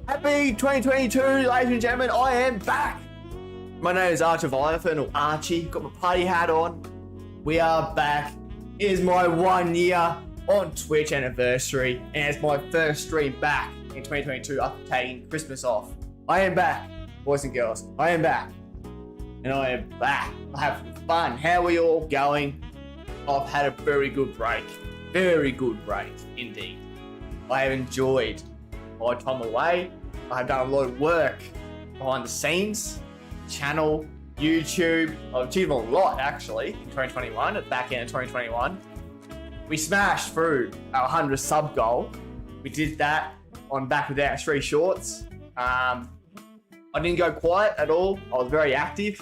Happy 2022, ladies and gentlemen. I am back. My name is Archer Violenthan, or Archie. Got my party hat on. We are back. It is my 1 year on Twitch anniversary, and it's my first stream back in 2022 after taking Christmas off. I am back, boys and girls. I am back. And I am back. I have fun. How are we all going? I've had a very good break. Very good break, indeed. I have enjoyed my time away. I have done a lot of work behind the scenes, channel, YouTube. I've achieved a lot actually in 2021, at the back end of 2021. We smashed through our 100 sub goal. We did that on Back Without 3 Shorts. I didn't go quiet at all. I was very active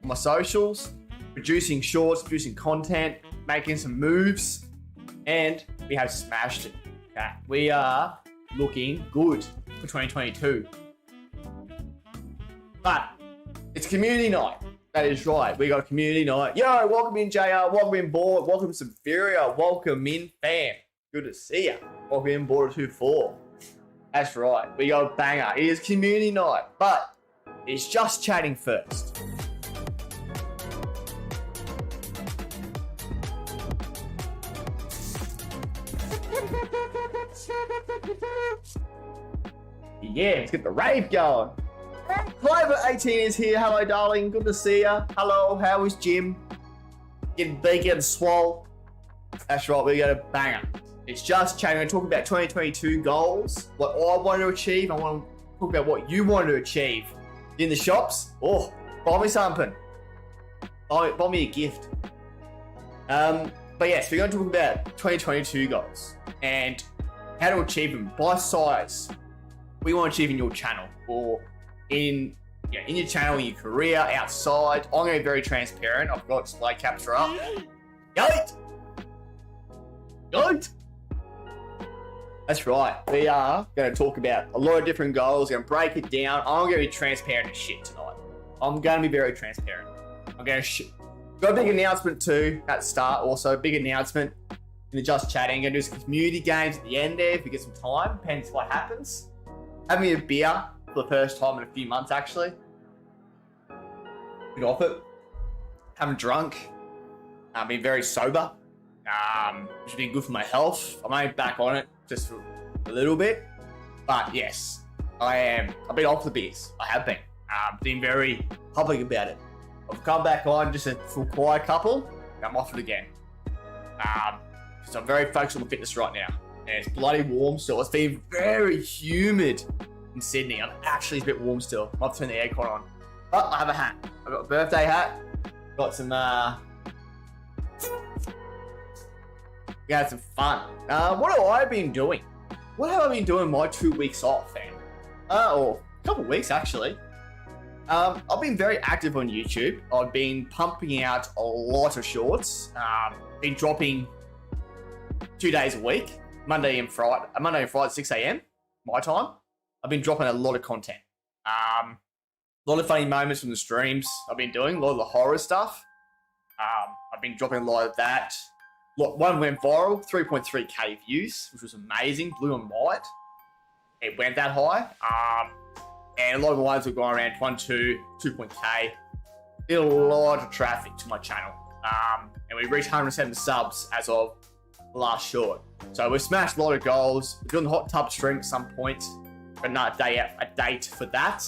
on my socials, producing shorts, producing content, making some moves, and we have smashed it. Okay, we are looking good for 2022. But it's community night. That is right. We got a community night. Yo, welcome in JR, welcome in board, welcome Superior, welcome in fam. Good to see ya. Welcome in board 2-4. That's right. We got a banger. It is community night, but it's just chatting first. Yeah, let's get the rave going. Clover18 is here. Hello, darling. Good to see ya. Hello, how is Jim? Getting big, getting swole. That's right, we got a banger. It's just chatting. We're talking about 2022 goals, what I want to achieve. I want to talk about what you want to achieve in the shops. Oh, buy me something. Buy me a gift. But yes, we're going to talk about 2022 goals and how to achieve them by size. What you want to achieve in your channel or in your channel, in your career, outside. I'm going to be very transparent. I've got display capture up. Goat! Goat! That's right. We are going to talk about a lot of different goals. We're going to break it down. I'm going to be transparent as shit tonight. I'm going to be very transparent. I'm going to got a big announcement too at the start. Also, big announcement in the Just Chatting. Going to do some community games at the end there if we get some time. Depends what happens. Having a beer for the first time in a few months, actually. Been off it. Haven't drunk. Been very sober. Which has been good for my health. I'm only back on it just for a little bit. But yes, I am. I've been off the beers. I have been. Been very public about it. I've come back on just a full quiet couple. I'm off it again. So I'm very focused on the fitness right now. And it's bloody warm still. It's been very humid in Sydney. It's a bit warm still. I've turned the aircon on. But I have a hat. I've got a birthday hat. Got some, we had some fun. What have I been doing? What have I been doing my 2 weeks off, fam? Or a couple of weeks, actually. I've been very active on YouTube. I've been pumping out a lot of shorts. Been dropping 2 days a week. Monday and Friday at 6 a.m. my time. I've been dropping a lot of content. A lot of funny moments from the streams I've been doing. A lot of the horror stuff. I've been dropping a lot of that. One went viral, 3.3k views, which was amazing. Blew my mind. It went that high. And a lot of the ones were going around 2.k. Did a lot of traffic to my channel. And we reached 107 subs as of the last short. So we've smashed a lot of goals. We're doing the hot tub stream at some point. But not a date for that.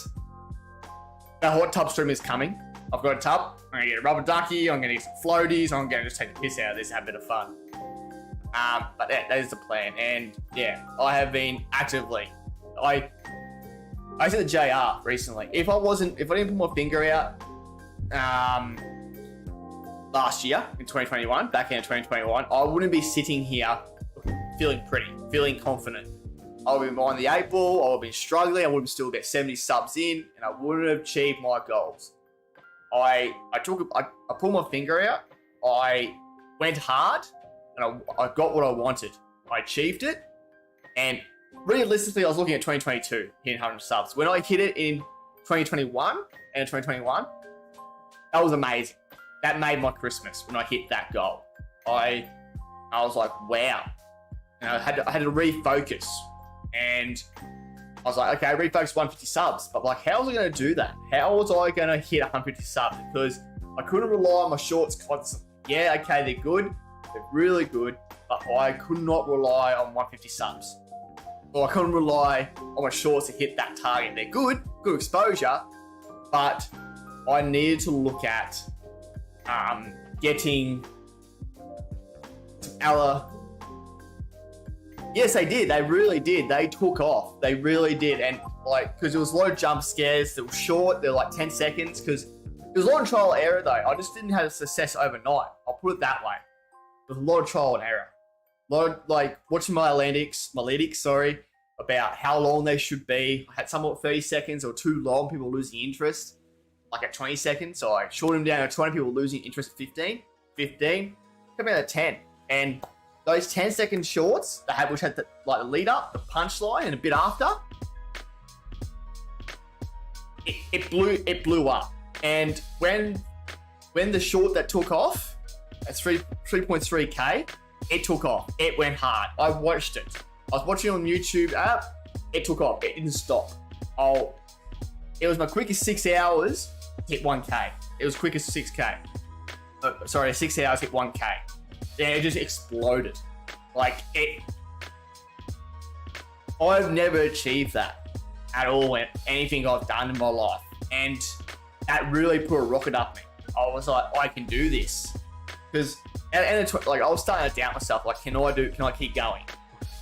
The hot tub stream is coming. I've got a tub. I'm going to get a rubber ducky. I'm going to get some floaties. I'm going to just take the piss out of this and have a bit of fun. But yeah, that is the plan. And yeah, I have been actively. I said to JR recently, if I didn't put my finger out last year in 2021, back in 2021, I wouldn't be sitting here feeling pretty, feeling confident. I would have been behind the 8 ball, I would have been struggling, I would have still got 70 subs in, and I wouldn't have achieved my goals. I pulled my finger out, I went hard, and I got what I wanted. I achieved it, and realistically, I was looking at 2022, hitting 100 subs. When I hit it in 2021, that was amazing. That made my Christmas when I hit that goal. I was like, wow. And I had to refocus. And I was like, okay, refocus 150 subs. But like, how was I going to do that? How was I going to hit 150 subs? Because I couldn't rely on my shorts constantly. Yeah, okay, they're good. They're really good. But I could not rely on 150 subs. Or I couldn't rely on my shorts to hit that target. They're good exposure. But I needed to look at getting our... Yes, they did. They really did. They took off. They really did. And like, because there was a lot of jump scares that were short. They're like 10 seconds. Because there was a lot of trial and error though. I just didn't have success overnight. I'll put it that way. There's a lot of trial and error. A lot of like watching my analytics, about how long they should be. I had some at 30 seconds or too long. People losing interest. Like at 20 seconds. So I shortened them down to 20. People losing interest at 15. Come out at 10. And those 10-second shorts that had, which had the lead up, the punchline, and a bit after, it blew up. And when the short that took off, at 3.3K, it took off. It went hard. I watched it. I was watching it on YouTube app. It took off. It didn't stop. It was my quickest 6 hours hit 1K. It was quickest 6K. 6 hours hit 1K. Then it just exploded. Like I've never achieved that at all in anything I've done in my life. And that really put a rocket up me. I was like, I can do this. Because I was starting to doubt myself. Like, can I keep going?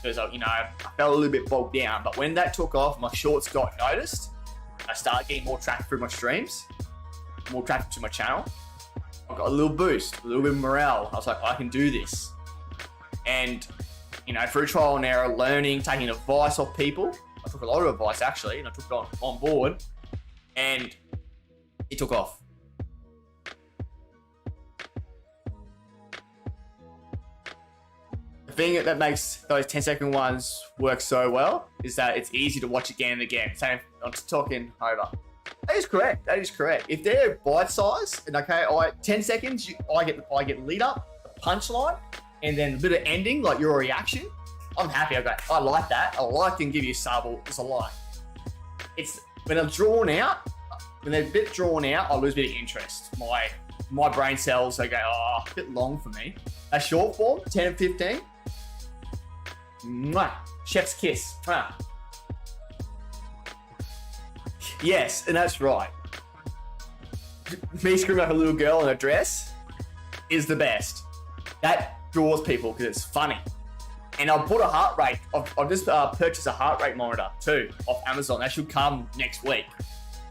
Because I felt a little bit bogged down. But when that took off, my shorts got noticed. I started getting more traffic through my streams, more traffic to my channel. I got a little boost, a little bit of morale. I was like, I can do this. And, through trial and error, learning, taking advice off people. I took a lot of advice actually, and I took it on board, and it took off. The thing that makes those 10-second ones work so well is that it's easy to watch again and again. Same, I'm talking over. That is correct. If they're bite-sized, and 10 seconds, I get lead up, the punchline, and then a bit of ending, like your reaction. I'm happy. I like that. I like and give you a sub, or just a like. It's when they're drawn out, when they're a bit drawn out, I lose a bit of interest. My brain cells, they go, a bit long for me. A short form, 10 and 15. Mwah, chef's kiss. Mwah. Yes, and that's right. Me screaming like a little girl in a dress is the best. That draws people because it's funny. And I'll put a heart rate. I'll just purchase a heart rate monitor too off Amazon. That should come next week,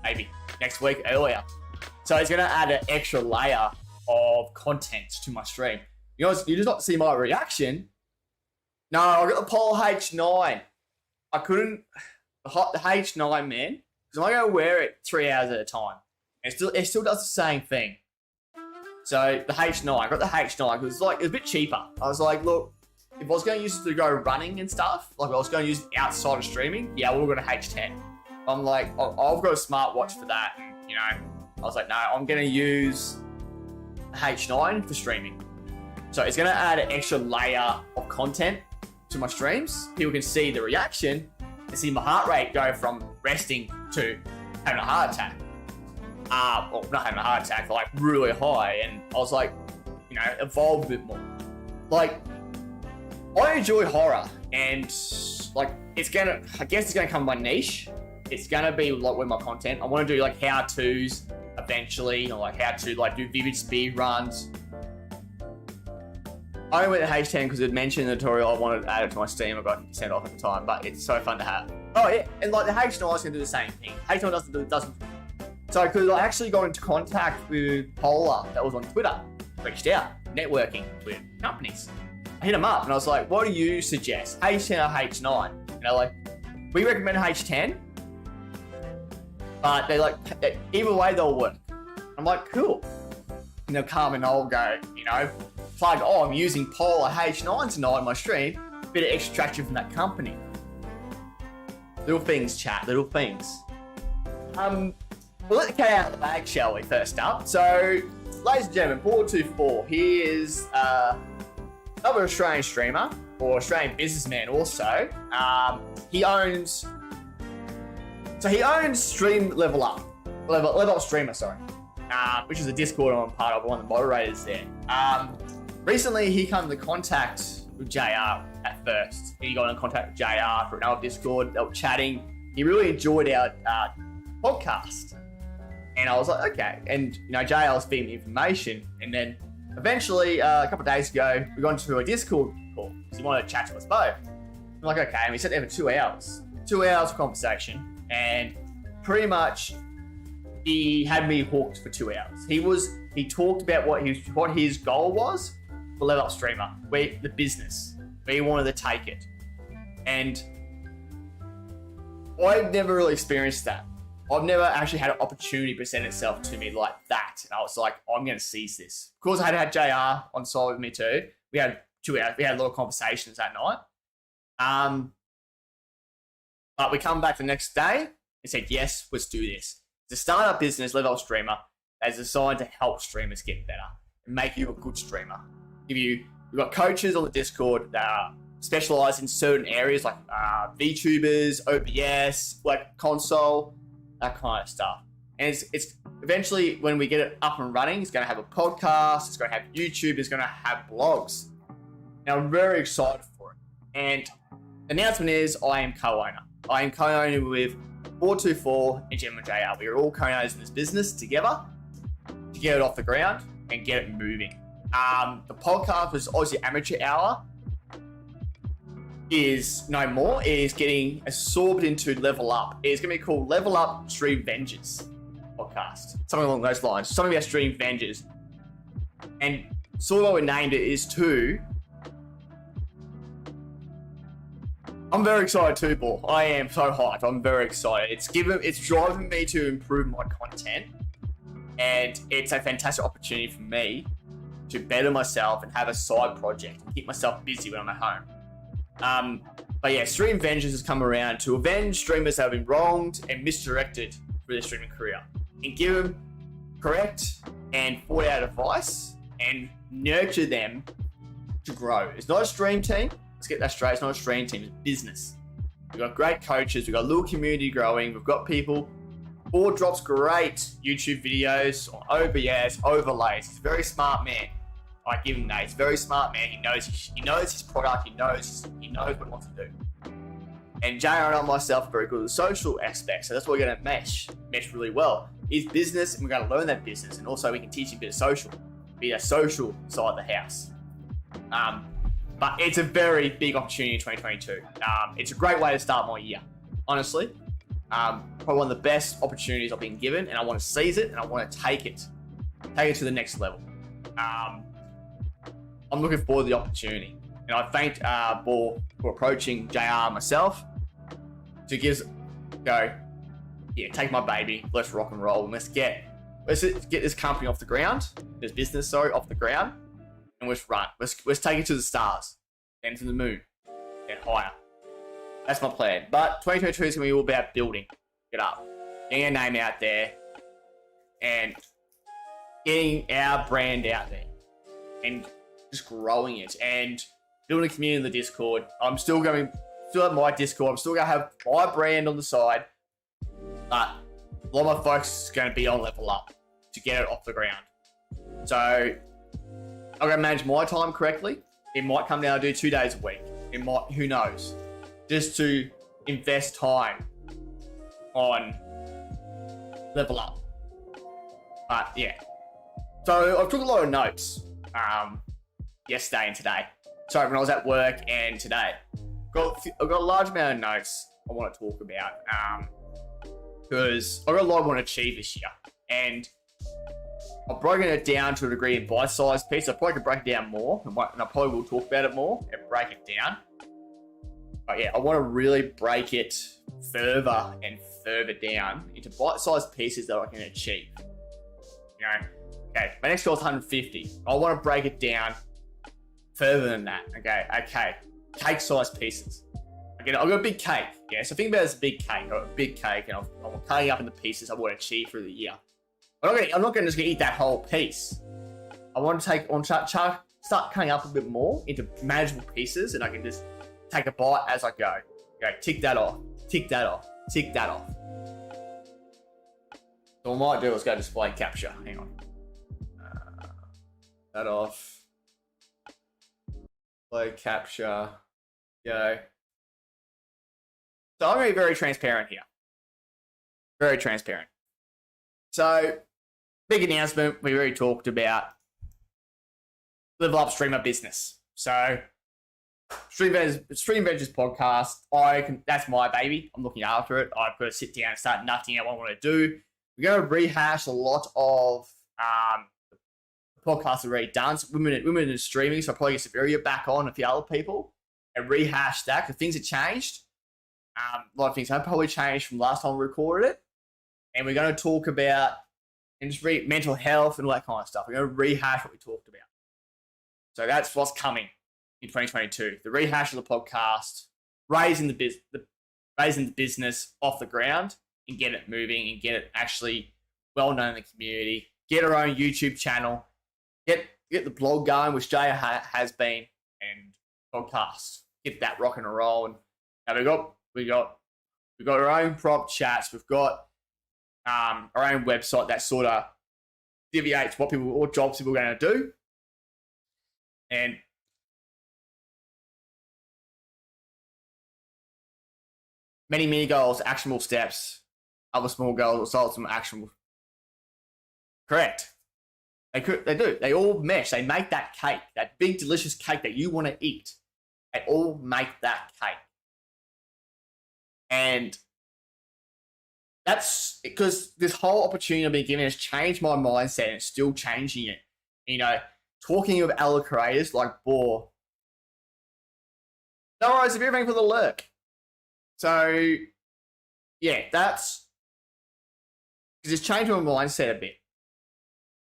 maybe next week earlier. So it's gonna add an extra layer of content to my stream. You just not see my reaction. No, I got the Polar H9. I couldn't. The H9, man. Because I'm gonna wear it 3 hours at a time. And it still does the same thing. So the H9, I got the H9 because it was a bit cheaper. I was like, look, if I was going to use it to go running and stuff, like I was going to use it outside of streaming, yeah, we'll go to H10. I'm like, I've got a smartwatch for that. And, I was like, no, I'm going to use H9 for streaming. So it's going to add an extra layer of content to my streams. People can see the reaction and see my heart rate go from resting to having a heart attack. Or not having a heart attack, like really high. And I was like, evolve a bit more. Like, I enjoy horror, and like I guess it's gonna come my niche. It's gonna be like with my content. I want to do like how-tos eventually, or like how to like do vivid speed runs. I only went to H10 because it mentioned in the tutorial I wanted to add it to my Steam. I got 50% off at the time, but it's so fun to have. Oh yeah, and like the H9 is gonna do the same thing. H9 doesn't. So because I actually got into contact with Polar that was on Twitter, reached out, networking with companies. I hit them up and I was like, what do you suggest? H10 or H9? And they're like, we recommend H10, but either way they'll work. I'm like, cool. And they'll come and I'll go, plug, I'm using Polar H9 tonight on my stream, bit of extra traction from that company. Little things, chat, little things. We'll let the cat out of the bag, shall we, first up. So, ladies and gentlemen, Board24, he is another Australian streamer, or Australian businessman also. He owns So he owns Stream Level Up. Level Up Streamer, sorry. Which is a Discord I'm part of, one of the moderators there. Recently, he came into contact with JR at first. He got in contact with JR for another Discord. They were chatting. He really enjoyed our podcast. And I was like, okay. And, JR was feeding me information. And then eventually, a couple of days ago, we got into a Discord call because he wanted to chat to us both. I'm like, okay. And we sat there for 2 hours. 2 hours of conversation. And pretty much, he had me hooked for 2 hours. He talked about what his goal was for Level Up Streamer, the business, where he wanted to take it. And I've never really experienced that. I've never actually had an opportunity present itself to me like that. And I was like, I'm going to seize this. Of course, I had JR on side with me too. We had 2 hours. We had a lot of conversations that night. But we come back the next day and said, yes, let's do this. It's a startup business, Level Up Streamer, that is designed to help streamers get better and make you a good streamer. We've got coaches on the Discord that are specialized in certain areas like VTubers, OBS, like console, that kind of stuff. And it's eventually, when we get it up and running, it's going to have a podcast, it's going to have YouTube, it's going to have blogs. Now, I'm very excited for it. And the announcement is I am co-owner. I am co-owner with 424 and Gemma JR. We are all co-owners in this business together to get it off the ground and get it moving. The podcast was Aussie Amateur Hour. Is no more. It is getting absorbed into Level Up. It's going to be called Level Up Stream Vengers podcast. Something along those lines. Some of our Stream Vengers. And sort of what we named it is I'm very excited too, Paul. I am so hyped. I'm very excited. It's driving me to improve my content. And it's a fantastic opportunity for me to better myself and have a side project and keep myself busy when I'm at home. But yeah, Stream Vengers has come around to avenge streamers that have been wronged and misdirected through their streaming career and give them correct and thought out advice and nurture them to grow. It's not a stream team. Let's get that straight. It's not a stream team. It's business. We've got great coaches. We've got a little community growing. We've got people. Board drops great YouTube videos on OBS, overlays. He's a very smart man. I give him that. He's a very smart man. He knows his product. He knows what he wants to do. And JR and I myself are very good at the social aspect. So that's what we're going to mesh really well. His business, and we're going to learn that business. And also we can teach him a bit of social. Be a social side of the house. But it's a very big opportunity in 2022. It's a great way to start my year, honestly. Probably one of the best opportunities I've been given, and I want to seize it, and I want to take it to the next level. I'm looking forward to the opportunity. And I thanked for approaching JR myself to take my baby, let's rock and roll, and let's get this company off the ground, this business, off the ground. And let's run. Let's take it to the stars, then to the moon, and higher. That's my plan. But 2022 is going to be all about building it up, getting our name out there, and getting our brand out there, and just growing it, and building a community in the Discord. I'm still have my Discord. I'm still going to have my brand on the side, but a lot of my focus is going to be on Level Up to get it off the ground. So I'm going to manage my time correctly. It might come down to do 2 days a week. It might, who knows? Just to invest time on Level Up. But yeah. So I took a lot of notes yesterday and today. Sorry, when I was at work and today. I've got a large amount of notes I want to talk about. Because I've got a lot I want to achieve this year. And I've broken it down to a degree in bite-sized pieces. I probably could break it down more, and I probably will talk about it more and break it down. But yeah, I want to really break it further and further down into bite-sized pieces that I can achieve. Okay, my next goal is 150. I want to break it down further than that. Okay, cake-sized pieces. I've got a big cake. Yeah, so think about it as a big cake. I've got a big cake, and I'm cutting it up into pieces I want to achieve through the year. I'm not going to just eat that whole piece. I want to start cutting up a bit more into manageable pieces, and I can just take a bite as I go. Tick that off, tick that off, tick that off. So what I might do is go display capture. Hang on. That off. Display capture. Go. So I'm going to be very transparent here. Very transparent. So, big announcement we already talked about. Level up streamer business. So, Stream Ventures podcast. That's my baby. I'm looking after it. I've got to sit down and start nutting out what I want to do. We're going to rehash a lot of podcasts already done. So women in streaming. So I'll probably get Severia back on a few other people and rehash that because things have changed. A lot of things have probably changed from last time we recorded it. And we're going to talk about mental health and all that kind of stuff. We're going to rehash what we talked about. So that's what's coming in 2022. The rehash of the podcast, raising the business off the ground and get it moving and get it actually well known in the community. Get our own YouTube channel. Get the blog going, which Jay has been, and podcast. Get that rocking and rolling. Now we got our own prop chats. We've got our own website that sort of deviates what jobs people are going to do. And many goals, actionable steps, other small goals, results from actionable. Correct. They do. They all mesh. They make that cake, that big delicious cake that you want to eat. They all make that cake. And that's because this whole opportunity I've been given has changed my mindset and it's still changing it. You know, talking of other creators like Boar. No worries if you're everything for the lurk. So, yeah, that's because it's changed my mindset a bit.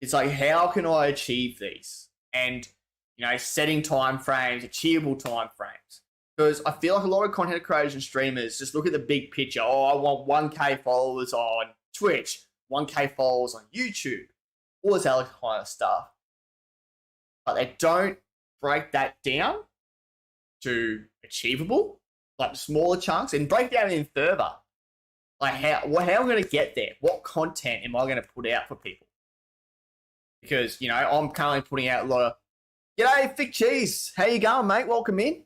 It's like, how can I achieve these? And, you know, setting time frames, achievable time frames. Because I feel like a lot of content creators and streamers just look at the big picture. Oh, I want 1K followers on Twitch, 1K followers on YouTube, all this other kind of stuff. But they don't break that down to achievable, like smaller chunks, and break down even further. Like how am I going to get there? What content am I going to put out for people? Because, you know, I'm currently putting out a lot of, g'day, Thick Cheese. How you going, mate? Welcome in.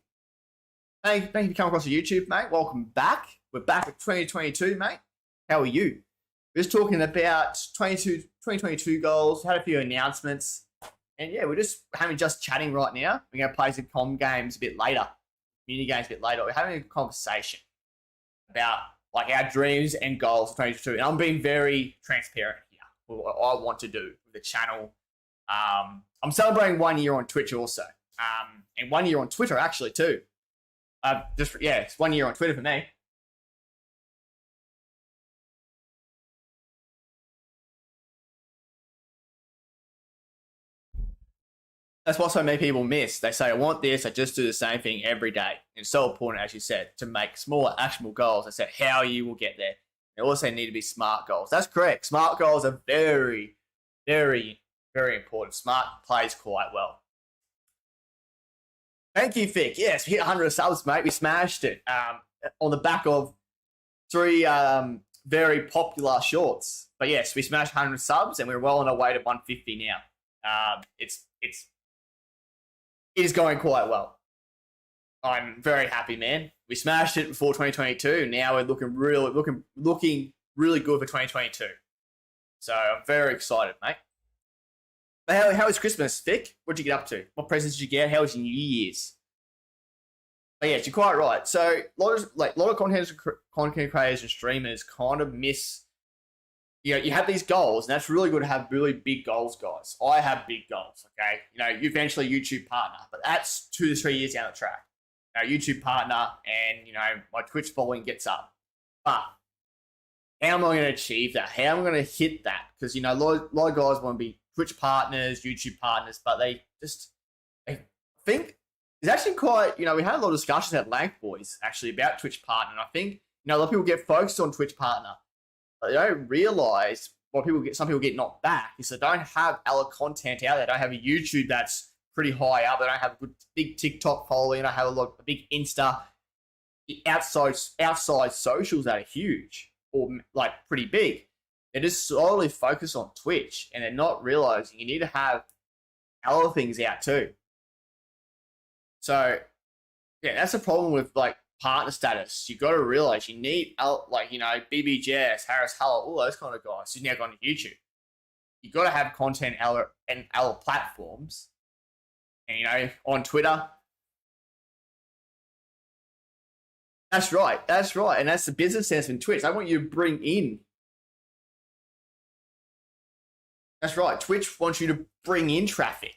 Thank you for coming across the YouTube, mate. Welcome back. We're back at 2022, mate. How are you? We're just talking about 2022 goals, had a few announcements. And yeah, we're just chatting right now. We're going to play some comm games a bit later, community games a bit later. We're having a conversation about like our dreams and goals for 2022. And I'm being very transparent here with what I want to do with the channel. I'm celebrating 1 year on Twitch also. And 1 year on Twitter actually too. It's 1 year on Twitter for me. That's what so many people miss. They say, I want this, I just do the same thing every day. It's so important, as you said, to make smaller, actionable goals. I said, how you will get there. They also need to be smart goals. That's correct. Smart goals are very, very, very important. Smart plays quite well. Thank you, Vic. Yes, we hit 100 subs, mate. We smashed it on the back of 3 very popular shorts. But yes, we smashed 100 subs, and we're well on our way to 150 now. It is going quite well. I'm very happy, man. We smashed it before 2022. Now we're looking really good for 2022. So I'm very excited, mate. But how was Christmas, Vic? What did you get up to? What presents did you get? How was your New Year's? But yes, you're quite right. So a lot of content creators and streamers kind of miss. You know, you have these goals, and that's really good to have really big goals, guys. I have big goals, okay? You know, eventually YouTube partner, but that's 2 to 3 years down the track. Now, YouTube partner and, you know, my Twitch following gets up. But how am I going to achieve that? How am I going to hit that? Because, you know, a lot of guys want to be Twitch partners, YouTube partners, but they think it's actually quite, you know, we had a lot of discussions at Lank Boys, actually, about Twitch partner. And I think, you know, a lot of people get focused on Twitch partner. But they don't realise what some people get knocked back is they don't have other content out there. They don't have a YouTube that's pretty high up. They don't have a big TikTok following. They don't have a big Insta. The outside socials that are huge or like pretty big. They're just solely focused on Twitch, and they're not realizing you need to have other things out too. So, yeah, that's the problem with like partner status. You got to realize you need like BBJS, Harris Heller, all those kind of guys who's now gone to YouTube. You got to have content and other platforms, and on Twitter. That's right, and that's the business sense in Twitch. I want you to bring in. That's right. Twitch wants you to bring in traffic.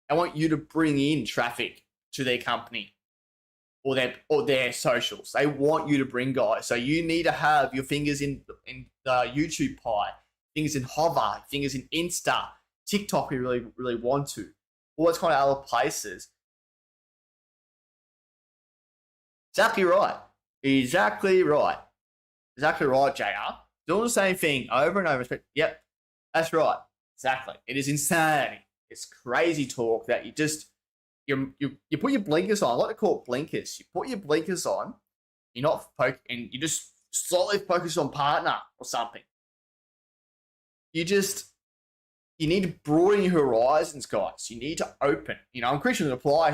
I want you to bring in traffic to their company or their socials. They want you to bring guys. So you need to have your fingers in the YouTube pie, fingers in Hover, fingers in Insta, TikTok. You really, really want to. All those kind of other places. Exactly right. Exactly right. Exactly right, JR. Doing the same thing over and over. Yep, that's right. Exactly. It is insanity. It's crazy talk that you put your blinkers on. I like to call it blinkers. You put your blinkers on. You're not and you just slightly focus on partner or something. You need to broaden your horizons, guys. You need to open. I'm preaching to the choir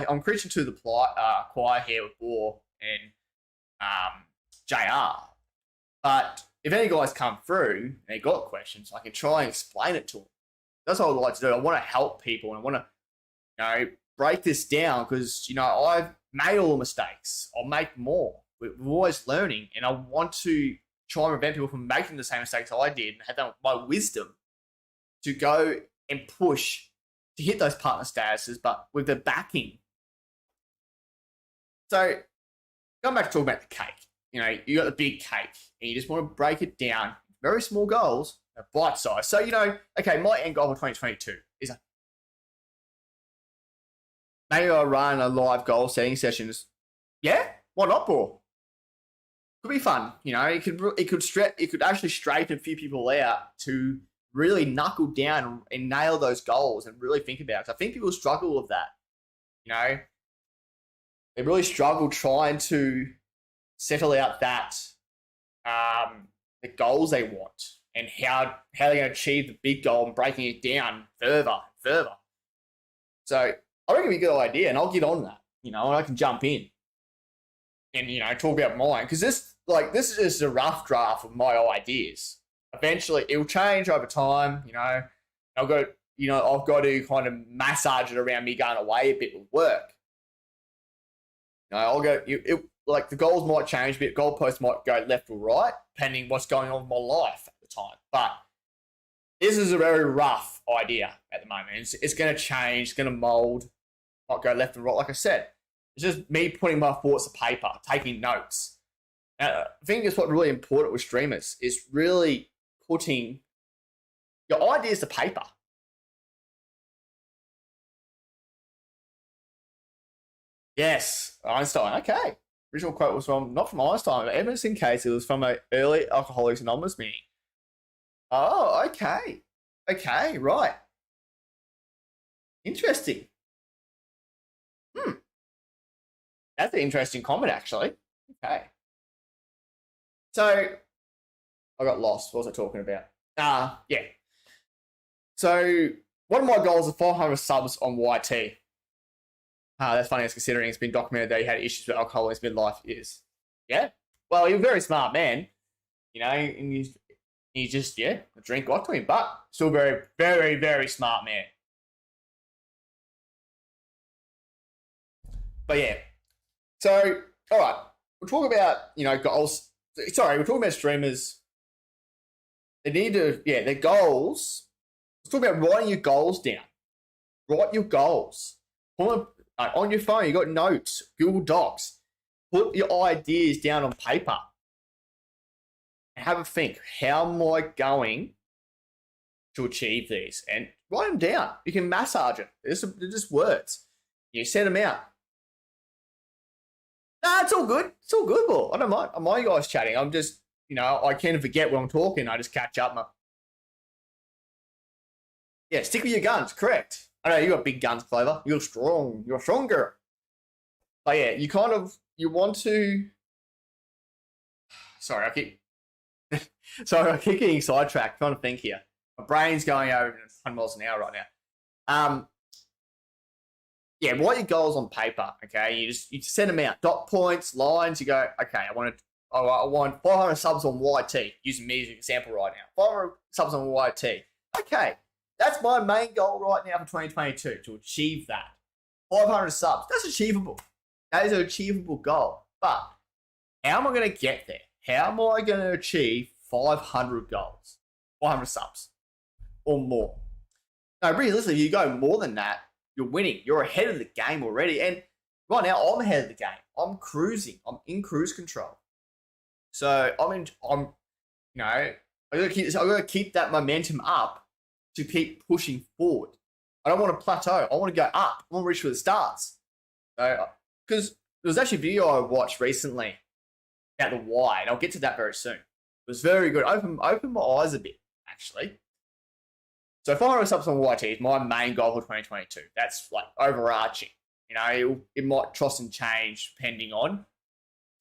here with Boar and JR. But if any guys come through and they got questions, I can try and explain it to them. That's what I would like to do. I want to help people, and I want to, break this down because, I've made all the mistakes. I'll make more. We're always learning, and I want to try and prevent people from making the same mistakes I did and have them, my wisdom to go and push to hit those partner statuses, but with the backing. So, going back to talking about the cake. You got the big cake, and you just want to break it down. Very small goals, bite size. So, okay, my end goal for 2022 is maybe I'll run a live goal setting sessions. Yeah, why not, Paul? Could be fun. It could actually straighten a few people out to really knuckle down and nail those goals and really think about it. 'Cause I think people struggle with that. They really struggle trying to settle out the goals they want and how they're going to achieve the big goal and breaking it down further and further. So I reckon it'd be a good idea, and I'll get on that, and I can jump in and, talk about mine. Because this is just a rough draft of my ideas. Eventually, it'll change over time, I've got to kind of massage it around me going away a bit with work. The goals might change a bit. Goalposts might go left or right, depending what's going on in my life at the time. But this is a very rough idea at the moment. It's going to change. It's going to mold. Might go left and right. Like I said, it's just me putting my thoughts to paper, taking notes. I think it's what's really important with streamers is really putting your ideas to paper. Yes, Einstein. Okay. Original quote was not from Einstein, but Edmondson Case. It was from an early Alcoholics Anonymous meeting. Oh, okay. Okay, right. Interesting. That's an interesting comment, actually. Okay. So, I got lost. What was I talking about? Yeah. So, one of my goals is 400 subs on YT. That's funny, as considering it's been documented that he had issues with alcohol in his midlife years. Yeah. Well, you're a very smart man, and he just, a drink got to him, but still very, very, very smart man. But yeah. So, all right. We'll talk about, goals. Sorry, we're talking about streamers. They need to, their goals. Let's talk about writing your goals down. Write your goals. On your phone, you got notes, Google Docs. Put your ideas down on paper. And have a think. How am I going to achieve these? And write them down. You can massage it. They're just words. You send them out. Nah, it's all good. It's all good, Paul. I don't mind. I mind you guys chatting. I'm just, I can't forget when I'm talking. I just catch up. Yeah, stick with your guns. Correct. I know you got big guns, Clover. You're strong. You're stronger. But yeah, you want to. Sorry, I keep. So I keep getting sidetracked. Trying to think here. My brain's going over 100 miles an hour right now. Yeah, write your goals on paper. Okay, you send them out, dot points, lines. You go, okay, I want 500 subs on YT. Using me as an example right now. 500 subs on YT. Okay, that's my main goal right now for 2022 to achieve that. 500 subs. That's achievable. That is an achievable goal. But how am I going to get there? How am I going to achieve 500 goals? 500 subs or more? No, realistically, if you go more than that, you're winning. You're ahead of the game already. And right now, I'm ahead of the game. I'm cruising. I'm in cruise control. So I gotta keep that momentum up to keep pushing forward. I don't want to plateau. I want to go up. I want to reach for the stars. So, because there was actually a video I watched recently about the why, and I'll get to that very soon. It was very good. Opened my eyes a bit, actually. So 500 subs on YT is my main goal for 2022. That's like overarching. You know, it might toss and change depending on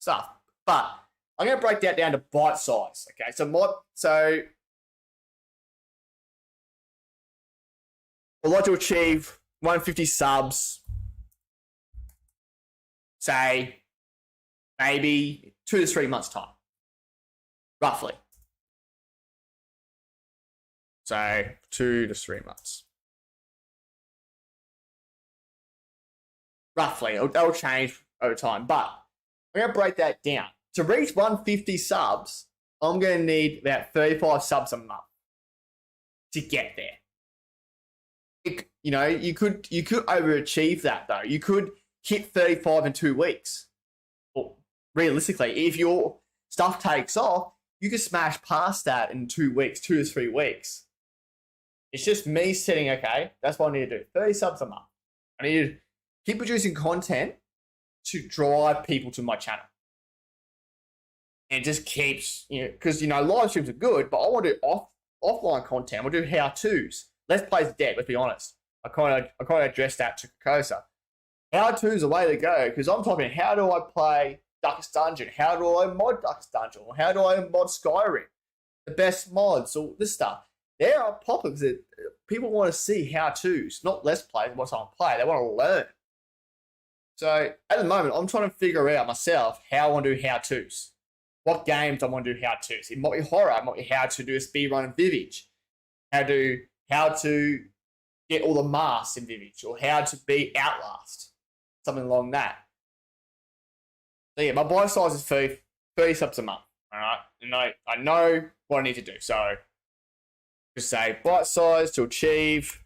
stuff. But I'm going to break that down to bite size. Okay, so I'd like to achieve 150 subs, say, maybe 2 to 3 months' time, roughly. So 2 to 3 months. Roughly. That'll change over time. But I'm going to break that down. To reach 150 subs, I'm going to need about 35 subs a month to get there. You could overachieve that, though. You could hit 35 in 2 weeks. Or realistically, if your stuff takes off, you could smash past that in 2 weeks, 2 to 3 weeks. It's just me setting, okay, that's what I need to do. 30 subs a month. I need to keep producing content to drive people to my channel. And it just keeps, because, live streams are good, but I want to do offline content. I want to do how-tos. Let's Plays dead, let's be honest. I kind of addressed that to Kokosa. How-tos is the way to go, because I'm talking, how do I play Darkest Dungeon? How do I mod Darkest Dungeon? Or how do I mod Skyrim? The best mods, all this stuff. There are popular because people want to see how-tos, not Let's Plays, what time to play. They want to learn. So at the moment, I'm trying to figure out myself how I want to do how-tos. What games I want to do how-tos. It might be horror. It might be how to do a speedrun in Vivage. How to get all the masks in Vivage. Or how to beat Outlast. Something along that. So yeah, my buy size is 30 subs a month. Alright? And I know what I need to do. So just say bite size to achieve.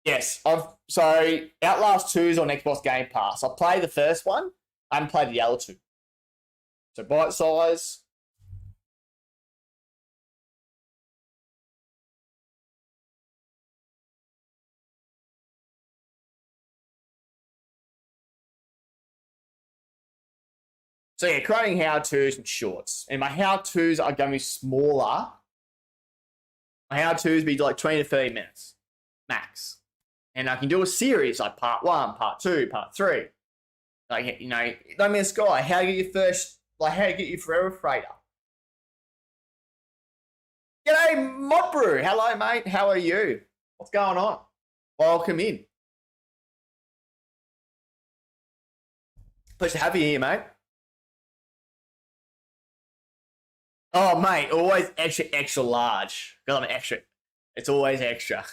Yes, Outlast 2 is on Xbox Game Pass. I played the first one. I haven't played the other two. So bite size. So yeah, creating how-tos and shorts. And my how-tos are going to be smaller. My how-tos be like 20 to 30 minutes, max. And I can do a series like part 1, part 2, part 3. Like, No Man's Sky, how to get your Forever Freighter. G'day, Modbrew. Hello, mate. How are you? What's going on? Welcome in. Pleasure to have you here, mate. Oh, mate, always extra large. Because I'm extra. It's always extra.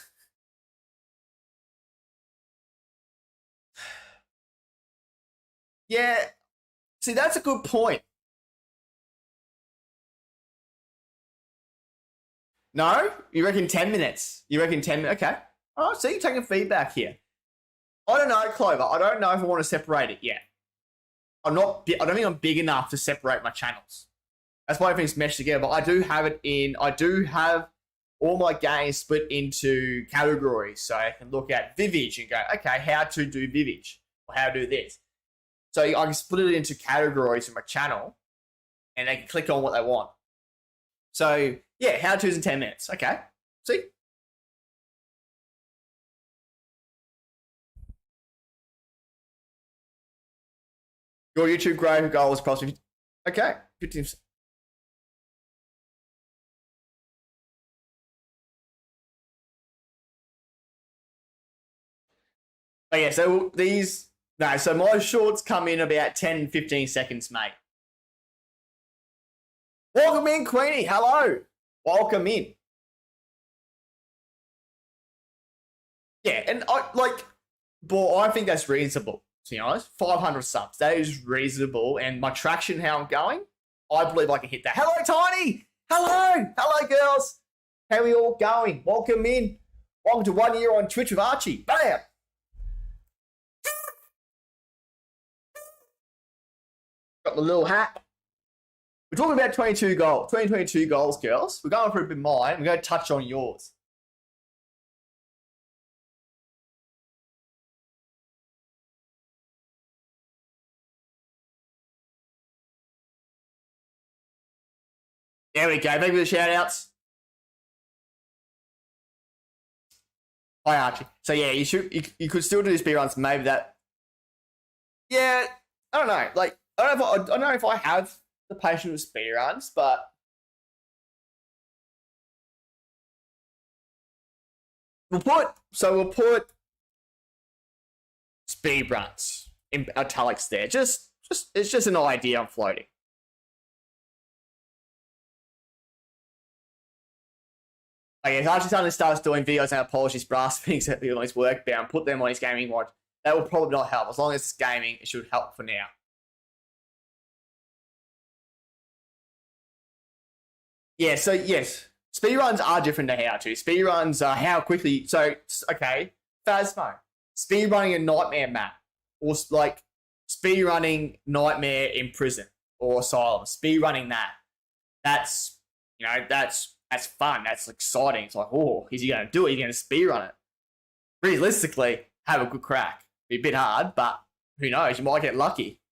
Yeah. See, that's a good point. No? You reckon 10 minutes? You reckon 10 minutes? Okay. Oh, so you're taking feedback here. I don't know, Clover. I don't know if I want to separate it yet. I don't think I'm big enough to separate my channels. That's why everything's meshed together. But I do have all my games split into categories. So I can look at Vivage and go, okay, how to do Vivage. Or how to do this. So I can split it into categories in my channel. And they can click on what they want. So, yeah, how-tos in 10 minutes. Okay. See? Your YouTube growth goal is approximately Okay. 15. Oh, yeah, so these. No, so my shorts come in about 10, 15 seconds, mate. Welcome in, Queenie. Hello. Welcome in. Yeah, and I think that's reasonable, to be honest. 500 subs. That is reasonable. And my traction, how I'm going, I believe I can hit that. Hello, Tiny. Hello. Hello, girls. How are we all going? Welcome in. Welcome to 1 year on Twitch with Archie. Bam. Got the little hat. We're talking about 2022 goals, girls. We're going through a bit of mine. We're going to touch on yours. There we go. Thank you for the shout outs. Hi, Archie. So yeah, you could still do speed runs. Maybe that. Yeah, I don't know. Like I don't know if I have the patience with speed runs, but we'll put speed runs in italics there. Just it's just an idea I'm floating. I guess Archie suddenly starts doing videos and apologies brass things on his work bound, put them on his gaming watch. That will probably not help. As long as it's gaming, it should help for now. Yeah, so yes, speedruns are different to how to. Speedruns are how quickly. So, okay, Phasmo, speedrunning a nightmare map, or like speedrunning Nightmare in Prison or Asylum, speedrunning that. That's, that's fun. That's exciting. It's like, oh, is he going to do it? He's going to speedrun it. Realistically, have a good crack. Be a bit hard, but who knows? You might get lucky.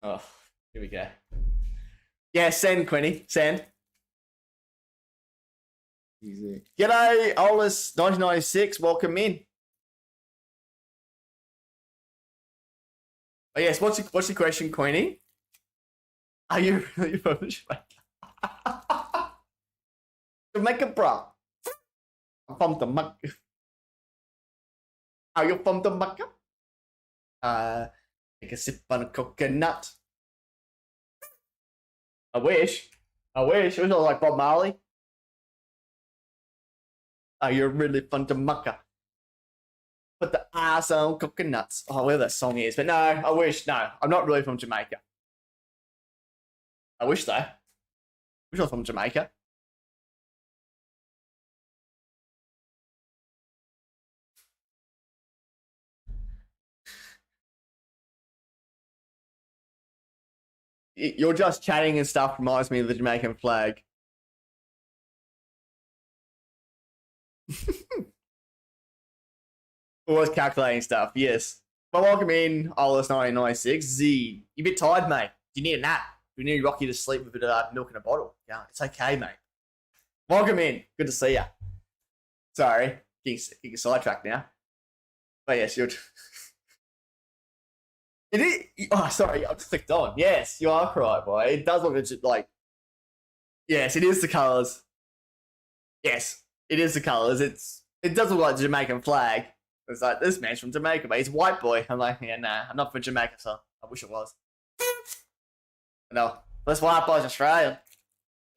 Oh, here we go. Yeah, send, Quinny. Send. Easy. G'day, Olus 1996. Welcome in. Oh, yes, what's the question, Queenie? Are you really from Jamaica? Jamaica, bro. I'm from Jamaica. Are you from Jamaica? Take a sip on a coconut. I wish. It was all like Bob Marley. Are you really from Jamaica? Put the ass on coconuts. Oh, whatever that song is. But no, I wish. No, I'm not really from Jamaica. I wish though. I wish I was from Jamaica. You're just chatting and stuff reminds me of the Jamaican flag. Always calculating stuff, yes. But welcome in, Olus 1996. Z, you a bit tired, mate? Do you need a nap? Do we need to rock you to sleep with a bit of milk in a bottle? Yeah, it's okay, mate. Welcome in. Good to see you. Sorry, getting sidetracked now. But yes, you're. It is. Oh, sorry, I just clicked on. Yes, you are correct, boy. It does look like. Yes, it is the colours. Yes, it is the colours. It does look like the Jamaican flag. It's like this man's from Jamaica, but he's a white boy. I'm like, yeah, nah, I'm not from Jamaica, so I wish it was. No, this white boy's Australian.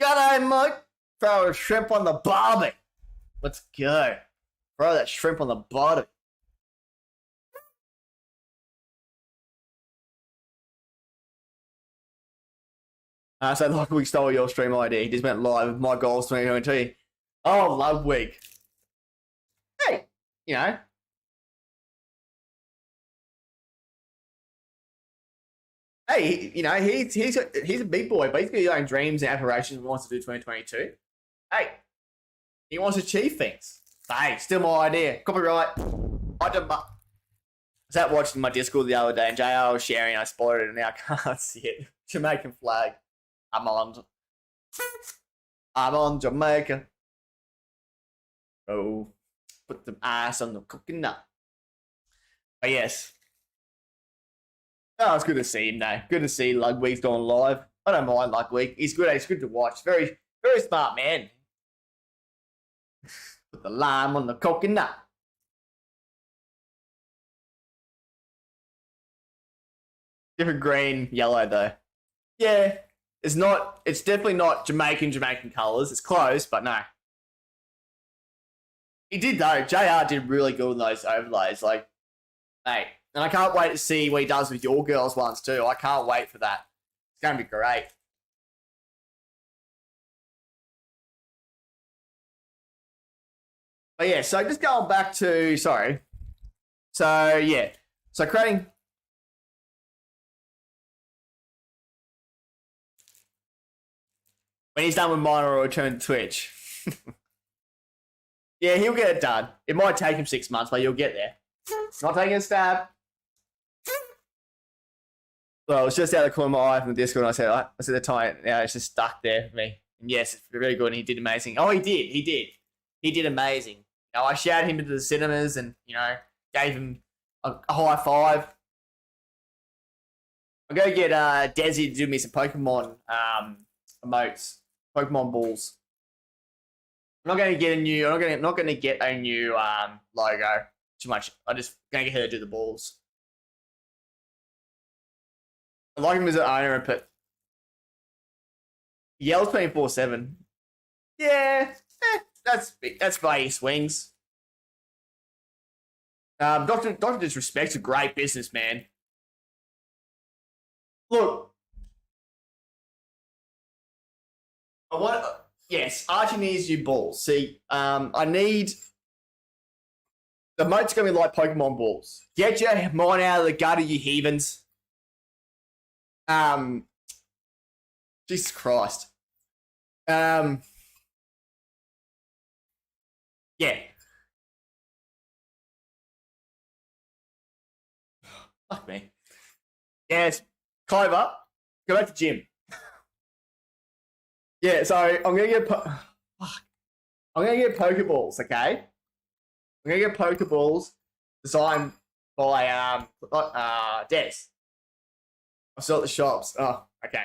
G'day, mate. Throw a shrimp on the barbie. Let's go. Throw that shrimp on the bottom. So like we stole your stream ID. He just went live with my goals 2022. Oh, love week. Hey, you know. Hey, you know, he's a big boy, but he's got his own dreams and aspirations he wants to do 2022. Hey, he wants to achieve things. Hey, still my idea. Copyright. I was out watching my Discord the other day and JR was sharing, I spotted it and now I can't see it. Jamaican flag. I'm on Jamaica. Oh, put the ice on the coconut. But yes. Oh, it's good to see him though. Good to see Ludwig's gone live. I don't mind Ludwig. He's good. He's good to watch. Very, very smart man. Put the lime on the coconut. Different green, yellow though. Yeah, it's not. It's definitely not Jamaican colours. It's close, but no. He did though. JR did really good on those overlays. Like, mate, and I can't wait to see what he does with your girls ones too. I can't wait for that. It's going to be great. But yeah, so just going back to, sorry. So yeah, so creating. When he's done with mine, I'll return to Twitch. Yeah, he'll get it done. It might take him 6 months, but you'll get there. Not taking a stab. Well, it's just out of the corner of my eye from the Discord, and I said the time, yeah, it's just stuck there for me. And yes, it's very good, and he did amazing. Oh, he did amazing. You know, I shouted him into the cinemas and, you know, gave him a high five. I'm going to get Desi to do me some Pokemon emotes, Pokemon balls. I'm not going to get a new. I'm not going to get a new logo. Too much. I'm just going to get her to do the balls. I like him as an owner, but yells 24/7. Yeah, that's why he swings. Doctor Disrespect's a great businessman. Look, yes, Archie needs new balls. See, I need the moat's gonna be like Pokemon balls. Get your mind out of the gutter, you heathens. Jesus Christ. Yeah. Fuck me. Yes, Clover, go back to gym. Yeah, so I'm gonna get Pokeballs, okay? I'm gonna get Pokeballs designed by Des. I saw at the shops. Oh, okay.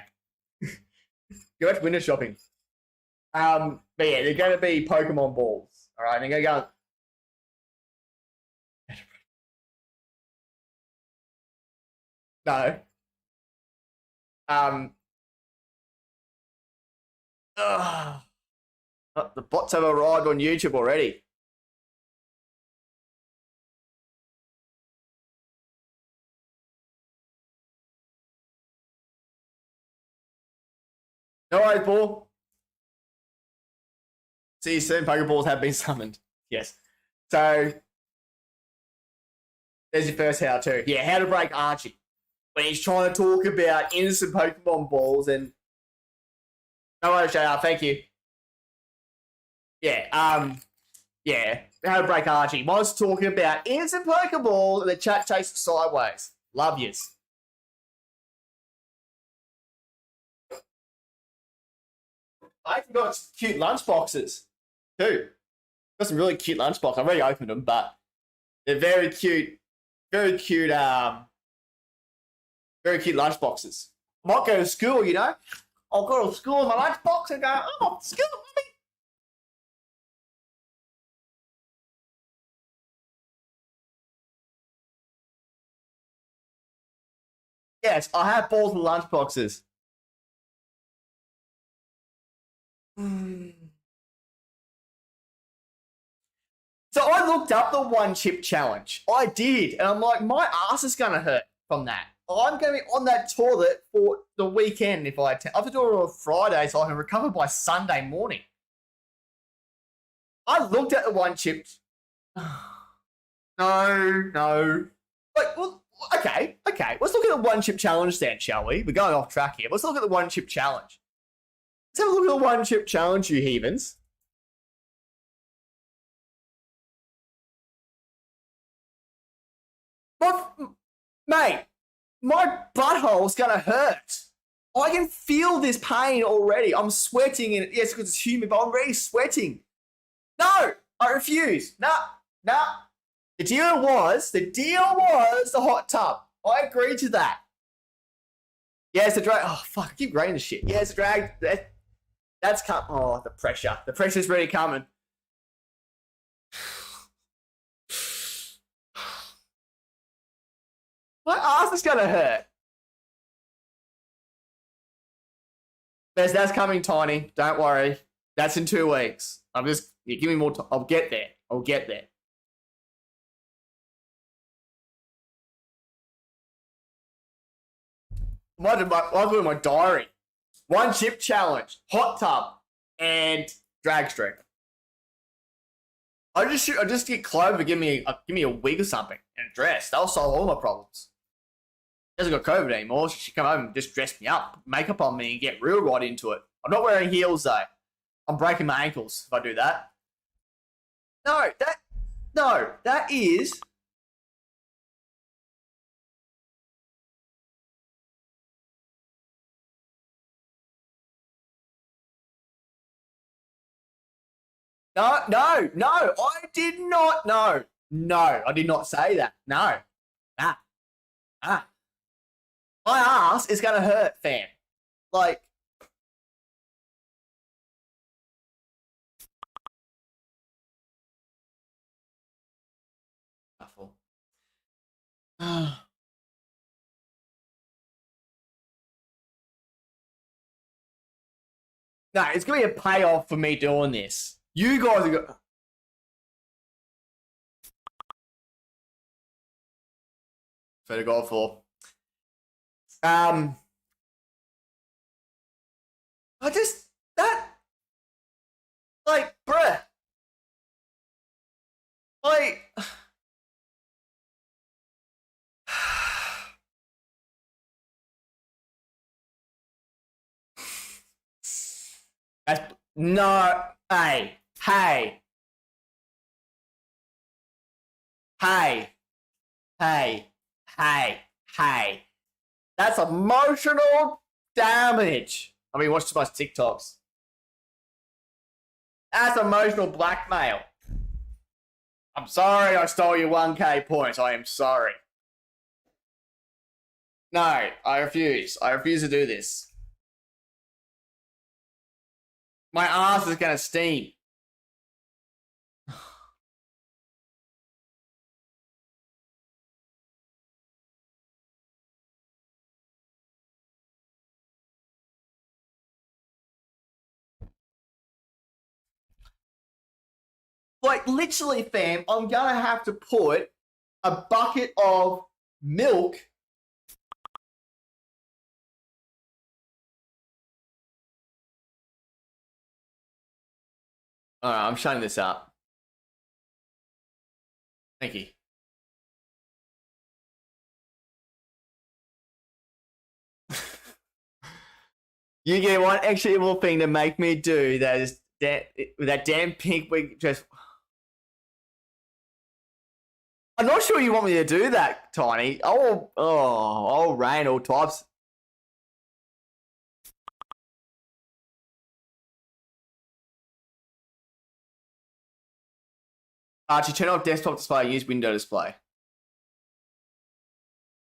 Go back to window shopping. But yeah, they're gonna be Pokemon balls. Alright, they're gonna go. No. The bots have arrived on YouTube already. No worries, Paul. See you soon. Pokeballs have been summoned. Yes. So, there's your first how-to. Yeah, how to break Archie. When he's trying to talk about innocent Pokemon balls and... No worries, JR. Thank you. Yeah, yeah. How to break Archie. Was talking about innocent Pokeballs and the chat chased sideways. Love yous. I even got some cute lunch boxes too. Got some really cute lunch boxes. I've already opened them, but they're very cute. Very cute. Very cute lunch boxes. Might go to school, you know. I'll go to school in my lunch box and go, oh, school, mommy. Yes, I have balls in lunch boxes. So I looked up the one chip challenge. I did, and I'm like, my ass is gonna hurt from that. I'm gonna be on that toilet for the weekend if I have to do it on Friday so I can recover by Sunday morning. I looked at the one chip. No. But well, okay. Let's look at the one chip challenge then, shall we? We're going off track here. Let's look at the one chip challenge. Let's have a look at the one chip challenge, you heathens. Mate, my butthole's gonna hurt. I can feel this pain already. I'm sweating, and yes, because it's humid, but I'm already sweating. No, I refuse. No. The deal was the hot tub. I agreed to that. Yeah, it's a drag. Oh fuck! I keep grading the shit. Yeah, it's a drag. That's come. Oh, the pressure. The pressure's really coming. My ass is gonna hurt. That's coming, Tiny. Don't worry. That's in 2 weeks. I'm just. Yeah, give me more time. I'll get there. I'll get there. I'll do my diary. 1 chip challenge, hot tub, and drag streak. I just get Clover give me a wig or something and a dress. That'll solve all my problems. She hasn't got COVID anymore. She should come home and just dress me up, makeup on me, and get real right into it. I'm not wearing heels though. I'm breaking my ankles if I do that. No, that is. No, I did not. No, I did not say that. No. Ah. My ass is going to hurt, fam. Like. No, it's going to be a payoff for me doing this. You guys are going fair to go for. I just that like bruh. Like that's no hey. That's emotional damage. I mean, watch my TikToks. That's emotional blackmail. I'm sorry I stole your 1K points. I am sorry. No, I refuse. I refuse to do this. My ass is gonna steam. Like, literally, fam, I'm gonna have to put a bucket of milk. Alright, I'm shutting this up. Thank you. You get one extra evil thing to make me do that is that damn pink wig dress. I'm not sure you want me to do that, Tiny. I'll rain all types. Archie, turn off desktop display, use window display.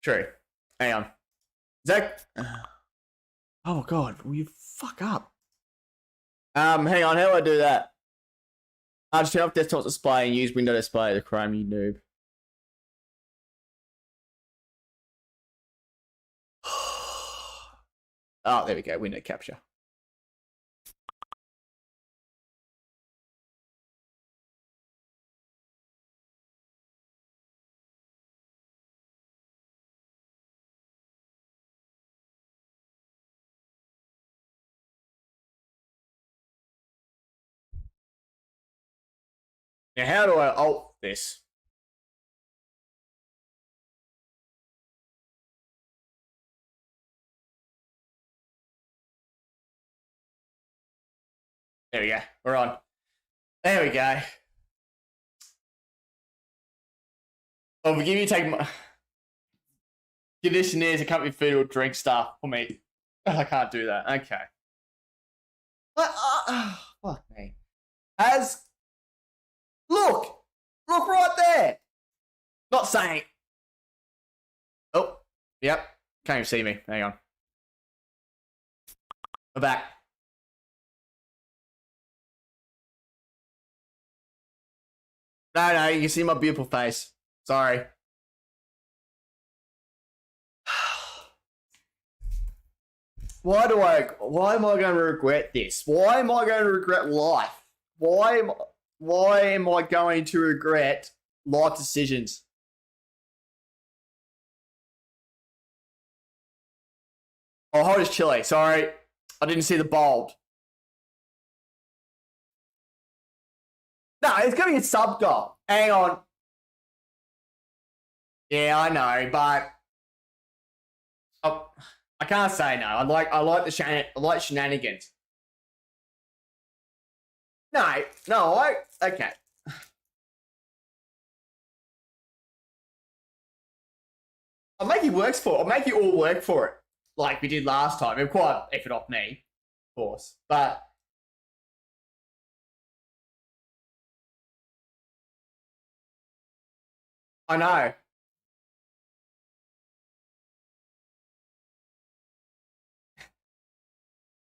True. Hang on. Zach. Oh god, will you fuck up? Hang on, how do I do that? Archie, turn off desktop display and use window display, the Chrome, you noob. Oh, there we go, window capture. Now, how do I alt this? There we go. We're on. There we go. Oh, forgive you take my conditioners, accompany food or drink stuff for me. I can't do that. Okay. But, fuck me. Look right there. Not saying. Oh, yep. Can't even see me. Hang on. We're back. No, you can see my beautiful face. Sorry. Why am I going to regret this? Why am I going to regret life? Why am I going to regret life decisions? Oh, hold his chili. Sorry. I didn't see the bold. No, it's going to be a sub goal. Hang on. Yeah, I know, but I can't say no. I like the shenanigans. No, okay. I'll make you work for it. I'll make you all work for it, like we did last time. It quite effort off me, of course, but I know.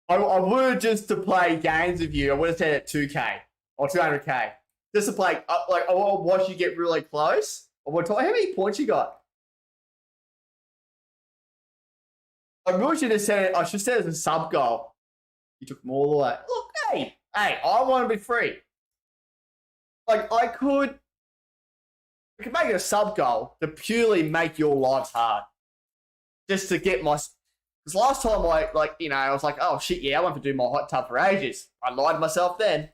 I would just to play games with you. I would have said it 2K or 200K just to play. Like I want to watch you get really close. I want to how many points you got. I really should have said it. I should have said it as a sub goal. You took them all the way. Look, hey, I want to be free. Like I could make it a sub goal to purely make your lives hard, just to get my. Because last time I was like, oh shit, yeah, I went to do my hot tub for ages. I lied to myself then.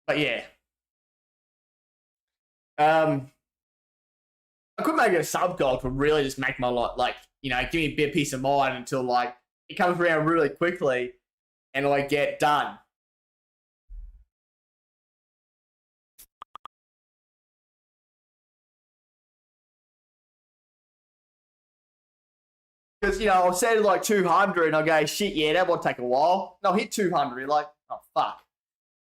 But yeah. I could make it a sub goal to really just make my life, give me a bit of peace of mind until, it comes around really quickly and I get done. Because, I'll set it 200 and I'll go, shit, yeah, that will take a while. And I'll hit 200 and like, oh, fuck.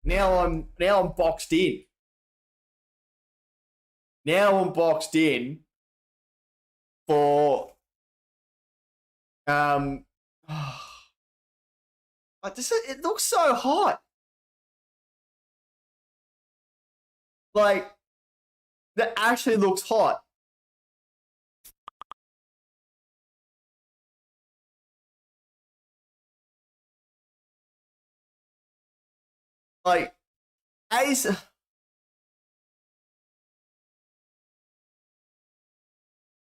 Now I'm boxed in. Now I'm boxed in for it looks so hot. Like that actually looks hot. Like Ace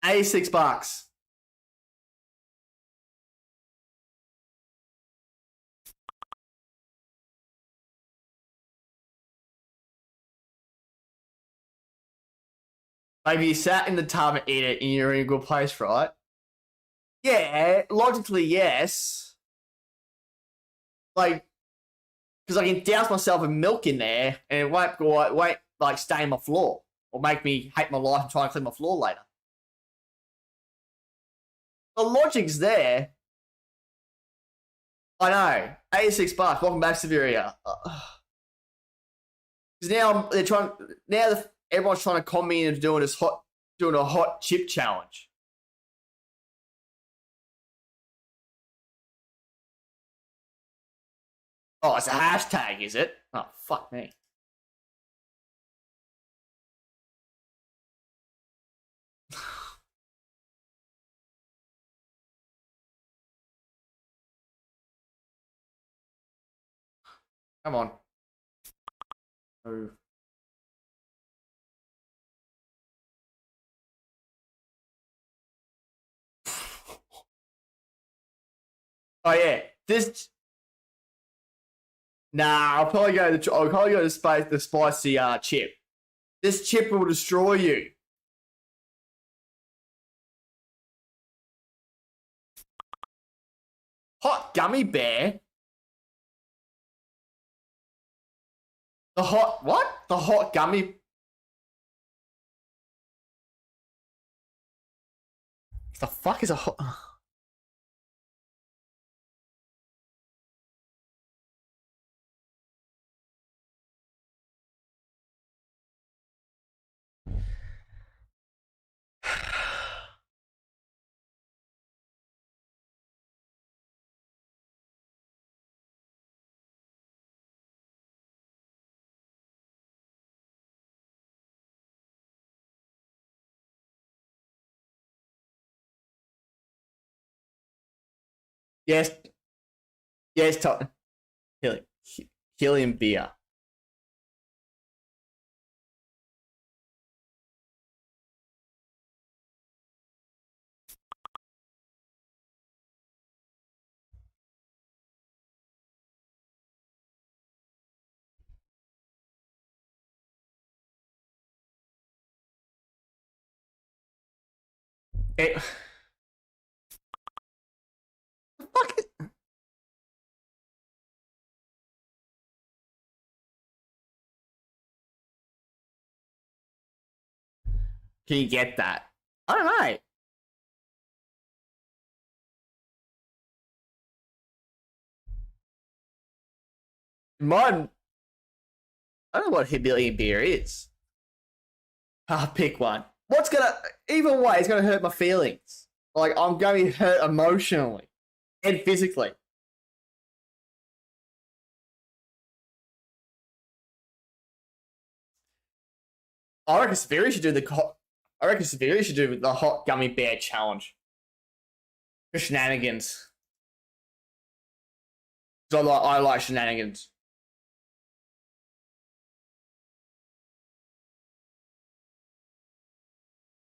$86. Maybe you sat in the tub and eat it and you're in a good place, right? Yeah, logically, yes. Like, because I can douse myself in milk in there and it won't stain my floor or make me hate my life and try and clean my floor later. The logic's there. I know. $86. Welcome back, Severia. Because now they're trying. Now everyone's trying to con me into doing a hot chip challenge. Oh, it's a hashtag, is it? Oh, fuck me. Come on. Move. Oh yeah, this. Nah, I'll probably go the spicy chip. This chip will destroy you. Hot gummy bear. The hot what? The hot gummy. The fuck is a hot? Yes, yes, helium, helium beer. It, fuck. Can you get that? I don't know. Mine, I don't know what helium beer is. I'll pick one. What's gonna, either way, it's gonna hurt my feelings. Like, I'm going to be hurt emotionally and physically. I reckon Severi should do I reckon Severi should do the hot gummy bear challenge. For shenanigans. So I like shenanigans.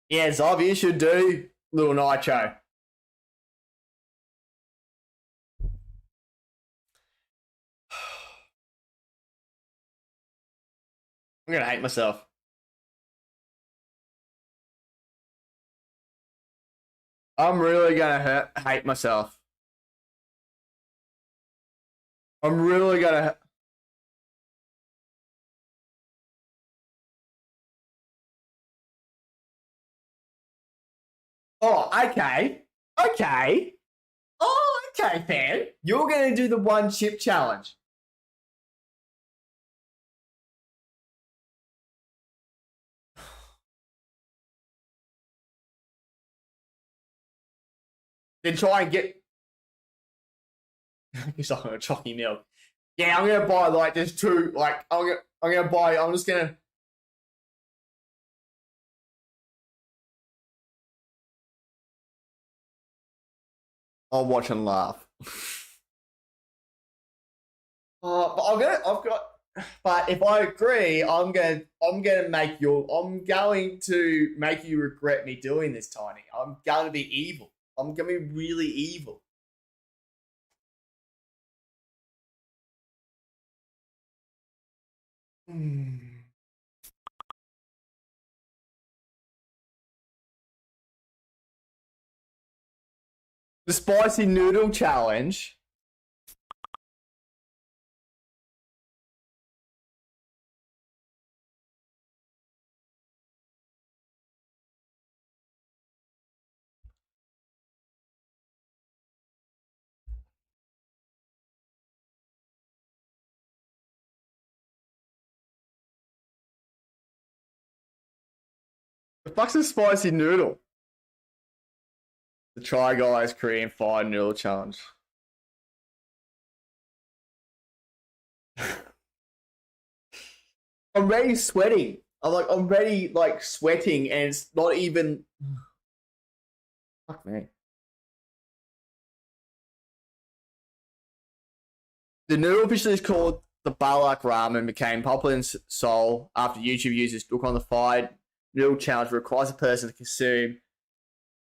Yeah, Zov, you should do Little Nitro. I'm gonna hate myself. I'm really gonna hate myself. I'm really gonna. Oh, okay. Okay. Oh, okay, fan. You're gonna do the one chip challenge. Then try and get. He's not gonna chalky milk. Yeah, I'm gonna buy like just two. Like I'm gonna buy. I'm just gonna. I'll watch and laugh. But I've got. But if I agree, I'm gonna make I'm going to make you regret me doing this, Tiny. I'm gonna be evil. I'm gonna be really evil. Hmm. The spicy noodle challenge. The fuck's a spicy noodle? The Try Guys Korean Fire Noodle Challenge. I'm already sweating. I'm already like sweating, and it's not even. Fuck me. The noodle officially is called the Balak Ramen, became popular in Seoul after YouTube users took on the fire noodle challenge, requires a person to consume.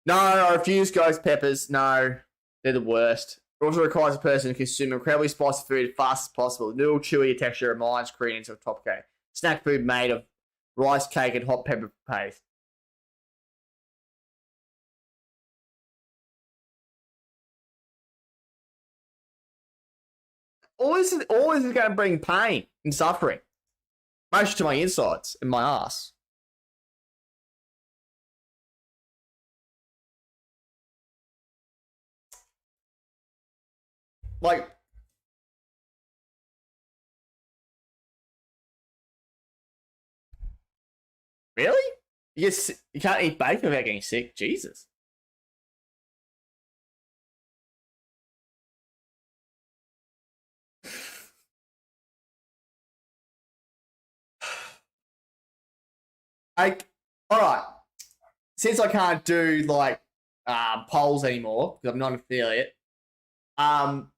No, I refuse ghost peppers. No, they're the worst. It also requires a person to consume incredibly spicy food as fast as possible. The noodle chewy texture reminds Koreans of top cake. Snack food made of rice cake and hot pepper paste. All this is going to bring pain and suffering, mostly to my insides and my ass. Like, really? You can't eat bacon without getting sick. Jesus. Like, all right. Since I can't do like polls anymore because I'm not an affiliate, Um,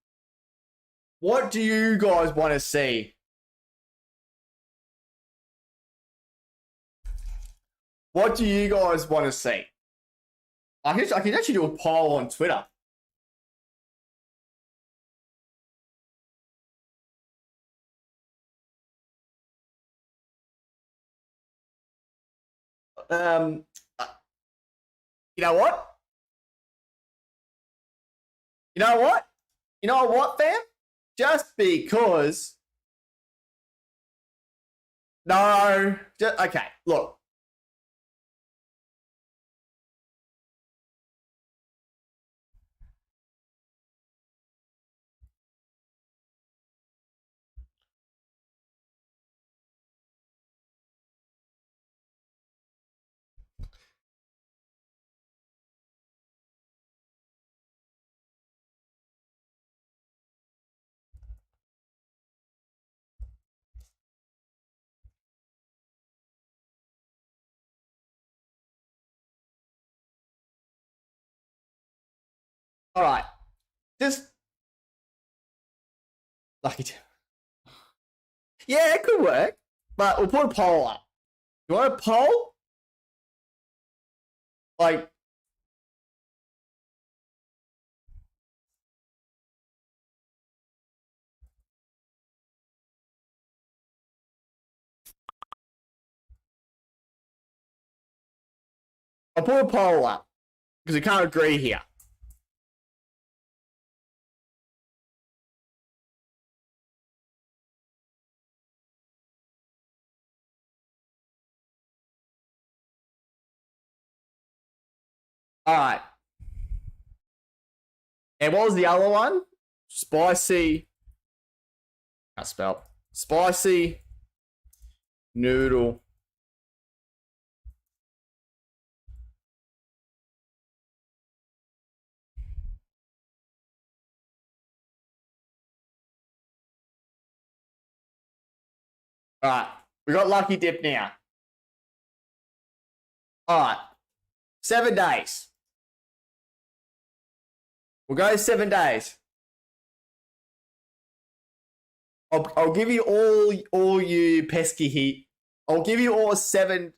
what do you guys want to see? What do you guys want to see? I can actually do a poll on Twitter. Um, uh, you know what? You know what? You know what, fam? Just because. No. Just, okay, look. All right. Just lucky. Yeah, it could work, but we'll put a poll up. You want a poll? Like, I'll put a poll up because we can't agree here. All right. And what was the other one? Spicy. I spelled spicy noodle. All right. We got Lucky Dip now. All right. 7 days. We'll go 7 days. I'll give you all you pesky heat. I'll give you all 7.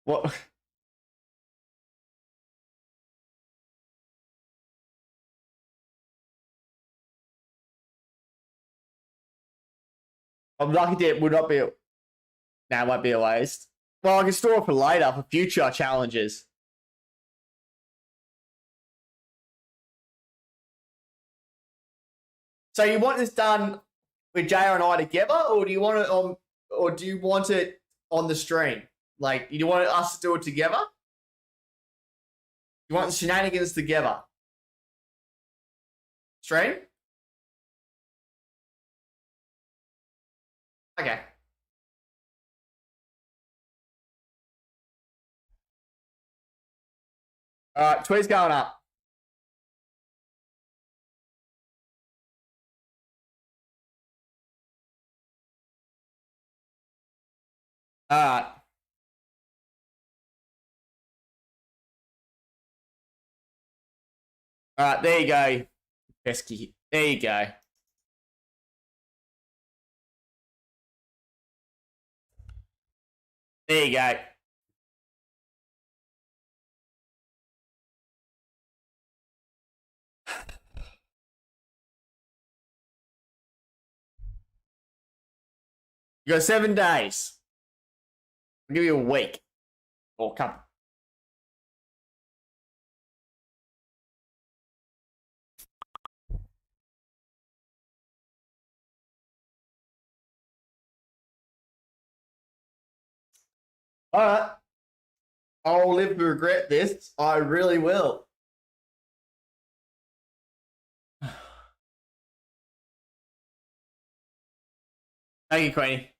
What? I'm Lucky Dip would not be. Nah, it won't be a waste. Well, I can store it for later for future challenges. So you want this done with JR and I together, or do you want it on, or do you want it on the stream? Like, you want us to do it together? You want the shenanigans together? Stream? Okay. All right, tweet's going up. All right. All right, there you go. Pesky. There you go. There you go. You got 7 days. I'll give you a week. Or come. All right. I'll live to regret this. I really will. Thank you, Queenie.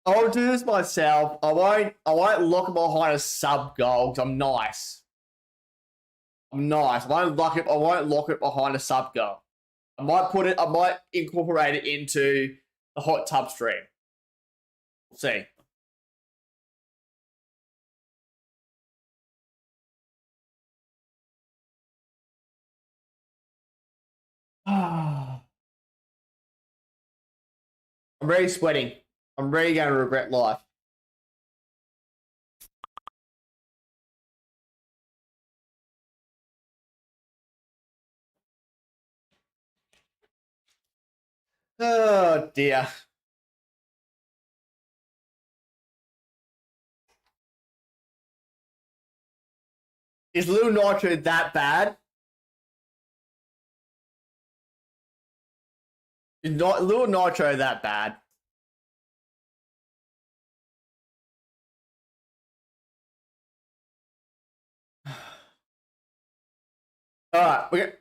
I'll do this myself. I won't lock it behind a sub goal because I'm nice. I'm nice. I won't lock it behind a sub goal. I might incorporate it into the hot tub stream. We'll see. I'm really sweating. I'm really going to regret life. Oh dear. Is Lil Nitro that bad? Is not Lil Nitro that bad? Alright, we're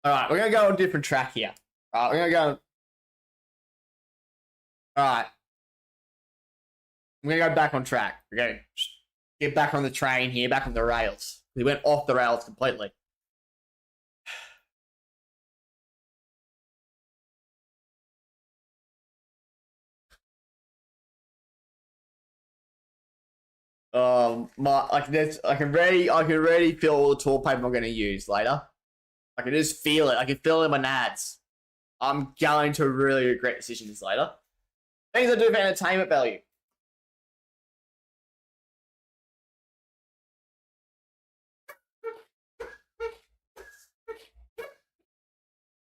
gonna go on a different track here. Alright, we're gonna go. Alright. I'm gonna go back on track. We're gonna get back on the train here, back on the rails. We went off the rails completely. I can already feel all the toilet paper I'm gonna use later. I can just feel it. I can feel it in my nads. I'm going to really regret decisions later. Things I do for entertainment value.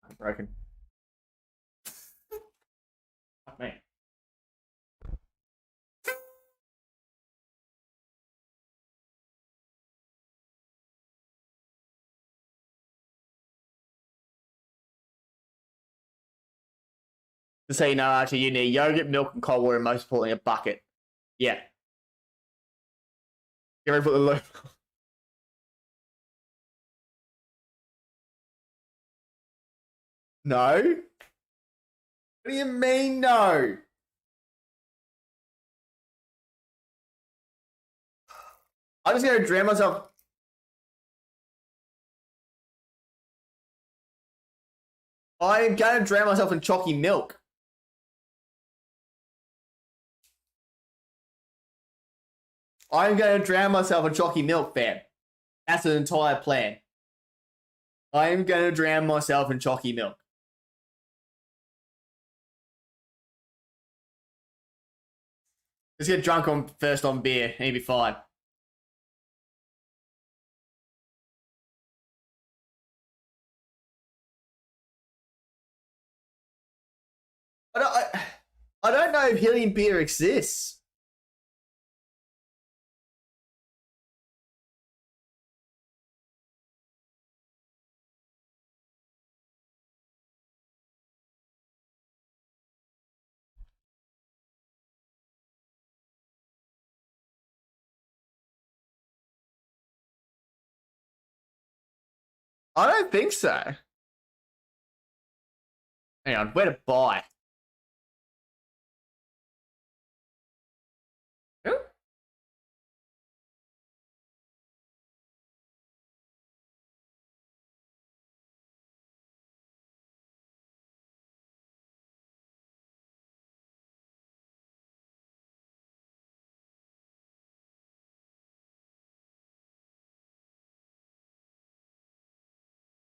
I'm broken. Fuck me. To say no, actually, you need yogurt, milk, and cold water, and most importantly, a bucket. Yeah. Get ready for the loop. No? What do you mean, no? I'm just gonna drown myself. I'm gonna drown myself in chalky milk. I'm gonna drown myself in chalky milk, fam. That's an entire plan. I'm gonna drown myself in chalky milk. Let's get drunk on beer, and you'll be fine. I don't know if helium beer exists. I don't think so. Hang on, where to buy?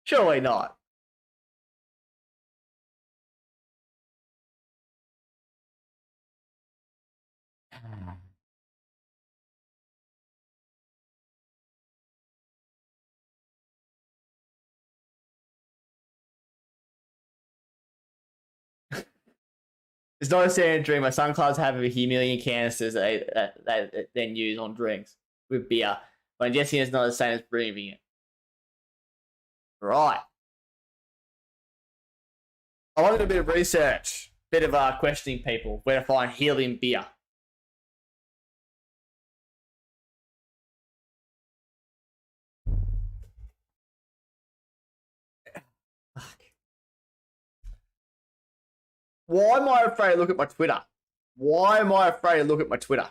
Surely not. It's not a standard drink, but some clubs have a million canisters that they then use on drinks with beer. But I'm guessing it's not the same as brewing it. Right. I wanted a bit of research, bit of questioning people where to find helium beer. Why am I afraid to look at my Twitter? Why am I afraid to look at my Twitter?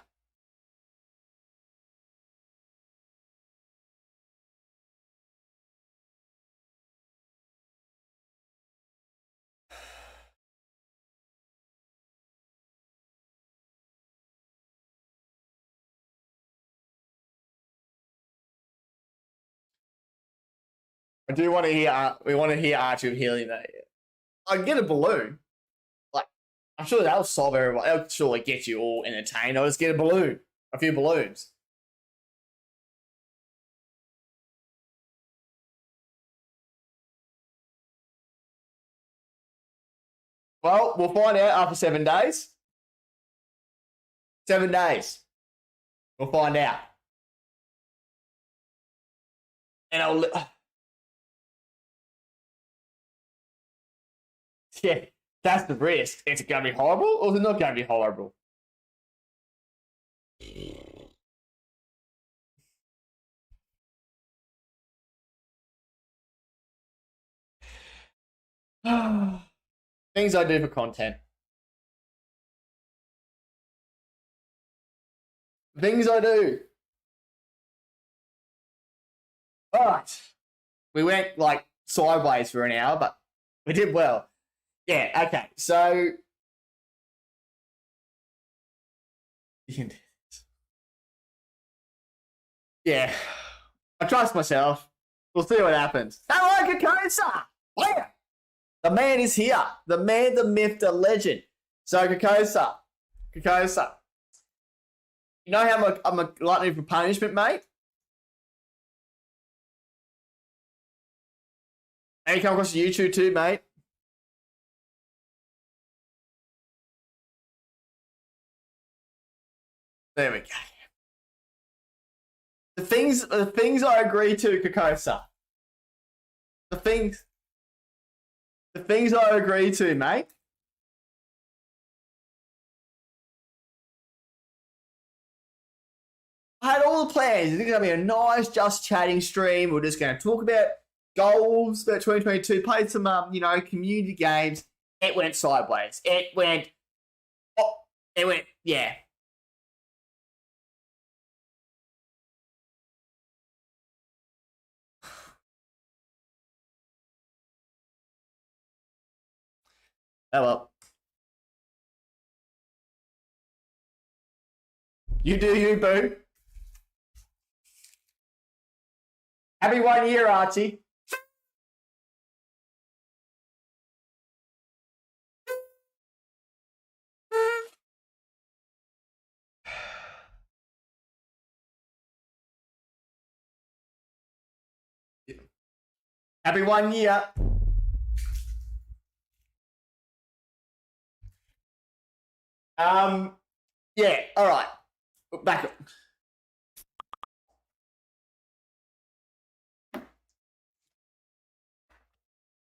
I do want to hear. We want to hear Archie of Healing. That I can get a balloon. Like I'm sure that'll solve everyone. That'll surely get you all entertained. I'll just get a balloon, a few balloons. Well, we'll find out after 7 days. 7 days. We'll find out. And I'll. Yeah, that's the risk. Is it going to be horrible or is it not going to be horrible? Things I do for content. Things I do. But we went like sideways for an hour, but we did well. Yeah, okay. So yeah. I trust myself. We'll see what happens. Hello, Kokosa! Where? The man is here. The man, the myth, the legend. So, Kokosa. You know how I'm a gluttony for punishment, mate? And you come across YouTube too, mate. There we go. The things I agree to, Kokosa. The things I agree to, mate. I had all the plans. It's going to be a nice, just chatting stream. We're just going to talk about goals about 2022, play some, community games. It went sideways. Yeah. Oh well. You do you, boo. Happy 1 year, Archie. Happy 1 year. Yeah, all right. Back up.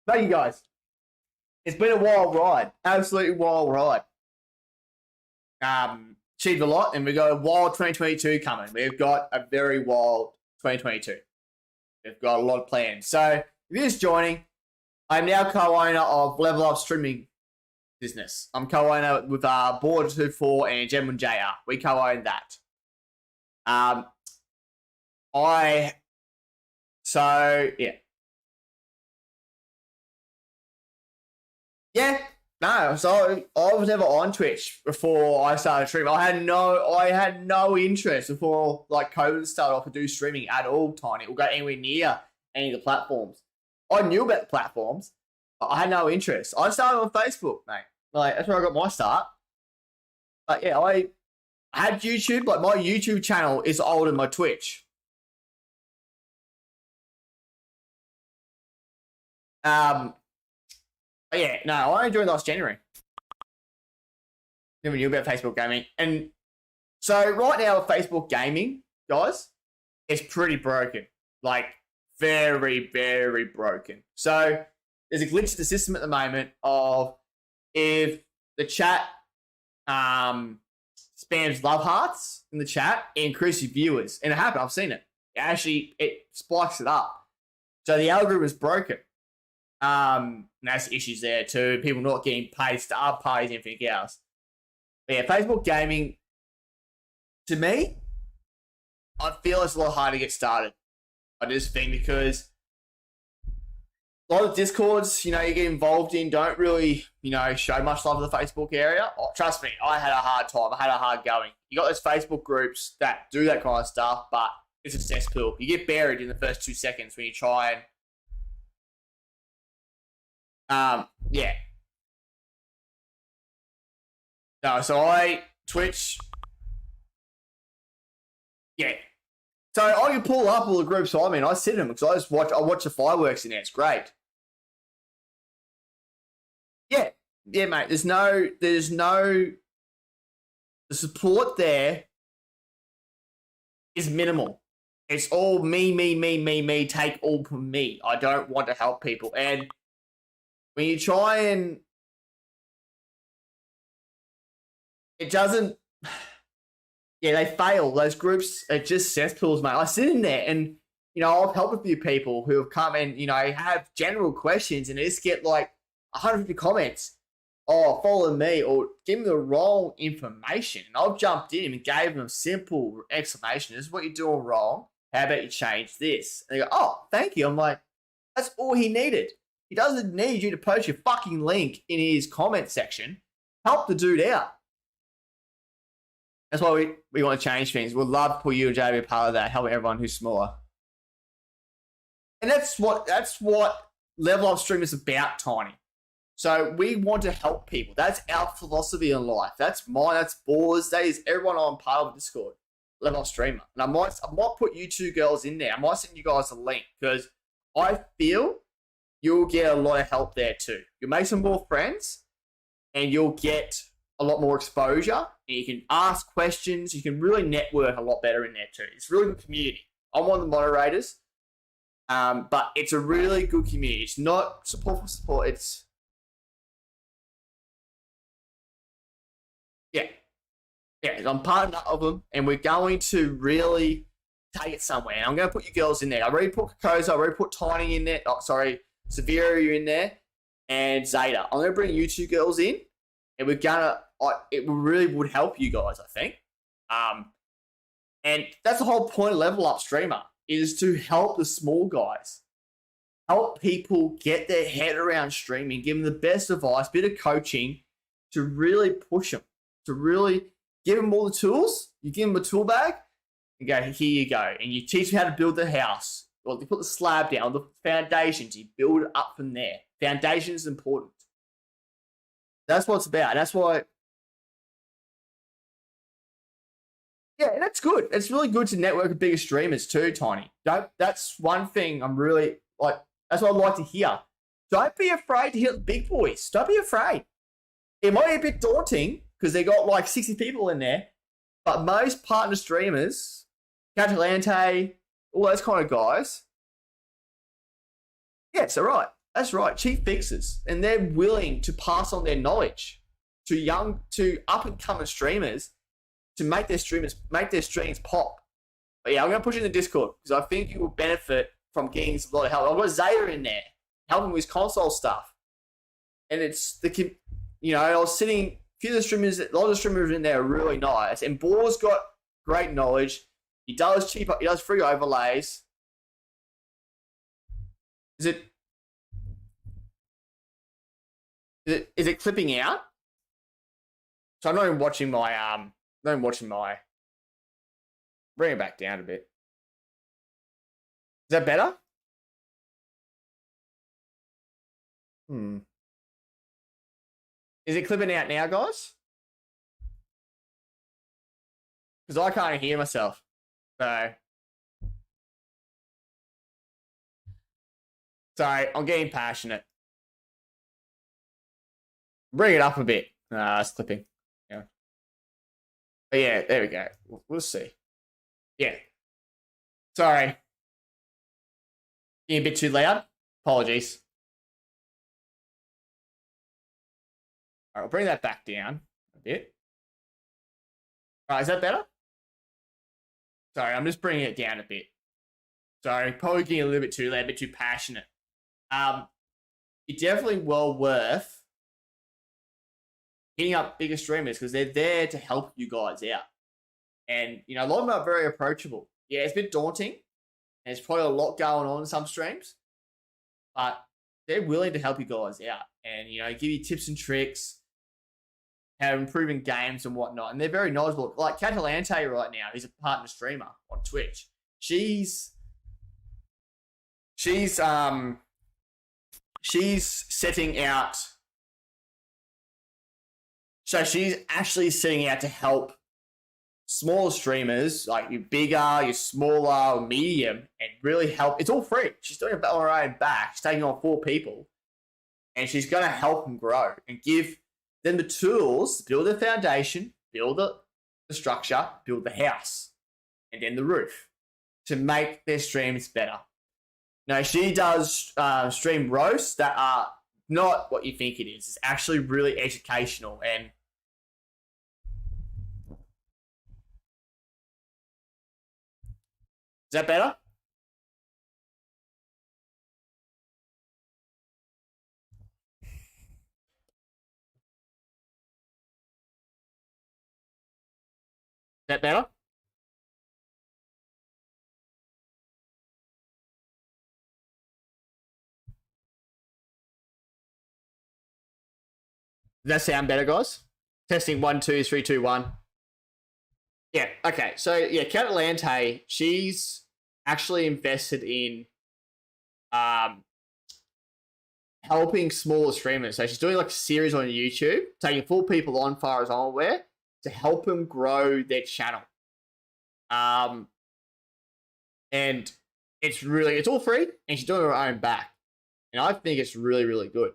Thank you guys. It's been a wild ride. Absolutely wild ride. Achieved a lot, and we got a wild 2022 coming. We've got a very wild 2022. We've got a lot of plans. So, if you're just joining, I'm now co-owner of Level Up Streaming Business. I'm co-owner with Border24 and Gemwin JR. We co-own that. Yeah, no. So I was never on Twitch before I started streaming. I had no interest before like COVID started off to do streaming at all. Tiny, or go anywhere near any of the platforms. I knew about the platforms, but I had no interest. I started on Facebook, mate. Like that's where I got my start. But yeah, I had YouTube. Like my YouTube channel is older than my Twitch. But yeah, no, I only joined last January. Never knew about Facebook gaming. And so right now with Facebook gaming, guys, it's pretty broken. Like very, very broken. So there's a glitch in the system at the moment of if the chat spams love hearts in the chat, it increases viewers. And it happened, I've seen it. It spikes it up. So the algorithm is broken. And that's issues there too. People not getting paid, star parties, everything else. But yeah, Facebook gaming, to me, I feel it's a lot harder to get started. I just think because a lot of Discords, you get involved in don't really, show much love to the Facebook area. Oh, trust me, I had a hard time. I had a hard going. You got those Facebook groups that do that kind of stuff, but it's a cesspool. You get buried in the first 2 seconds when you try and, yeah. No, so Twitch, yeah. So I can pull up all the groups I'm in. I sit in them because I watch the fireworks in there. It's great. Yeah, yeah, mate. There's no the support there is minimal. It's all me, take all from me. I don't want to help people. And when you try and it doesn't, yeah, they fail. Those groups are just cesspools, mate. I sit in there and, I've helped a few people who have come and, have general questions and they just get like 150 comments. Oh, follow me or give me the wrong information. And I've jumped in and gave them a simple explanation. This is what you're doing wrong. How about you change this? And they go, oh, thank you. I'm like, that's all he needed. He doesn't need you to post your fucking link in his comment section. Help the dude out. That's why we want to change things. We'd love to put you and Jay be a part of that, helping everyone who's smaller. And that's what Level Up Stream is about, Tiny. So we want to help people. That's our philosophy in life. That's mine. That's Boar's. That is everyone on part of Discord. Level Up Streamer. And I might put you two girls in there. I might send you guys a link because I feel you'll get a lot of help there too. You'll make some more friends and you'll get a lot more exposure. And you can ask questions. You can really network a lot better in there too. It's a really good community. I'm one of the moderators. But it's a really good community. It's not support for support. It's yeah, I'm part of them, and we're going to really take it somewhere. And I'm going to put you girls in there. I already put Kokoza, I already put Tiny in there. Oh, sorry, Severa, you're in there, and Zeta. I'm going to bring you two girls in, and we're gonna. It really would help you guys, I think. And that's the whole point of Level Up Streamer is to help the small guys, help people get their head around streaming, give them the best advice, bit of coaching to really push them, to really give them all the tools. You give them a tool bag and go, here you go. And you teach them how to build the house. Well, you put the slab down, the foundations, you build it up from there. Foundation is important. That's what it's about. And that's why, yeah, that's good. It's really good to network with bigger streamers too, Tiny. That's one thing I'm really, that's what I'd like to hear. Don't be afraid to hit the big boys. Don't be afraid. It might be a bit daunting, because they got like 60 people in there. But most partner streamers, Catalante, all those kind of guys, yes, all right. That's right. Chief fixers. And they're willing to pass on their knowledge to up and coming streamers to make their streams pop. But yeah, I'm going to push in the Discord because I think you will benefit from getting a lot of help. I've got Zeta in there helping with his console stuff. And it's I was sitting. A lot of the streamers in there are really nice. And Boar's got great knowledge. He does free overlays. Is it clipping out? So I'm not even watching my bring it back down a bit. Is that better? Is it clipping out now, guys? Because I can't hear myself. So, sorry, I'm getting passionate. Bring it up a bit. It's clipping. Yeah. But yeah, there we go. We'll see. Yeah. Sorry. Getting a bit too loud. Apologies. All right, I'll bring that back down a bit. All right, is that better? Sorry, I'm just bringing it down a bit. Sorry, probably getting a little bit too loud, a bit too passionate. It's definitely well worth hitting up bigger streamers because they're there to help you guys out. And, a lot of them are very approachable. Yeah, it's a bit daunting. And there's probably a lot going on in some streams. But they're willing to help you guys out and, give you tips and tricks, how improving games and whatnot. And they're very knowledgeable. Like Catalante right now, he's a partner streamer on Twitch. She's setting out. So she's actually setting out to help smaller streamers, like you're bigger, you're smaller, medium, and really help. It's all free. She's doing it on her own back. She's taking on 4 people, and she's going to help them grow and give them the tools to build the foundation, build the structure, build the house, and then the roof to make their streams better. Now, she does stream roasts that are not what you think it is. It's actually really educational and is that better? Is that better? Does that sound better, guys? Testing 1, 2, 3, 2, 1. Yeah, okay. So, yeah, Catalante, she's actually invested in helping smaller streamers. So she's doing like a series on YouTube, taking 4 people on, far as I'm aware, to help them grow their channel. And it's all free, and she's doing her own back. And I think it's really, really good.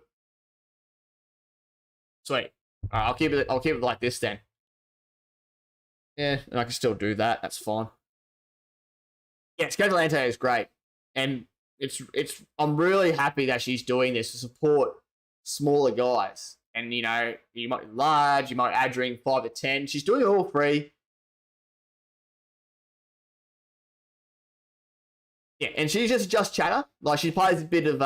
Sweet. All right, I'll keep it like this then. Yeah, and I can still do that. That's fine. Yeah, Catalante is great, and I'm really happy that she's doing this to support smaller guys. And you might be large, you might add ring 5 to 10. She's doing it all free. Yeah, and she's just chatter. Like she plays a bit of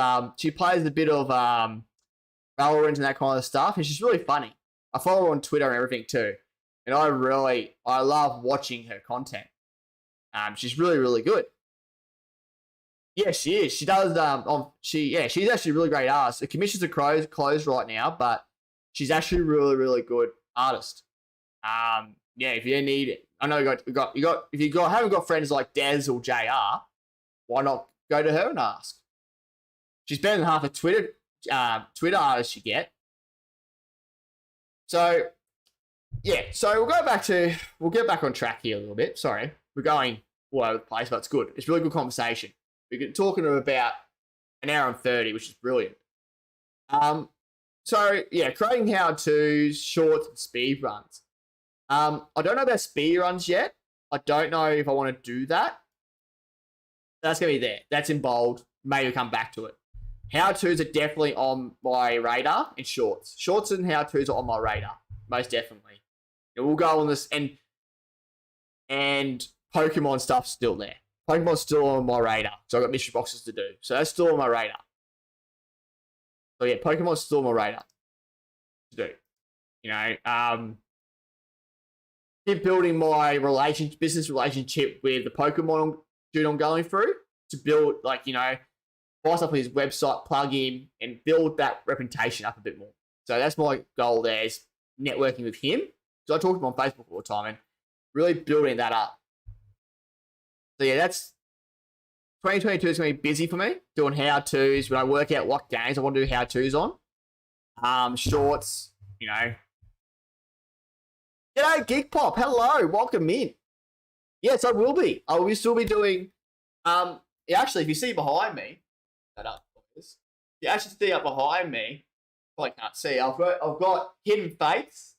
Valorant and that kind of stuff, and she's really funny. I follow her on Twitter and everything too. And I love watching her content. She's really, really good. Yeah, she is. She does. She's actually a really great artist. The commissions are closed right now, but she's actually a really, really good artist. If you need it, I know if you haven't got friends like Dez or JR, why not go to her and ask? She's better than half a Twitter artists you get. So. Yeah, so we'll get back on track here a little bit. Sorry, we're going all over the place, but it's good. It's really good conversation. We're talking to about an hour and 30, which is brilliant. So yeah, creating how-tos, shorts, and speed runs. I don't know about speed runs yet. I don't know if I want to do that. That's gonna be there. That's in bold. Maybe come back to it. How-tos are definitely on my radar, and shorts. Shorts and how-tos are on my radar, most definitely. We'll go on this, and Pokemon stuff's still there. Pokemon's still on my radar, so I've got mystery boxes to do. So that's still on my radar. So yeah, Pokemon's still on my radar to do. Keep building my business relationship with the Pokemon dude I'm going through to build, buy stuff on his website, plug in, and build that reputation up a bit more. So that's my goal there, is networking with him. So I talk to him on Facebook all the time and really building that up. So yeah, that's 2022 is going to be busy for me, doing how-tos. When I work out what games I want to do how-tos on. Shorts, G'day, Geek Pop. Hello, welcome in. Yes, I will be. I will still be doing. Actually, if you see behind me, that up, please. You actually see up behind me. Probably can't see. I've got Hidden Fates.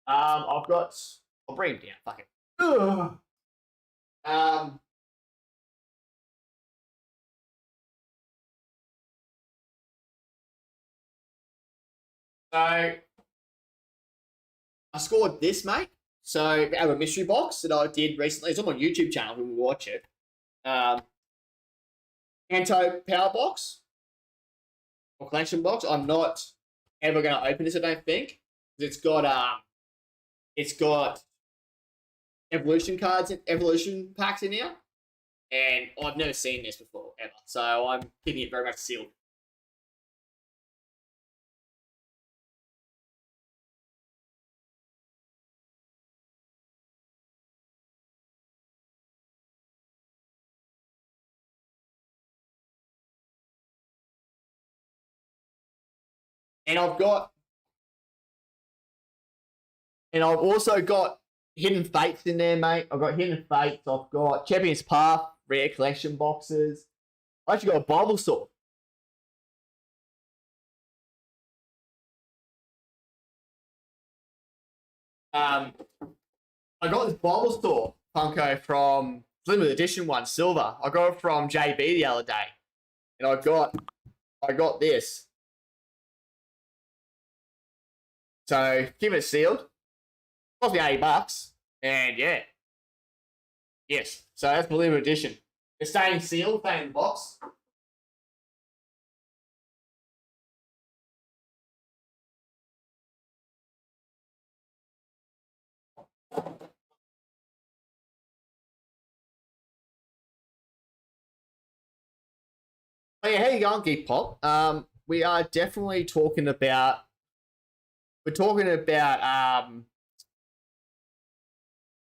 I'll bring him down. Fuck it. Ugh. So I scored this, mate. So I have a mystery box that I did recently. It's on my YouTube channel. We will watch it. Kanto Power Box or Collection Box. I'm not ever going to open this, I don't think. It's got evolution cards and evolution packs in here, and I've never seen this before ever. So I'm keeping it very much sealed. And I've also got Hidden Fates in there, mate. I've got Hidden Fates. I've got Champions Path, rare collection boxes. I actually got a Bible Sword. I got this Bible Sword Funko from limited edition one, silver. I got it from JB the other day, and I got this. So keep it sealed. Cost me $80, and yeah, yes. So that's the limited edition. It's staying sealed, staying in the box. Oh yeah, how you going, Geek Pop? We are definitely talking about. We're talking about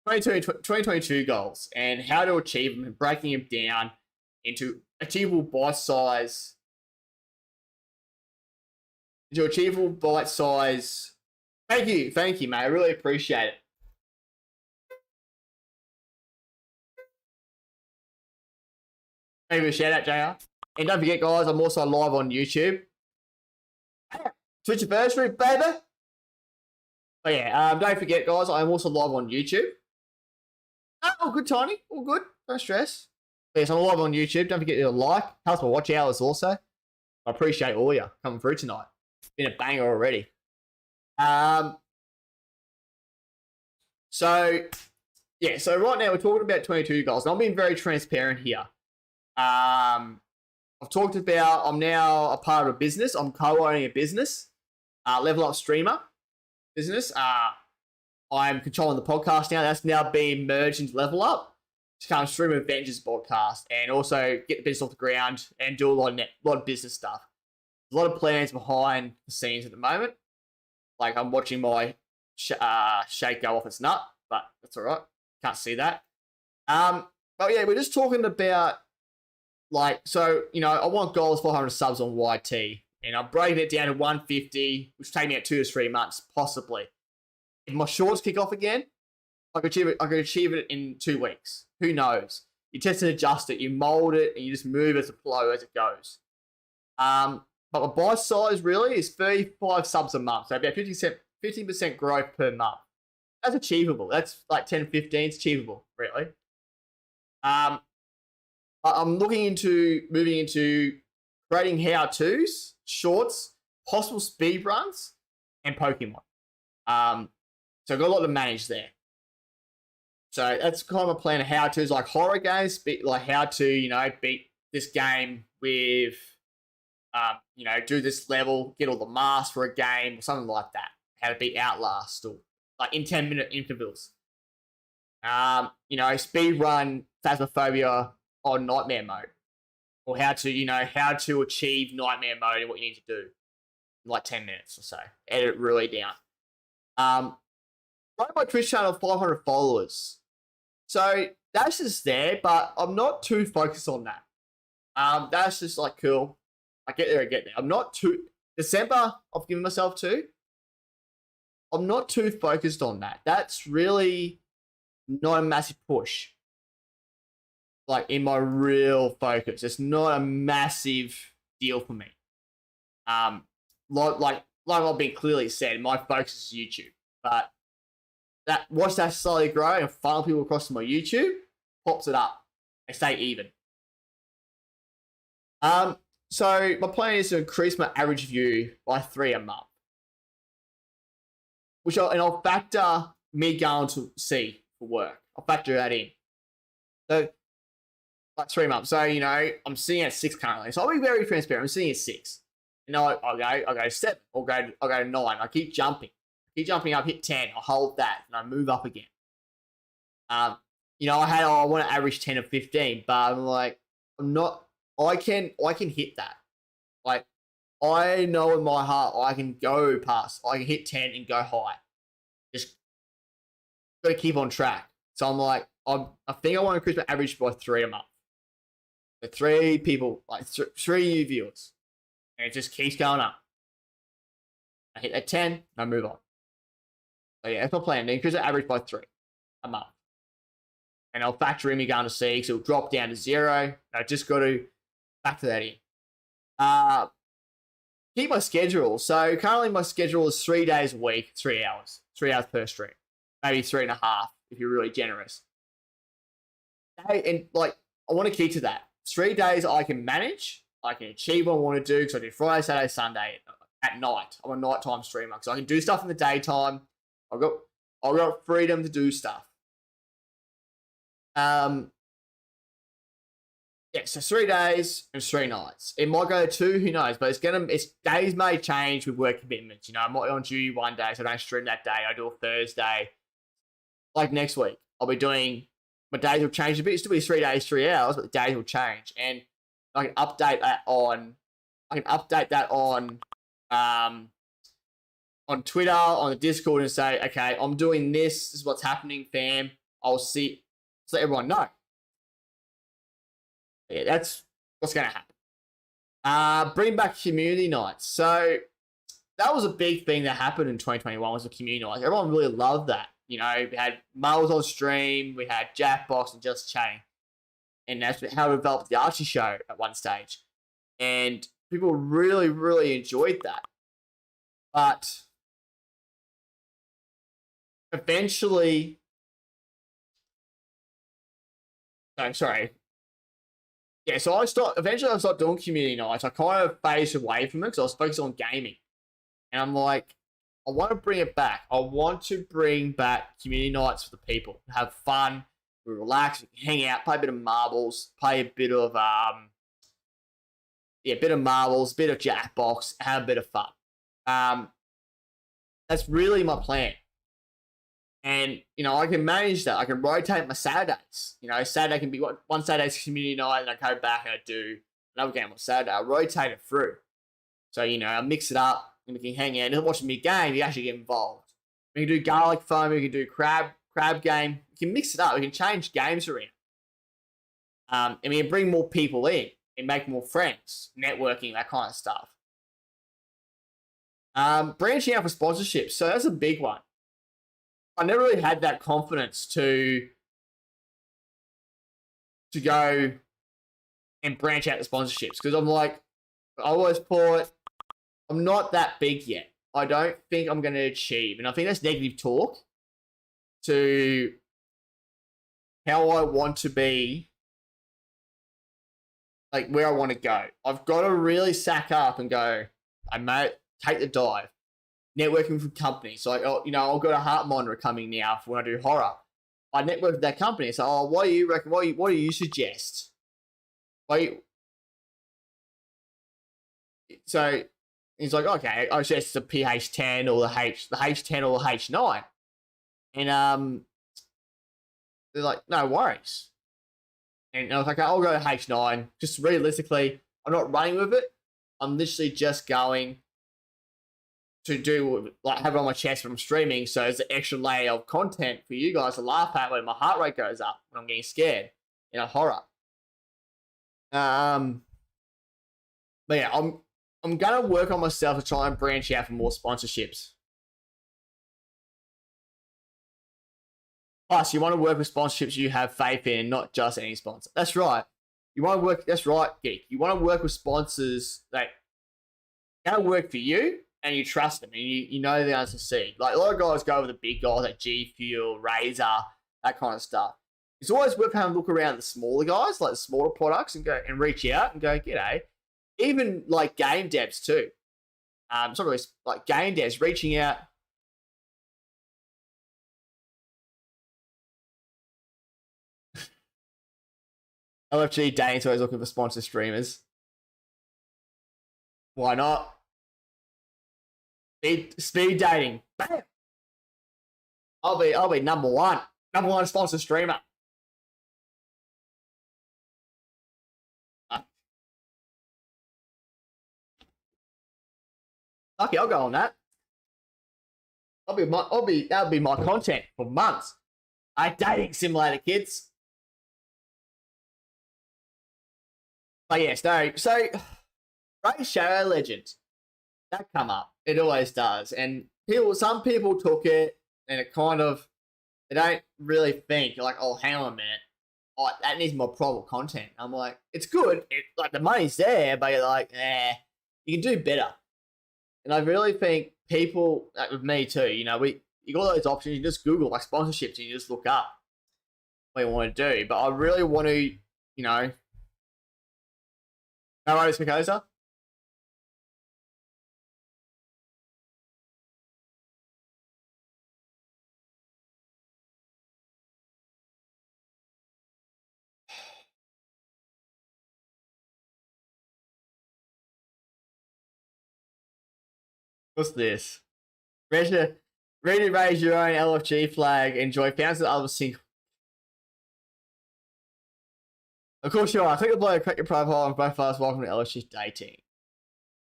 2022 goals and how to achieve them and breaking them down into achievable bite size. Thank you, mate. I really appreciate it. Maybe a shout out, JR. And don't forget, guys, I'm also live on YouTube. Twitch anniversary, baby. Oh yeah, don't forget, guys, I'm also live on YouTube. Oh, all good, Tiny. All good. No stress. Yes, I'm live on YouTube. Don't forget to like. Helps my watch hours also. I appreciate all you coming through tonight. Been a banger already. So right now we're talking about 22 goals. And I'm being very transparent here. I've talked about I'm now a part of a business. I'm co-owning a business, Level Up Streamer business. I'm controlling the podcast now. That's now being merged into Level Up to kind of stream Avengers podcast and also get the business off the ground and do a lot of business stuff. There's a lot of plans behind the scenes at the moment. Like I'm watching my shake go off its nut, but that's all right. Can't see that. But yeah, we're just talking about I want goals 400 subs on YT, and I'm breaking it down to 150, which will take me at 2 to 3 months, possibly. If my shorts kick off again, I could achieve it in 2 weeks. Who knows? You test and adjust it, you mold it, and you just move as a flow as it goes. But my buy size really is 35 subs a month, so about 15% growth per month. That's achievable. That's like 10, 15. It's achievable, really. I'm looking into moving into creating how-tos, shorts, possible speed runs, and Pokemon. So I've got a lot to manage there. So that's kind of a plan of how-tos, like horror games, like how to, beat this game with, do this level, get all the masks for a game, or something like that. How to beat Outlast, or like in 10-minute intervals. Speed run Phasmophobia on Nightmare mode, or how to achieve Nightmare mode and what you need to do in like 10 minutes or so. Edit it really down. Right, my Twitch channel 500 followers. So that's just there, but I'm not too focused on that. That's just like cool. I get there. I'm not too December. I've given myself to. I'm not too focused on that. That's really not a massive push. Like in my real focus, it's not a massive deal for me. Like I've been clearly said, my focus is YouTube. But watch that slowly grow and funnel people across to my YouTube, pops it up. I stay even. So my plan is to increase my average view by 3 a month, I'll factor me going to sea for work. I'll factor that in. So like 3 months. So I'm sitting at 6 currently. So I'll be very transparent. I'm sitting at 6. I'll go 7. I'll go to 9. I keep jumping. keep jumping up, hit 10, I hold that, and I move up again. I want to average 10 or 15, but I'm like, I'm not. I can hit that. Like, I know in my heart I can go past. I can hit 10 and go high. Just got to keep on track. So I'm like, I think I want to increase my average by 3 a month. So 3 people, like 3 new viewers, and it just keeps going up. I hit that 10, and I move on. So yeah, that's my plan. Increase the average by 3 a month. And I'll factor in me going to C, so it'll drop down to 0. I just got to factor that in. Keep my schedule. So currently my schedule is 3 days a week, 3 hours. 3 hours per stream. Maybe 3.5 if you're really generous. And like, I want to keep to that. 3 days I can manage. I can achieve what I want to do, because I do Friday, Saturday, Sunday at night. I'm a nighttime streamer, so I can do stuff in the daytime. I've got freedom to do stuff. So 3 days and 3 nights. It might go to 2, who knows? But it's days may change with work commitments. I might be on duty one day, so I don't stream that day. I do a Thursday. Like next week, I'll be doing, my days will change a bit. It'll still be 3 days, 3 hours, but the days will change. And I can update that on Twitter, on the Discord, and say, okay, I'm doing this. This is what's happening, fam. I'll see. So let everyone know. Yeah, that's what's going to happen. Bring back community nights. So that was a big thing that happened in 2021, was the community nights. Everyone really loved that. We had Marbles on stream, we had Jackbox and Just Chatting. And that's how we developed the Archie show at one stage. And people really, really enjoyed that. But eventually, so eventually I stopped doing community nights. I kind of phased away from it because I was focused on gaming. And I'm like, I want to bring it back. I want to bring back community nights for the people. Have fun, we relax, we hang out, play a bit of marbles, play a bit of marbles, bit of Jackbox, have a bit of fun. That's really my plan. And, I can manage that. I can rotate my Saturdays. Saturday can be one Saturday's community night, and I go back and I do another game on Saturday. I rotate it through. So, I mix it up, and we can hang out. And watch me game, you actually get involved. We can do garlic foam, we can do crab game. We can mix it up. We can change games around. And we can bring more people in and make more friends, networking, that kind of stuff. Branching out for sponsorships. So that's a big one. I never really had that confidence to go and branch out the sponsorships, because I'm like, I always thought, I'm not that big yet. I don't think I'm going to achieve. And I think that's negative talk to how I want to be, like where I want to go. I've got to really sack up and go, I might take the dive. Networking with companies. So, I've got a heart monitor coming now for when I do horror. I network with that company. So, what do you reckon? What do you suggest? So, he's like, okay, I suggest the PH10 or the H10 or the H9. And they're like, no worries. And I was like, I'll go to H9. Just realistically, I'm not running with it. I'm literally just going to do, like, have it on my chest when I'm streaming, so there's an extra layer of content for you guys to laugh at when my heart rate goes up, when I'm getting scared in a horror. But yeah, I'm gonna work on myself to try and branch out for more sponsorships. Plus, you want to work with sponsorships you have faith in, and not just any sponsor. That's right. You want to work. That's right, geek. You want to work with sponsors that gonna work for you, and you trust them, and you know they're going to succeed. Like, a lot of guys go with the big guys like G Fuel, Razer, that kind of stuff. It's always worth having a look around the smaller guys, like the smaller products, and go and reach out and go, g'day. Even like game devs too. It's not really like game devs reaching out. LFG Dane's always looking for sponsor streamers. Why not? Speed dating. Bam! I'll be number one sponsor streamer. Okay, I'll go on that. That'll be my content for months. Dating simulator, kids. But yes, no. So, Raid Shadow Legends, that come up. It always does, and some people took it, and it kind of, they don't really think like, oh, hang on a minute, oh, that needs more probable content. I'm like, it's good, like the money's there, but you're like, you can do better. And I really think people, like with me too, you got those options. You just Google like sponsorships, and you just look up what you want to do. But I really want to, no worries, Mikosa. What's this? Ready to raise your own LFG flag. Enjoy thousands of other single. Of course you are. Click the below, crack your profile, and both fast. Welcome to LFG Dating.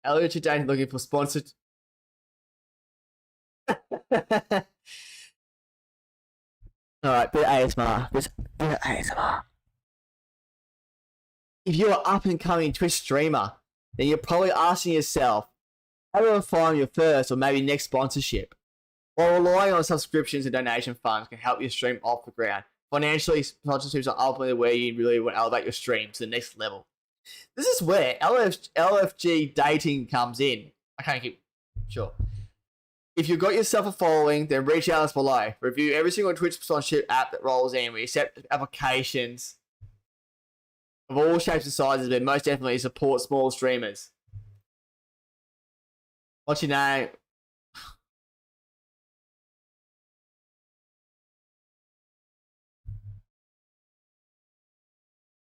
LFG Dating looking for sponsored. Alright, bit of ASMR. Bit of ASMR. If you're an up and coming Twitch streamer, then you're probably asking yourself, how do I find your first or maybe next sponsorship? While relying on subscriptions and donation funds can help your stream off the ground. Financially, sponsorships are ultimately where you really want to elevate your stream to the next level. This is where LFG Dating comes in. I can't keep sure. If you've got yourself a following, then reach out to us below. Review every single Twitch sponsorship app that rolls in. We accept applications of all shapes and sizes, but most definitely support small streamers. What's your name?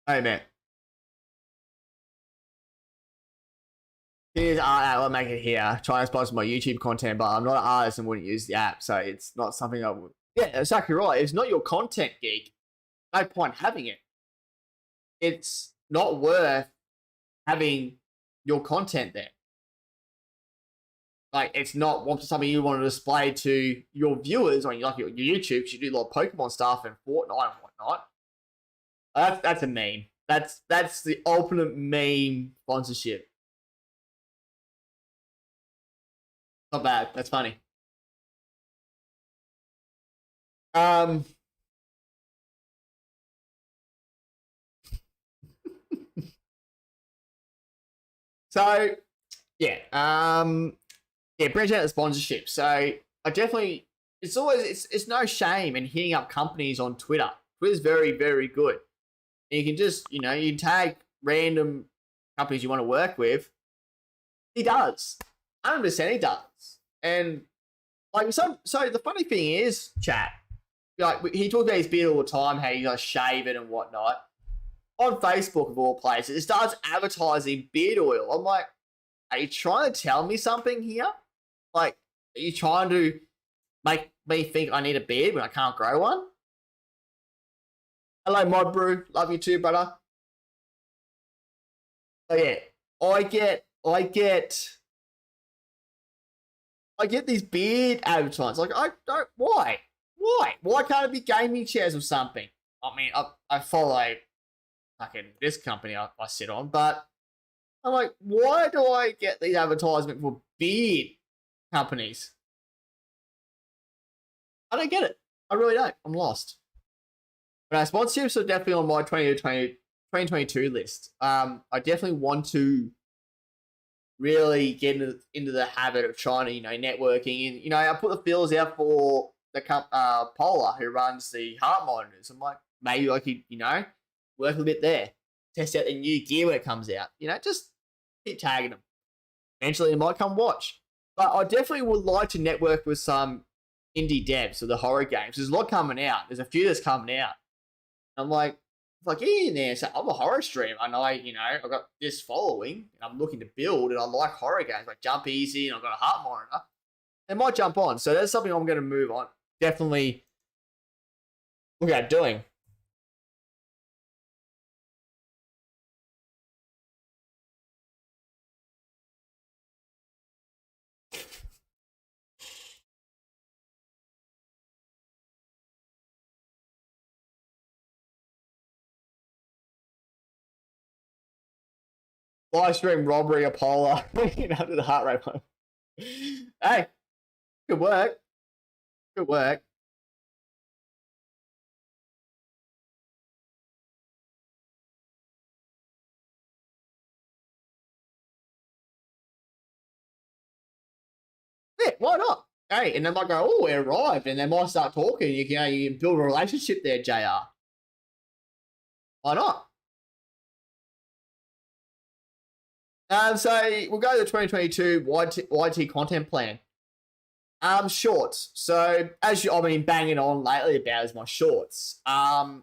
Hey, man. Here's art app, I'll make it here. Try and sponsor my YouTube content, but I'm not an artist and wouldn't use the app, so it's not something I would. Yeah, exactly right. It's not your content gig. No point having it. It's not worth having your content there. Like, it's not something you want to display to your viewers on like your YouTube, because you do a lot of Pokemon stuff and Fortnite and whatnot. That's a meme. That's the ultimate meme sponsorship. Not bad. That's funny. So yeah. Branch out the sponsorship. So I definitely, it's no shame in hitting up companies on Twitter. Twitter's very, very good. And you can just, you tag random companies you want to work with. He does. 100% he does. And like, so the funny thing is, chat, like he talks about his beard all the time, how you shave it and whatnot. On Facebook of all places, it starts advertising beard oil. I'm like, are you trying to tell me something here? Like, are you trying to make me think I need a beard when I can't grow one? Hello, Mod Brew. Love you too, brother. Oh yeah, I get these beard advertisements. Like, I don't. Why? Why can't it be gaming chairs or something? I mean, I follow fucking this company I sit on, but I'm like, why do I get these advertisements for beard companies? I don't get it. I really don't. I'm lost. But sponsorships are definitely on my 2022 list. I definitely want to really get into the habit of trying to, networking. And, I put the feelers out for the Polar, who runs the heart monitors. I'm like, maybe I could, work a bit there. Test out the new gear when it comes out. Just keep tagging them. Eventually, they might come watch. But I definitely would like to network with some indie devs of the horror games. There's a lot coming out. There's a few that's coming out. I'm like, get in there. So I'm a horror streamer, and I've got this following, and I'm looking to build, and I like horror games like Jump Easy, and I've got a heart monitor. They might jump on. So that's something I'm going to move on. definitely look at doing. Live stream robbery Apollo under the heart rate one. Hey, good work. Good work. Yeah, why not? Hey, and they might go, oh, it arrived, and they might start talking. You can build a relationship there, JR. Why not? So we'll go to the 2022 YT content plan. Shorts. So as I've been banging on lately about is my shorts. And